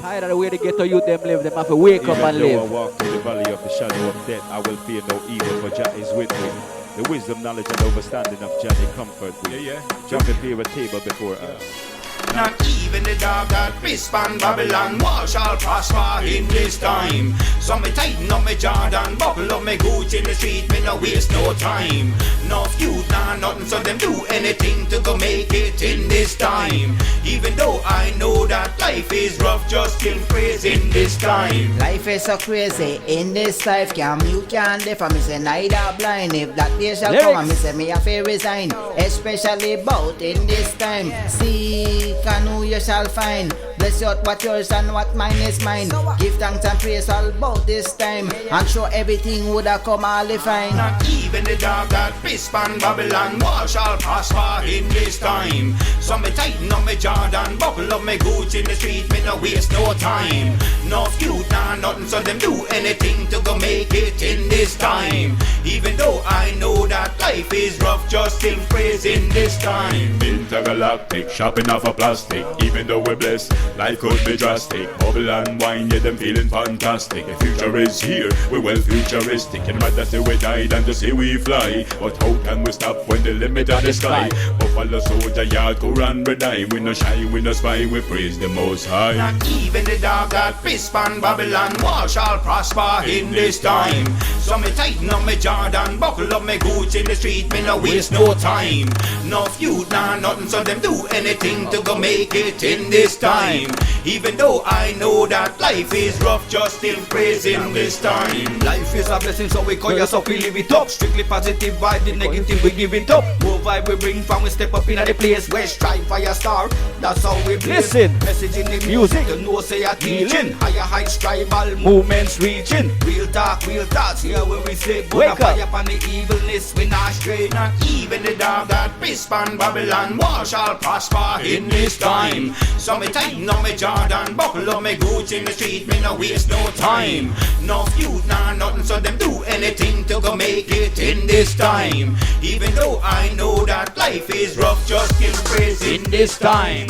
Tired of the way the ghetto youth them live, them have to wake up and Even though I live. walk through the valley of the shadow of death, I will fear no evil, for Jah is with me. The wisdom, knowledge, and understanding of Jah, they comfort me. Jah prepare a table before us. Not even the dog that respond Babylon wall shall prosper in this time. So me tighten up my Jordan, buckle up my Gucci in the street, me no waste no time. No feud, nah nothing, so them do anything to go make it in this time. Even though I know that life is rough, just still praise in this time. Life is so crazy in this life. You can't live, and me say neither blind. If that day shall come, and me say me have to resign. Especially about in this time. Seek and who you shall find. Bless out what yours and what mine is mine. Give thanks and praise all about this time. I'm sure everything would have come all fine. Not even the dog that respond Babylon wall shall prosper in this time. So me tighten up my Jordan, buckle up my Gucci in the street, me no waste no time. No feud, nah nothing, so them do anything to go make it in this time. Even though I know that life is rough, just still praise in this time. Intergalactic, shopping off a plastic, even though we're blessed. Life could be drastic. Bubble and wine, yeah, them feeling fantastic. The future is here, we're well futuristic. And rather say we die than to see we fly. But how can we stop when the limit of the sky? Buffalo soldier, yard go run, we die. We no shy, we no spy, we praise the Most High. Not even the dog that piss pan Babylon wall shall prosper in this time. So me tighten up me Jordan, buckle up me goods in the street, me no waste no time. No feud, nah nothing, so them do anything to go make it in this time. Even though I know that life is rough, just still praising this time. Life is a blessing, so we call yourself, we live it up. Strictly positive vibe, the negative we give it up. More vibe we bring from, we step up in the place. West Stripe Fire Star, that's how we blaze. Listen, message in the music, you know say a teaching. Higher heights, tribal movements reaching. Real talk, real thoughts, here where we say, Wake put a fire upon the evilness, we not stray. Not even the dog that piss pan Babylon wall shall prosper in this time. So me tighten up me Jordan, buckle up me goods in the street, me no waste no time. No feud, nah nothing, so them do anything to go make it in this time. Even though I know that life is rough, just still praising this time.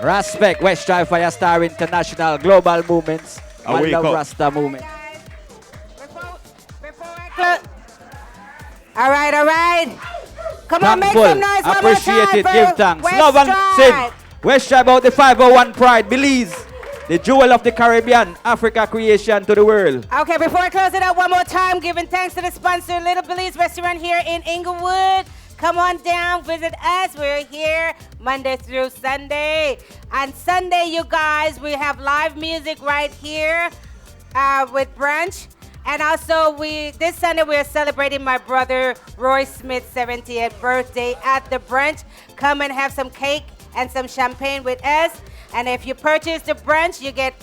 Respect, West Drive Fire Star International, global movements, One Love Rasta movement. All right. Come on, make Thankful, some noise one more appreciate time it, for give thanks. West Love and Drive. sing. West Drive about the 501 pride, Belize, the jewel of the Caribbean, Africa creation to the world. Okay, before I close it up one more time, giving thanks to the sponsor, Little Belize Restaurant here in Inglewood. Come on down, visit us. We're here Monday through Sunday. On Sunday, you guys, we have live music right here with brunch. And also, this Sunday, we are celebrating my brother Roy Smith's 70th birthday at the brunch. Come and have some cake and some champagne with us. And if you purchase the brunch, you get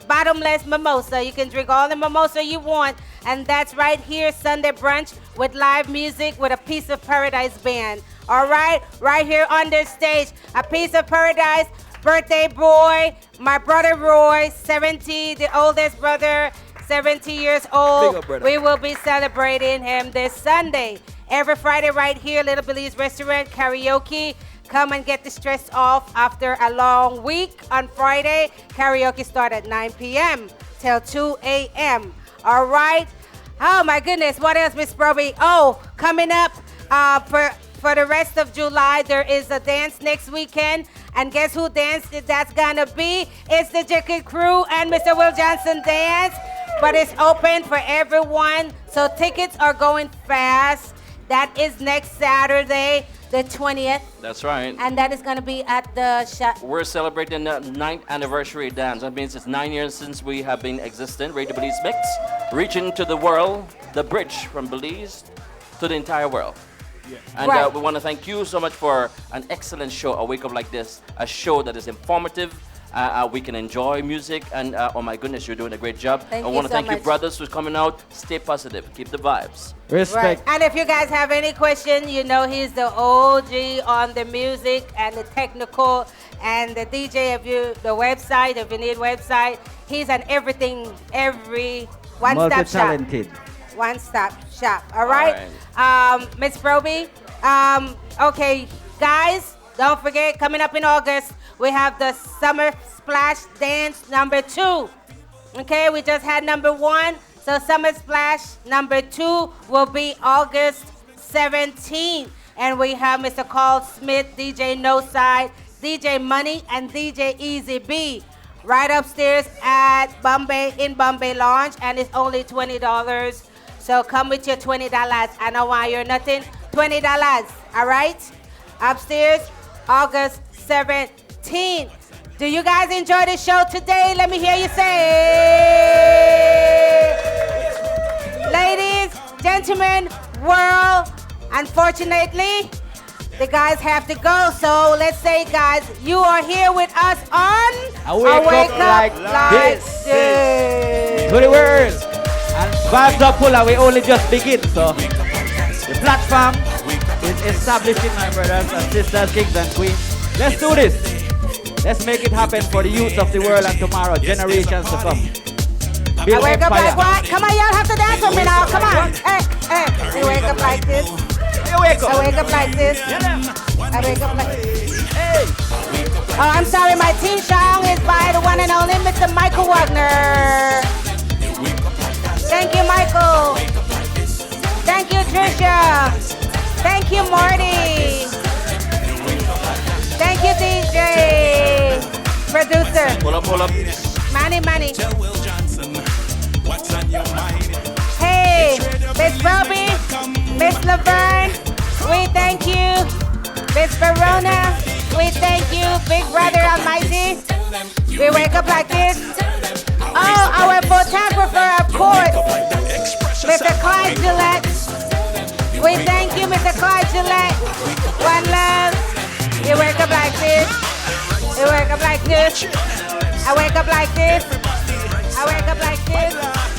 bottomless mimosa. You can drink all the mimosa you want. And that's right here, Sunday brunch with live music with a Piece of Paradise band. All right, right here on this stage, a Piece of Paradise, birthday boy, my brother Roy, 70, the oldest brother, 70 years old. We will be celebrating him this Sunday. Every Friday right here, Little Belize Restaurant, karaoke. Come and get the stress off after a long week. On Friday, karaoke starts at 9 p.m. till 2 a.m. All right. Oh, my goodness. What else, Miss Broby? Oh, coming up for the rest of July, there is a dance next weekend. And guess who dance that's going to be? It's the Jacket Crew and Mr. Will Johnson Dance. But it's open for everyone. So tickets are going fast. That is next Saturday, the 20th. That's right. And that is going to be at the We're celebrating the 9th anniversary dance. That means it's 9 years since we have been existent. Radio Belizemix, reaching to the world, the bridge from Belize to the entire world. Yeah. And we want to thank you so much for an excellent show, A Wake Up Like This, a show that is informative. We can enjoy music, and oh my goodness, you're doing a great job. Thank I you want to so thank you, much. brothers, who's coming out. Stay positive. Keep the vibes. Right. And if you guys have any question, you know he's the OG on the music and the technical and the DJ. If you the website, if you need website, he's an everything, every one-stop shop. Multi-talented. One-stop shop. All right. Miss Broby. Okay, guys, don't forget, coming up in August, we have the Summer Splash Dance number 2. Okay, we just had number 1. So Summer Splash number 2 will be August 17th. And we have Mr. Carl Smith, DJ No Side, DJ Money, and DJ Easy B. Right upstairs at Bombay Lounge. And it's only $20. So come with your $20. I know why you're nothing. $20. All right? Upstairs, August 17th. Do you guys enjoy the show today? Let me hear you say. Ladies, gentlemen, world, unfortunately, the guys have to go. So let's say, guys, you are here with us on A Wake Up Like This. To the world. And vibes are full and we only just begin. So the platform is establishing, my brothers and sisters, kings and queens. Let's do this. Let's make it happen for the youth of the world and tomorrow, generations to come. I wake up like what? Come on, y'all have to dance with me now. Come on. Hey. You wake up like this. You wake up. I wake up like this. I wake up like. Oh, I'm sorry, my team song is by the one and only Mr. Michael Wagner. Thank you, Michael. Thank you, Trisha. Thank you, Marty. Thank you, DJ. Producer. Pull up. Manny. Hey, Miss Bobby, Miss Laverne, we thank you. Miss Verona, we thank you. Big Brother Almighty, we wake up like this. Oh, our photographer, of course, Mr. Clyde Gillette. We thank you, Mr. Clyde Gillette. One love. You wake up like this. You wake up like this. I wake up like this. I wake up like this.